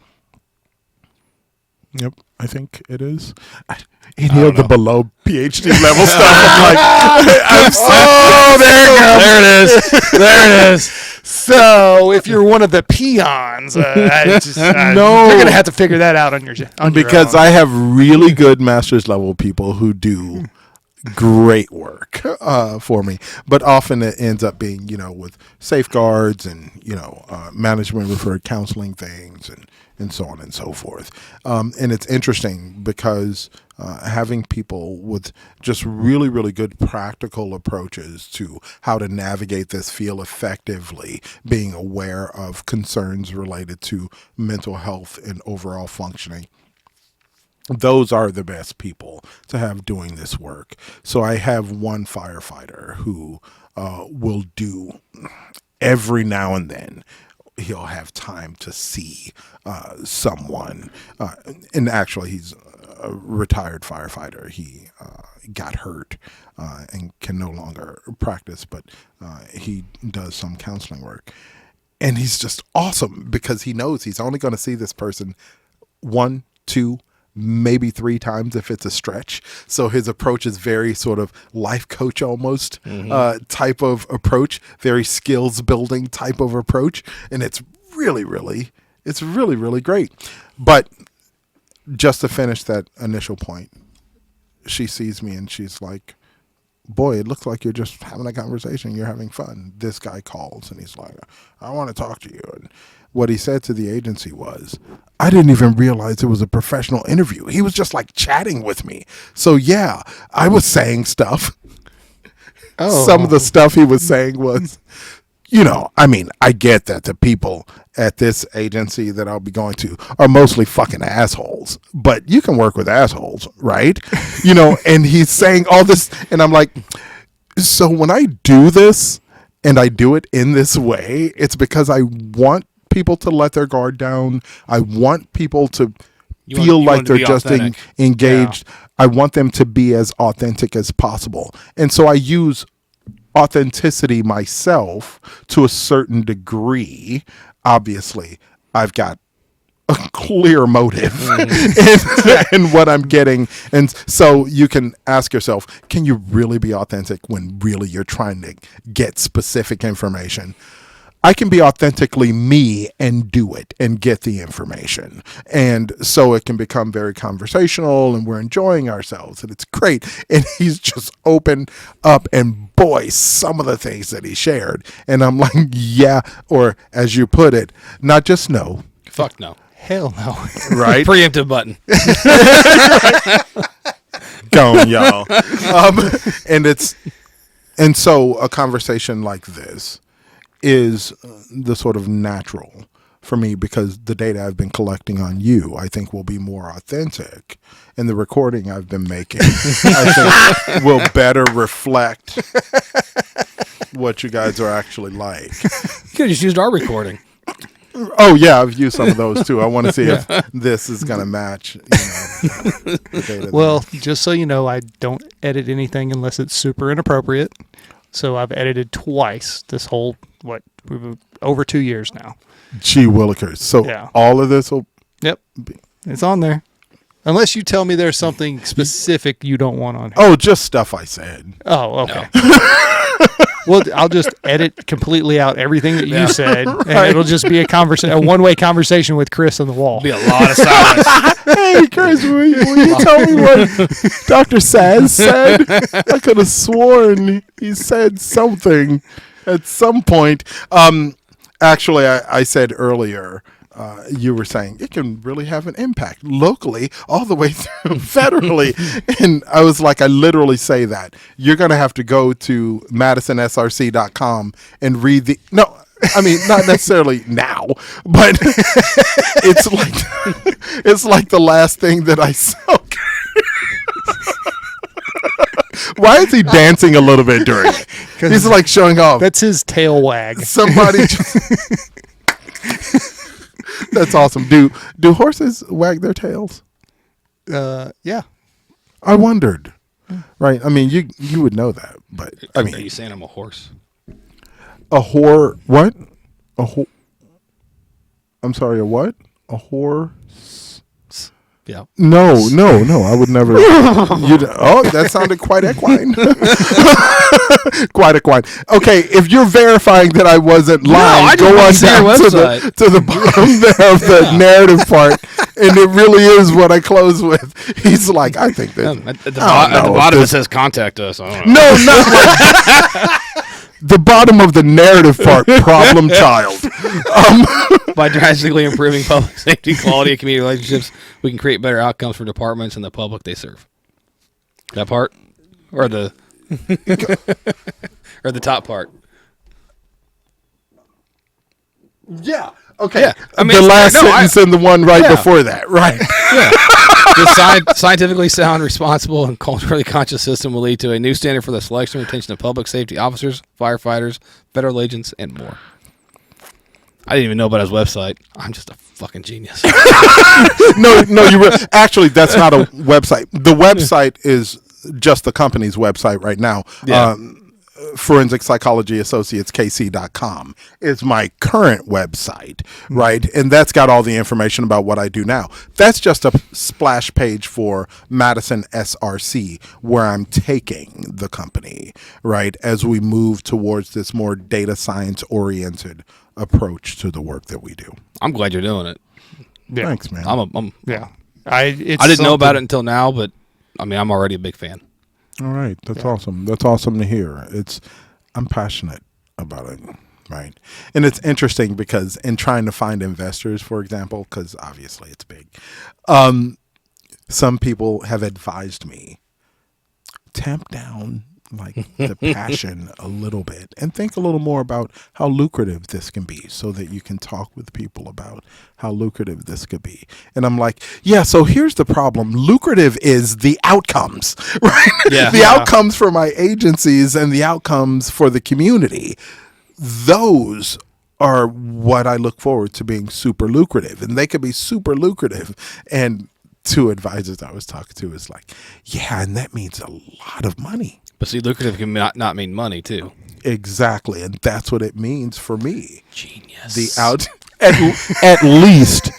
Yep, I think it is. Any of the below PhD level stuff, I'm so There it is. There it is. So if you're one of the peons, No. you're gonna have to figure that out on your because own. I have really good master's level people who do great work for me, but often it ends up being with safeguards and management referred counseling things and so on and so forth. And it's interesting because having people with just really, really good practical approaches to how to navigate this field effectively, being aware of concerns related to mental health and overall functioning, those are the best people to have doing this work. So I have one firefighter who will do every now and then. He'll have time to see someone. And actually, he's a retired firefighter. He got hurt and can no longer practice, but he does some counseling work. And he's just awesome because he knows he's only going to see this person 1, 2, maybe 3 times if it's a stretch. So his approach is very sort of life coach almost type of approach, very skills building type of approach. And it's really, really great. But just to finish that initial point, she sees me and she's like, boy, it looks like you're just having a conversation. You're having fun. This guy calls and he's like, I want to talk to you. And what he said to the agency was, I didn't even realize it was a professional interview. He was just like chatting with me. So yeah, I was saying stuff. Some of the stuff he was saying was, I get that the people at this agency that I'll be going to are mostly fucking assholes, but you can work with assholes, right? And he's saying all this, and I'm like, so when I do this and I do it in this way, it's because I want people to let their guard down. I want people to feel like they're just engaged. Yeah. I want them to be as authentic as possible. And so I use authenticity myself to a certain degree. Obviously, I've got a clear motive in what I'm getting. And so you can ask yourself, can you really be authentic when really you're trying to get specific information? I can be authentically me and do it and get the information. And so it can become very conversational and we're enjoying ourselves and it's great. And he's just opened up and boy, some of the things that he shared. And I'm like, yeah, or as you put it, not just no. Fuck no. Hell no. Right? Preemptive button. Gone, y'all. And so a conversation like this is the sort of natural for me because the data I've been collecting on you, I think will be more authentic. And the recording I've been making, I think will better reflect what you guys are actually like. You could have just used our recording. Oh yeah, I've used some of those too. I want to see if this is going to match. The data well, just so you know, I don't edit anything unless it's super inappropriate. So I've edited twice this whole, over 2 years now. Gee willikers. So all of this will... Yep. It's on there. Unless you tell me there's something specific you don't want on here. Oh, just stuff I said. Oh, okay. Well, I'll just edit completely out everything that you said, and it'll just be a one-way conversation with Chris on the wall. Be a lot of silence. Hey, Chris, will you tell me what Dr. Saz said? I could have sworn he said something at some point. Actually, I said earlier, you were saying it can really have an impact locally all the way through federally. And I was like, I literally say that. You're going to have to go to madisonsrc.com and read not necessarily now, but it's like the last thing that I saw. Why is he dancing a little bit during it? He's like showing off. That's his tail wag. Somebody That's awesome. Do horses wag their tails? Yeah. I wondered. Right. I mean, you would know that, but I mean, are you saying I'm a horse? a whore. What? I'm sorry. A what? A whore. Yeah. No. I would never. That sounded quite equine. Quite equine. Okay, if you're verifying that I wasn't lying, go on down to the bottom there of the narrative part, and it really is what I close with. He's like, I think that. At the bottom it says contact us. I don't know. No, not like the bottom of the narrative part. Problem child. By drastically improving public safety, quality, and community relationships, we can create better outcomes for departments and the public they serve. That part, or the or the top part. Yeah. Okay. Yeah. I mean, the last sentence and the one before that, right? Yeah. The scientifically sound, responsible, and culturally conscious system will lead to a new standard for the selection and retention of public safety officers, firefighters, federal agents, and more. I didn't even know about his website. I'm just a fucking genius. No, actually, that's not a website. The website is just the company's website right now. Yeah. Forensic Psychology Associates KC.com is my current website, right? And that's got all the information about what I do now. That's just a splash page for Madison SRC, where I'm taking the company, right, as we move towards this more data science oriented approach to the work that we do. I'm glad you're doing it. Yeah. Thanks, man. I didn't know about it until now, but I mean, I'm already a big fan. All right. That's awesome. That's awesome to hear. I'm passionate about it. Right. And it's interesting because in trying to find investors, for example, because obviously it's big, some people have advised me, tamp down like the passion a little bit and think a little more about how lucrative this can be so that you can talk with people about how lucrative this could be. And I'm like, yeah, so here's the problem. Lucrative is the outcomes, right? Yeah. The outcomes for my agencies and the outcomes for the community. Those are what I look forward to being super lucrative, and they could be super lucrative. And two advisors I was talking to is like, yeah, and that means a lot of money. But see, lucrative can not mean money too. Exactly, and that's what it means for me. Genius. At least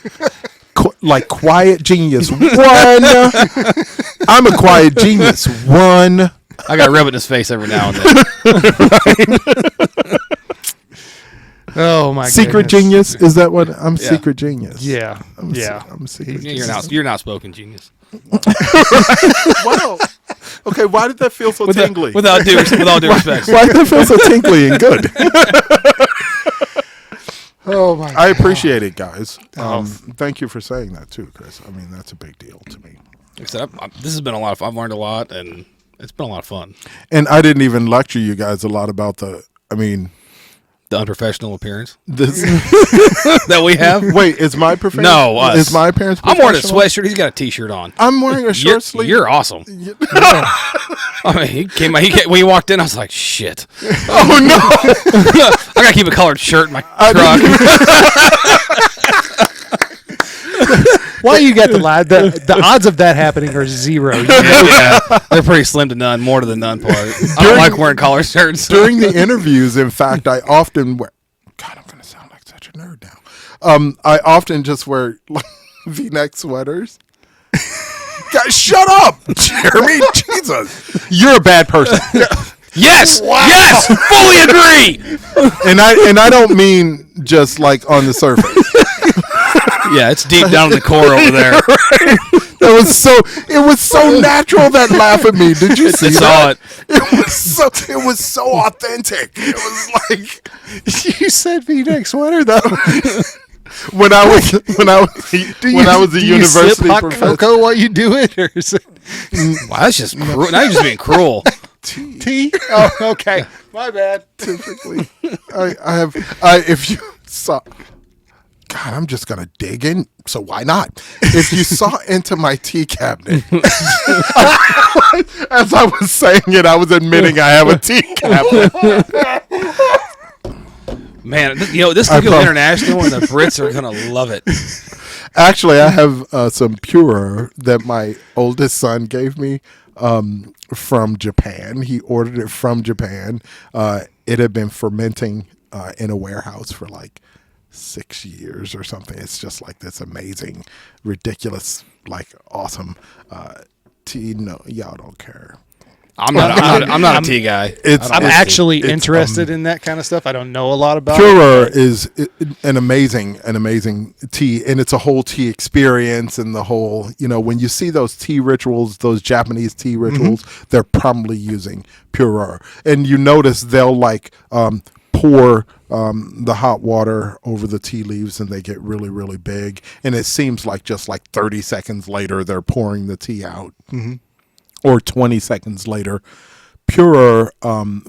like quiet genius. One. I'm a quiet genius. One. I got to rub it in his face every now and then. Oh my! Secret goodness. genius, is that what I'm? Secret genius. Yeah, I'm a secret. You're an outspoken genius. Wow. Okay, why did that feel so tingly? With all due respect. Why did that feel so tingly and good? Oh my! I appreciate it, guys. Thank you for saying that too, Chris. I mean, that's a big deal to me. Like I said, this has been a lot of fun. I've learned a lot, and it's been a lot of fun. And I didn't even lecture you guys a lot about the unprofessional appearance this that we have. Wait, is my professional? No, us. Is my appearance I'm wearing a sweatshirt. He's got a t-shirt on. I'm wearing a short sleeve. You're awesome. I mean, he came when he walked in, I was like, shit. Oh no! I gotta keep a colored shirt in my truck. Why you got the lie? The odds of that happening are zero. Yeah, they're pretty slim to none, more to the none part. I don't like wearing collar shirts. During the interviews, in fact, I often wear. God, I'm going to sound like such a nerd now. I often just wear like, V-neck sweaters. God, shut up, Jeremy. Jesus, you're a bad person. Yes, yes, fully agree. And I don't mean just like on the surface. Yeah, it's deep down in the core over there. It was so natural, that laugh at me. Did you see that? It was so authentic. It was like, You said V-neck sweater though. when I was a university hot professor. cocoa while you do it, or is it Wow, that's just cruel. Now you're just being cruel. tea? Oh, okay. My bad. Typically, if you saw, God, I'm just gonna dig in. So why not? If you saw into my tea cabinet, as I was saying it, I was admitting I have a tea cabinet. Man, this could go international, and the Brits are gonna love it. Actually, I have some Pure that my oldest son gave me from Japan. He ordered it from Japan. It had been fermenting in a warehouse for like 6 years or something. It's just like this amazing, ridiculous, like awesome tea. No, y'all don't care. I'm not a tea guy. I'm actually interested in that kind of stuff. I don't know a lot about Pure it. is an amazing tea, and it's a whole tea experience, and the whole, when you see those tea rituals, those Japanese tea rituals, they're probably using Pure. And you notice they'll like pour the hot water over the tea leaves, and they get really, really big. And it seems like just like 30 seconds later, they're pouring the tea out. Or 20 seconds later. Pure,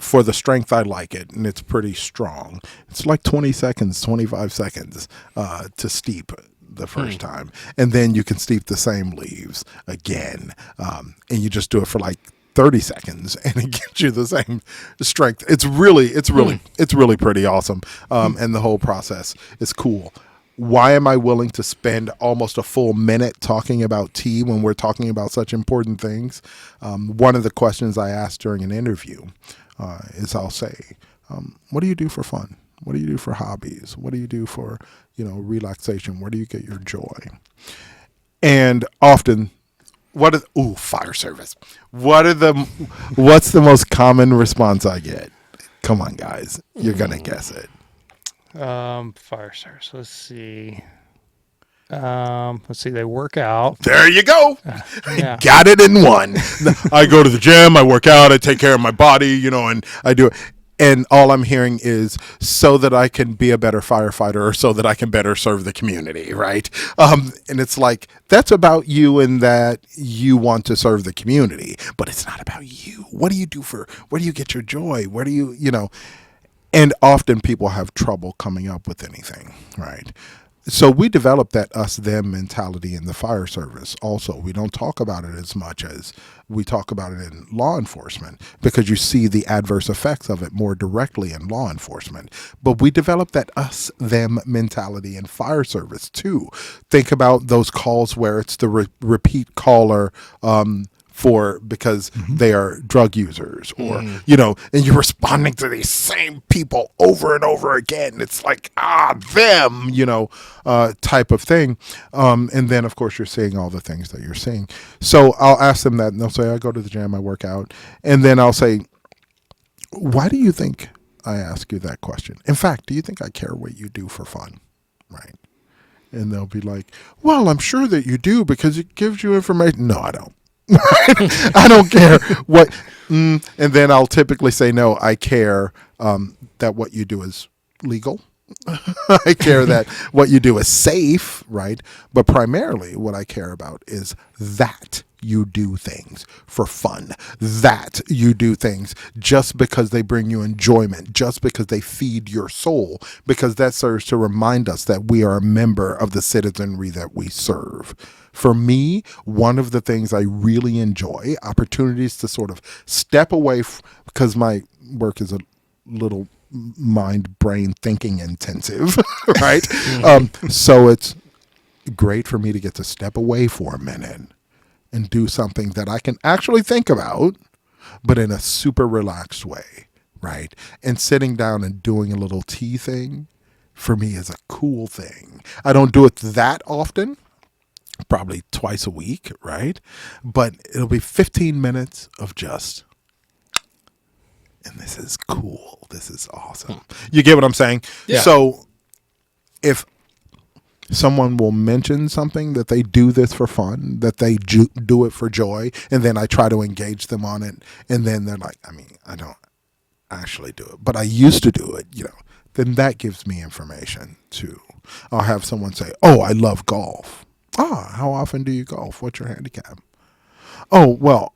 for the strength I like it, and it's pretty strong. It's like 20 seconds, 25 seconds to steep the first time. And then you can steep the same leaves again. And you just do it for like 30 seconds, and it gives you the same strength. It's really pretty awesome. And the whole process is cool. Why am I willing to spend almost a full minute talking about tea when we're talking about such important things? One of the questions I asked during an interview is I'll say, what do you do for fun? What do you do for hobbies? What do you do for, relaxation? Where do you get your joy? And often, fire service. What's the most common response I get? Come on, guys. You're going to guess it. Fire service. Let's see. They work out. There you go. Yeah. Got it in one. I go to the gym, I work out, I take care of my body, and I do it. And all I'm hearing is so that I can be a better firefighter, or so that I can better serve the community, right? And it's like, that's about you, and that you want to serve the community, but it's not about you. What do you where do you get your joy? Where do you, And often people have trouble coming up with anything, right? So we developed that us-them mentality in the fire service also. We don't talk about it as much as we talk about it in law enforcement, because you see the adverse effects of it more directly in law enforcement. But we developed that us-them mentality in fire service too. Think about those calls where it's the repeat caller because they are drug users, or, and you're responding to these same people over and over again. It's like, them, type of thing. And then, of course, you're seeing all the things that you're seeing. So I'll ask them that, and they'll say, I go to the gym, I work out. And then I'll say, why do you think I ask you that question? In fact, do you think I care what you do for fun? Right. And they'll be like, well, I'm sure that you do, because it gives you information. No, I don't. I don't care what. And then I'll typically say, no, I care that what you do is legal. I care that what you do is safe, right? But primarily what I care about is that you do things for fun, that you do things just because they bring you enjoyment, just because they feed your soul, because that serves to remind us that we are a member of the citizenry that we serve. For me, one of the things I really enjoy, opportunities to sort of step away, because my work is a little mind, brain, thinking intensive, right? So it's great for me to get to step away for a minute and do something that I can actually think about, but in a super relaxed way, right? And sitting down and doing a little tea thing, for me, is a cool thing. I don't do it that often, probably twice a week, right? But it'll be 15 minutes of just, and this is cool. This is awesome. You get what I'm saying? Yeah. So if someone will mention something that they do this for fun, that they do it for joy, and then I try to engage them on it, and then they're like, I mean, I don't actually do it, but I used to do it, then that gives me information too. I'll have someone say, oh, I love golf. How often do you golf? What's your handicap? Oh, well,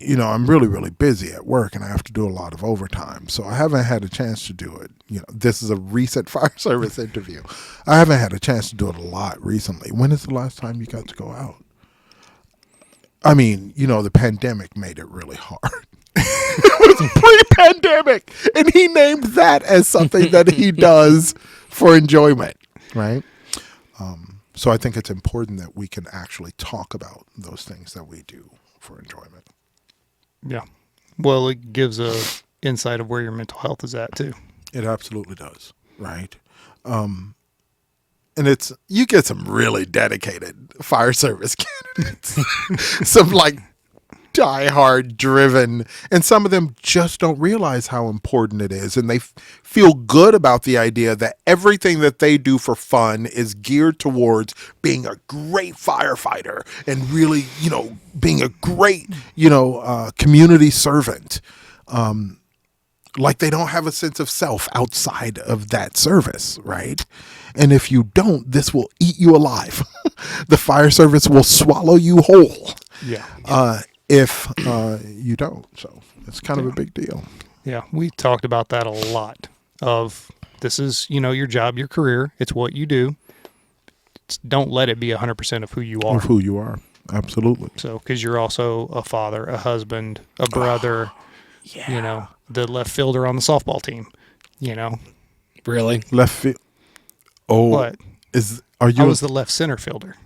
I'm really, really busy at work and I have to do a lot of overtime. So I haven't had a chance to do it. This is a recent fire service interview. I haven't had a chance to do it a lot recently. When is the last time you got to go out? I mean, the pandemic made it really hard. It was pre-pandemic. And he named that as something that he does for enjoyment, right? So I think it's important that we can actually talk about those things that we do for enjoyment. Yeah. Well, it gives a insight of where your mental health is at too. It absolutely does, right? And you get some really dedicated fire service candidates, some die-hard driven, and some of them just don't realize how important it is, and they feel good about the idea that everything that they do for fun is geared towards being a great firefighter and really, being a great, community servant. Like they don't have a sense of self outside of that service, right? And if you don't, this will eat you alive. The fire service will swallow you whole. Yeah. If you don't. So it's kind of a big deal. Yeah. We talked about that a lot of this is, your job, your career. It's what you do. Don't let it be 100% of who you are. Of who you are. Absolutely. So, because you're also a father, a husband, a brother, the left fielder on the softball team, Really? Left field. Oh, what? Are you? I was the left center fielder.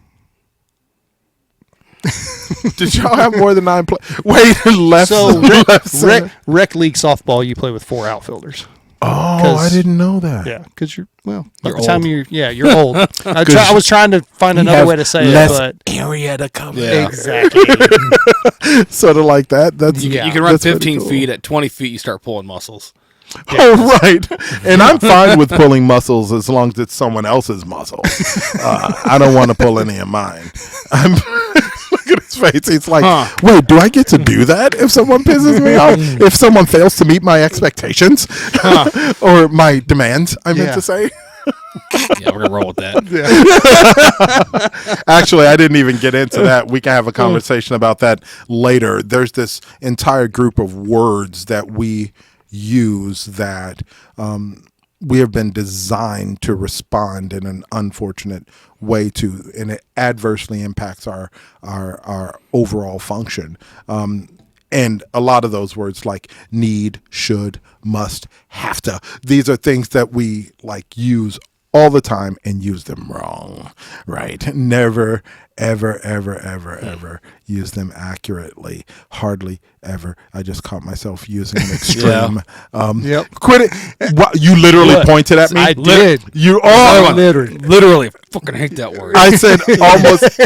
Did y'all have more than 9 players? Wait, left. So left center? rec league softball, you play with 4 outfilders. Oh, I didn't know that. Yeah, because you're You're the time old. you're old. I was trying to find another way to say it, but area to cover. Yeah. exactly. Sort of like that. That's You Yeah. can run that's pretty 15 cool. feet. At 20 feet, you start pulling muscles. Oh, right. And I'm fine with pulling muscles as long as it's someone else's muscle. I don't want to pull any of mine. Look at his face. He's like, wait, do I get to do that if someone pisses me off? If someone fails to meet my expectations or my demands, I meant to say. Yeah, we're going to roll with that. Actually, I didn't even get into that. We can have a conversation about that later. There's this entire group of words that we use that we have been designed to respond in an unfortunate way to, and it adversely impacts our overall function. And a lot of those words like need, should, must, have to, these are things that we use all the time and use them wrong, right? Never, ever, ever, ever, ever use them accurately. Hardly ever. I just caught myself using an extreme. Yep. Quit it. What, you literally pointed at me? I did. You all Literally, I fucking hate that word. I said almost.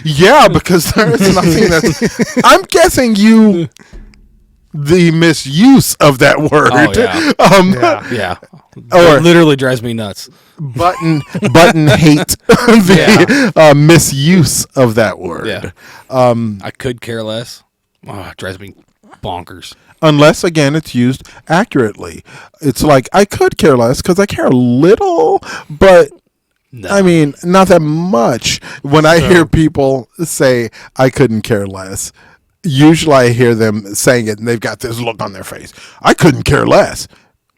Yeah, because there's nothing that's. I'm guessing the misuse of that word. Oh, yeah. Yeah. Or It literally drives me nuts. button hate the misuse of that word. Yeah. I could care less. Oh, it drives me bonkers. Unless, again, it's used accurately. It's like, I could care less because I care a little, but No. I mean, not that much. When I hear people say, I couldn't care less, usually I hear them saying it and they've got this look on their face. I couldn't care less.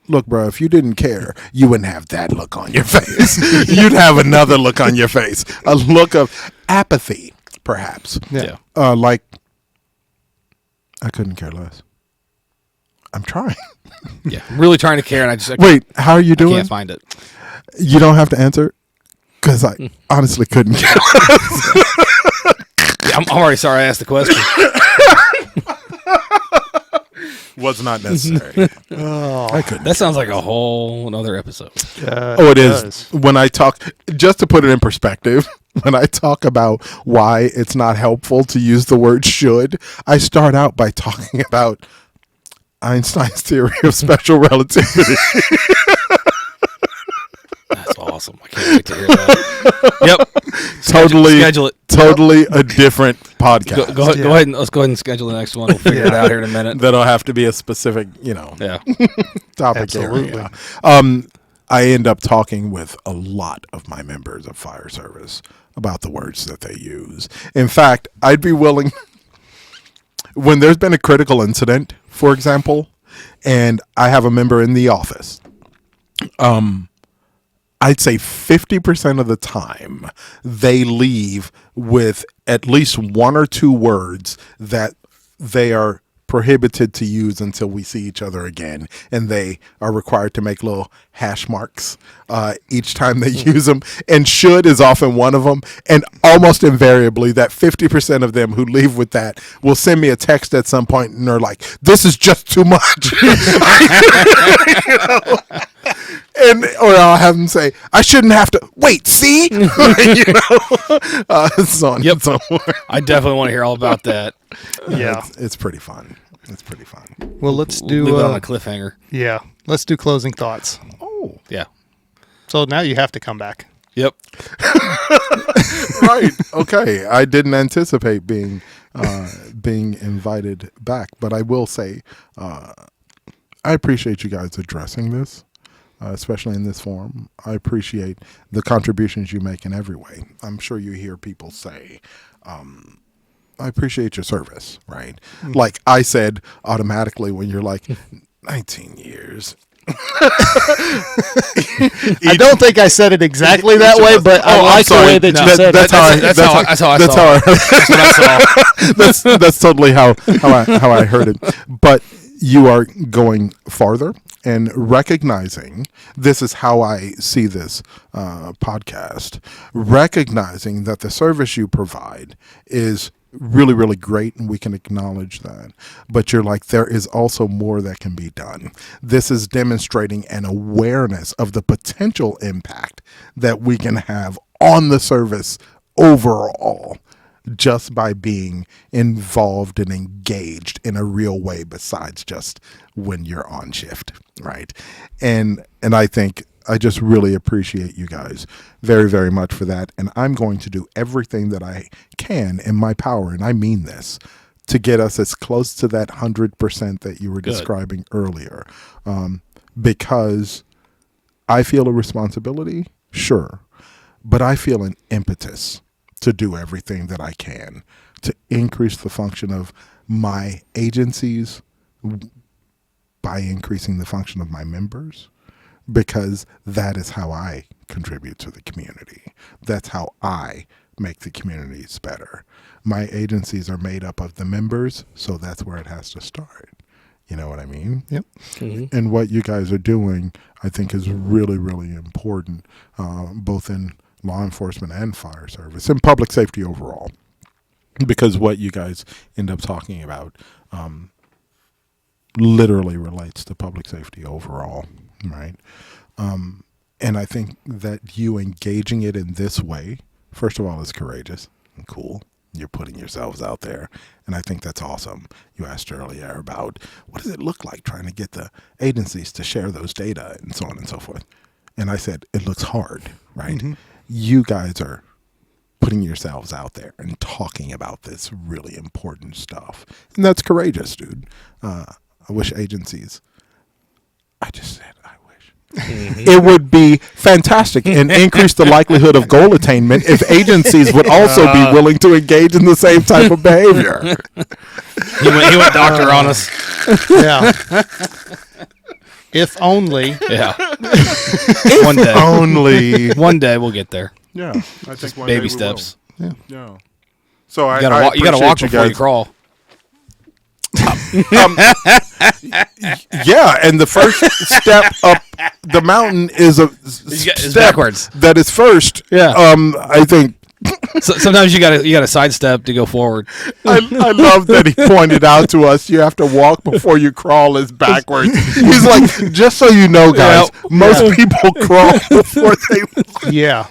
Look, bro, if you didn't care, you wouldn't have that look on your face. You'd have another look on your face. A look of apathy, perhaps. Yeah. Like, I couldn't care less. I'm trying. Yeah. I'm really trying to care, and I just Wait, how are you I doing? can't find it. You don't have to answer because I honestly couldn't care less. Yeah, I'm already sorry I asked the question. Was not necessary. I couldn't. That sounds like a whole another episode. Oh, it is. When I talk, just to put it in perspective, when I talk about why it's not helpful to use the word should, I start out by talking about Einstein's theory of special relativity. That's awesome. awesome. I can't wait to hear that. Yep. Schedule it. Totally a different podcast. Go ahead and let's go ahead and schedule the next one. We'll figure it out here in a minute. That'll have to be a specific, topic Absolutely. area. I end up talking with a lot of my members of fire service about the words that they use. In fact, I'd be willing, when there's been a critical incident, for example, and I have a member in the office, I'd say 50% of the time they leave with at least one or two words that they are prohibited to use until we see each other again, and they are required to make little hash marks each time they use them, and should is often one of them, and almost invariably that 50% of them who leave with that will send me a text at some point and they're like, this is just too much. Or I'll have them say, I shouldn't have to wait, see? So on and so forth. I definitely want to hear all about that. Yeah. It's pretty fun. It's pretty fun. Well, let's do Leave it on a cliffhanger. Yeah. Let's do closing thoughts. Oh. Yeah. So now you have to come back. Yep. Right. Okay. I didn't anticipate being invited back, but I will say I appreciate you guys addressing this. Especially in this forum. I appreciate the contributions you make in every way. I'm sure you hear people say, I appreciate your service, right? Mm-hmm. Like I said automatically when you're like, 19 years. I don't think I said it exactly that way, but I like the way that you said it. That's how I saw it. That's totally how I heard it. But you are going farther and recognizing, this is how I see this podcast, recognizing that the service you provide is really, really great, and we can acknowledge that. But you're like, there is also more that can be done. This is demonstrating an awareness of the potential impact that we can have on the service overall, just by being involved and engaged in a real way besides just when you're on shift, right? And I think I just really appreciate you guys very, very much for that. And I'm going to do everything that I can in my power, and I mean this, to get us as close to that 100% that you were describing earlier. Because I feel a responsibility, sure, but I feel an impetus to do everything that I can to increase the function of my agencies by increasing the function of my members, because that is how I contribute to the community. That's how I make the communities better. My agencies are made up of the members, so that's where it has to start. You know what I mean? Yep. Mm-hmm. And what you guys are doing, I think, is really, really important, both in law enforcement and fire service and public safety overall, because what you guys end up talking about literally relates to public safety overall, right? And I think that you engaging it in this way, first of all, is courageous and cool. You're putting yourselves out there, and I think that's awesome. You asked earlier about what does it look like trying to get the agencies to share those data and so on and so forth. And I said, it looks hard, right? Mm-hmm. You guys are putting yourselves out there and talking about this really important stuff. And that's courageous, dude. I wish agencies, I just said I wish. Mm-hmm. It would be fantastic and increase the likelihood of goal attainment if agencies would also be willing to engage in the same type of behavior. He went doctor on us. Yeah. If only. Yeah. One day. Only. One day we'll get there. Yeah. I think one baby day steps. Yeah. So you gotta walk before you crawl. Yeah, and the first step up the mountain is it's backwards. That is first. Yeah. I think. So sometimes you gotta sidestep to go forward. I love that he pointed out to us you have to walk before you crawl is backwards. He's like, just so you know, guys, most people crawl before they walk. Yeah.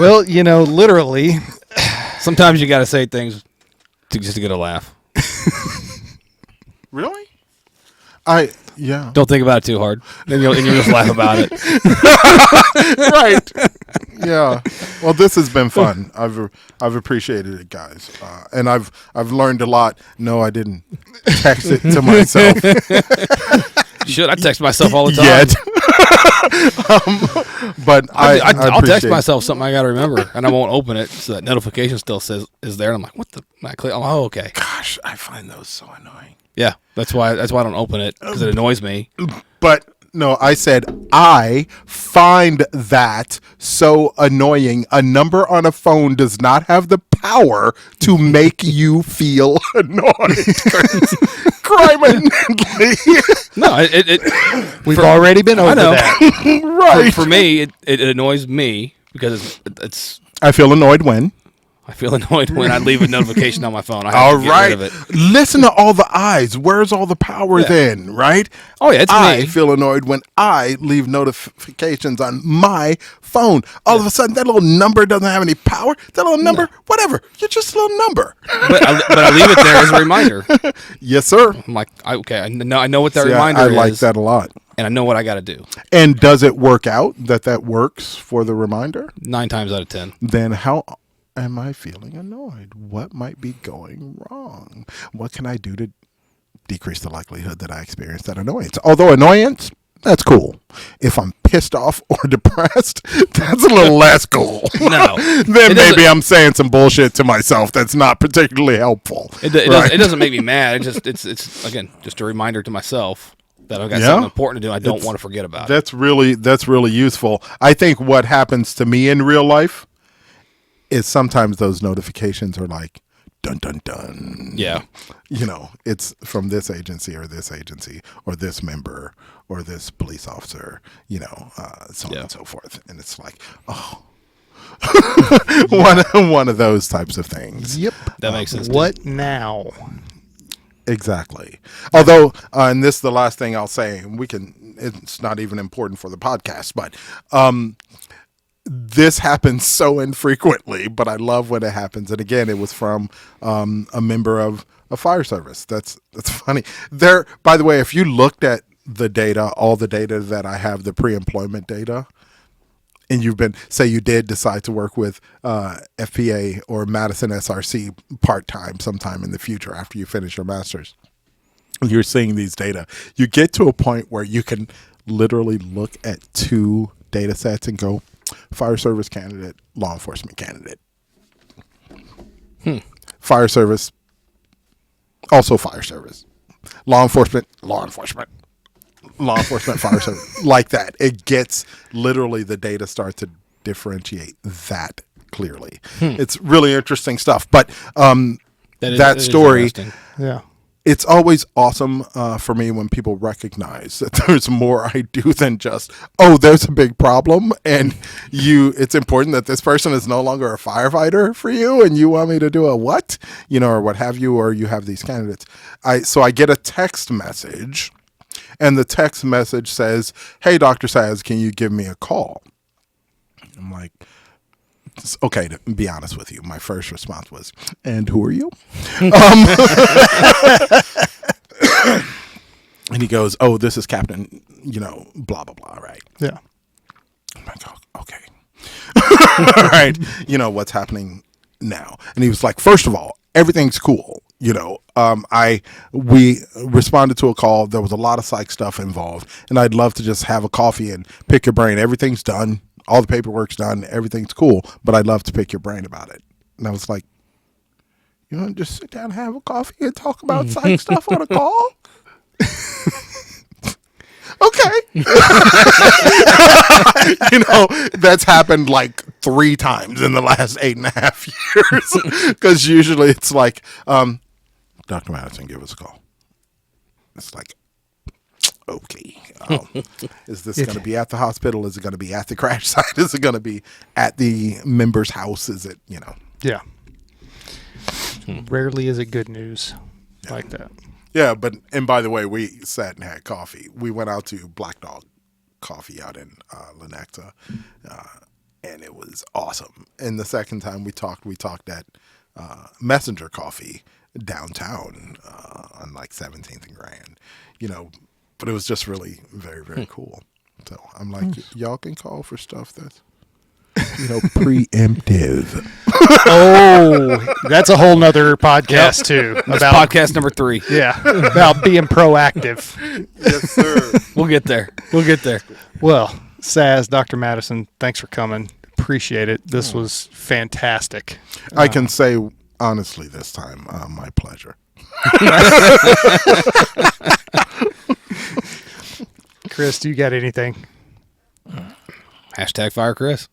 Well, literally, sometimes you gotta say things just to get a laugh. Really? Yeah. Don't think about it too hard. Then you'll just laugh about it. Right. Yeah. Well, this has been fun. I've appreciated it, guys, and I've learned a lot. No, I didn't text it to myself. Should I text myself all the time? Yet. But I'll text myself something I got to remember, and I won't open it, so that notification still says is there. And I'm like, what the? And I click. Oh, okay. Gosh, I find those so annoying. Yeah, that's why I don't open it, because it annoys me. But no, I said I find that so annoying. A number on a phone does not have the power to make you feel annoyed. Crime infinitely. No, We've already been over that. Right. For me, it annoys me because it's. I feel annoyed when. I feel annoyed when I leave a notification on my phone. I have All to get right. rid of it. Listen to all the I's. Where's all the power then, right? Oh, yeah, it's I me. feel annoyed when I leave notifications on my phone. All of a sudden, that little number doesn't have any power. That little number, whatever. You're just a little number. But I leave it there as a reminder. Yes, sir. I'm like, I know what that See, reminder I is. like that a lot. And I know what I got to do. And does it work out that works for the reminder? 9 times out of 10. Then how am I feeling annoyed? What might be going wrong? What can I do to decrease the likelihood that I experience that annoyance? Although annoyance, that's cool. If I'm pissed off or depressed, that's a little less cool. No. Then maybe I'm saying some bullshit to myself that's not particularly helpful. It doesn't make me mad. It's again just a reminder to myself that I've got something important to do. I don't want to forget about it. That's really useful. I think what happens to me in real life is sometimes those notifications are like, dun, dun, dun. Yeah. It's from this agency or this member or this police officer, so on and so forth. And it's like, oh, one of those types of things. Yep. That makes sense. What now? Exactly. Although, and this is the last thing I'll say, it's not even important for the podcast, but, this happens so infrequently, but I love when it happens. And again, it was from a member of a fire service. That's funny. By the way, if you looked at the data, all the data that I have, the pre-employment data, and you did decide to work with FPA or Madison SRC part-time sometime in the future after you finish your master's, and you're seeing these data, you get to a point where you can literally look at 2 data sets and go, fire service candidate, law enforcement candidate. Fire service, also fire service. Law enforcement, fire service. Like that. It gets, literally the data starts to differentiate that clearly. It's really interesting stuff. But that story, Yeah. it's always awesome for me when people recognize that there's more I do than just, there's a big problem, and it's important that this person is no longer a firefighter for you, and you want me to do a what, or what have you, or you have these candidates. So I get a text message, and the text message says, "Hey, Dr. Saz, can you give me a call?" I'm like, okay, to be honest with you, my first response was, "And who are you?" And he goes, "Oh, this is Captain, blah, blah, blah, right?" Yeah. I'm like, oh, okay. All right. What's happening now? And he was like, "First of all, everything's cool. We responded to a call. There was a lot of psych stuff involved, and I'd love to just have a coffee and pick your brain. Everything's done. All the paperwork's done. Everything's cool, but I'd love to pick your brain about it." And I was like, "You want to just sit down and have a coffee and talk about psych stuff on a call?" Okay. That's happened like 3 times in the last 8.5 years. Because usually it's like, "Dr. Madison, give us a call." It's like, okay. Is this going to be at the hospital? Is it going to be at the crash site? Is it going to be at the member's house? Is it, Yeah. Rarely is it good news like that. Yeah, and by the way, we sat and had coffee. We went out to Black Dog Coffee out in Lenexa, and it was awesome. And the second time we talked at Messenger Coffee downtown on like 17th and Grand. But it was just really very, very cool. So I'm like, y'all can call for stuff that's, preemptive. Oh, that's a whole nother podcast too. That's podcast number 3. Yeah, about being proactive. Yes, sir. We'll get there. Well, Saz, Dr. Madison, thanks for coming. Appreciate it. This was fantastic. I can say honestly this time, my pleasure. Chris, do you got anything? Hashtag fire Chris.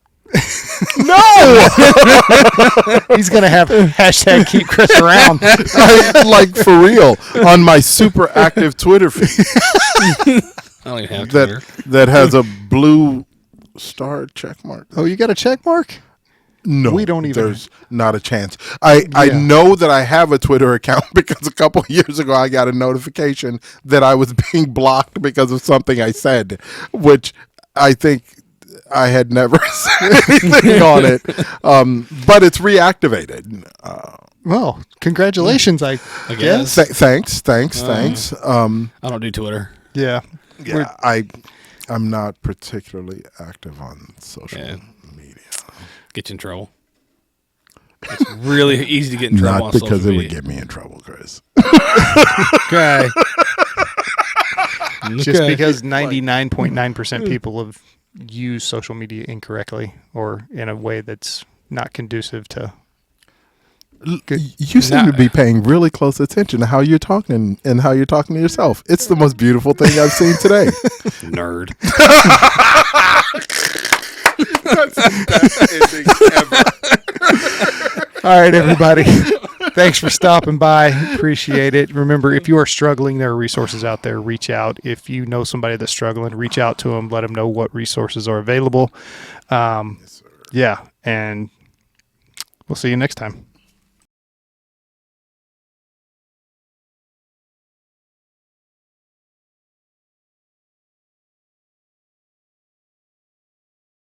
No! He's going to have hashtag keep Chris around. Like for real, on my super active Twitter feed I don't even have Twitter. that has a blue star check mark. Oh, you got a check mark? No, We don't even- There's not a chance. I know that I have a Twitter account because a couple of years ago I got a notification that I was being blocked because of something I said, which I think I had never said anything on it. But it's reactivated. Well, congratulations, I guess. Thanks. I don't do Twitter. Yeah. Yeah, I'm not particularly active on social media. Get you in trouble. It's really easy to get in trouble Not on because social it media. would get me in trouble, Chris. Okay. Just because 99.9% people have used social media incorrectly or in a way that's not conducive to You seem to be paying really close attention to how you're talking and how you're talking to yourself. It's the most beautiful thing I've seen today. Nerd. That's the best ending ever. All right, everybody. Thanks for stopping by. Appreciate it. Remember, if you are struggling, there are resources out there. Reach out. If you know somebody that's struggling, reach out to them. Let them know what resources are available. Yeah, and we'll see you next time.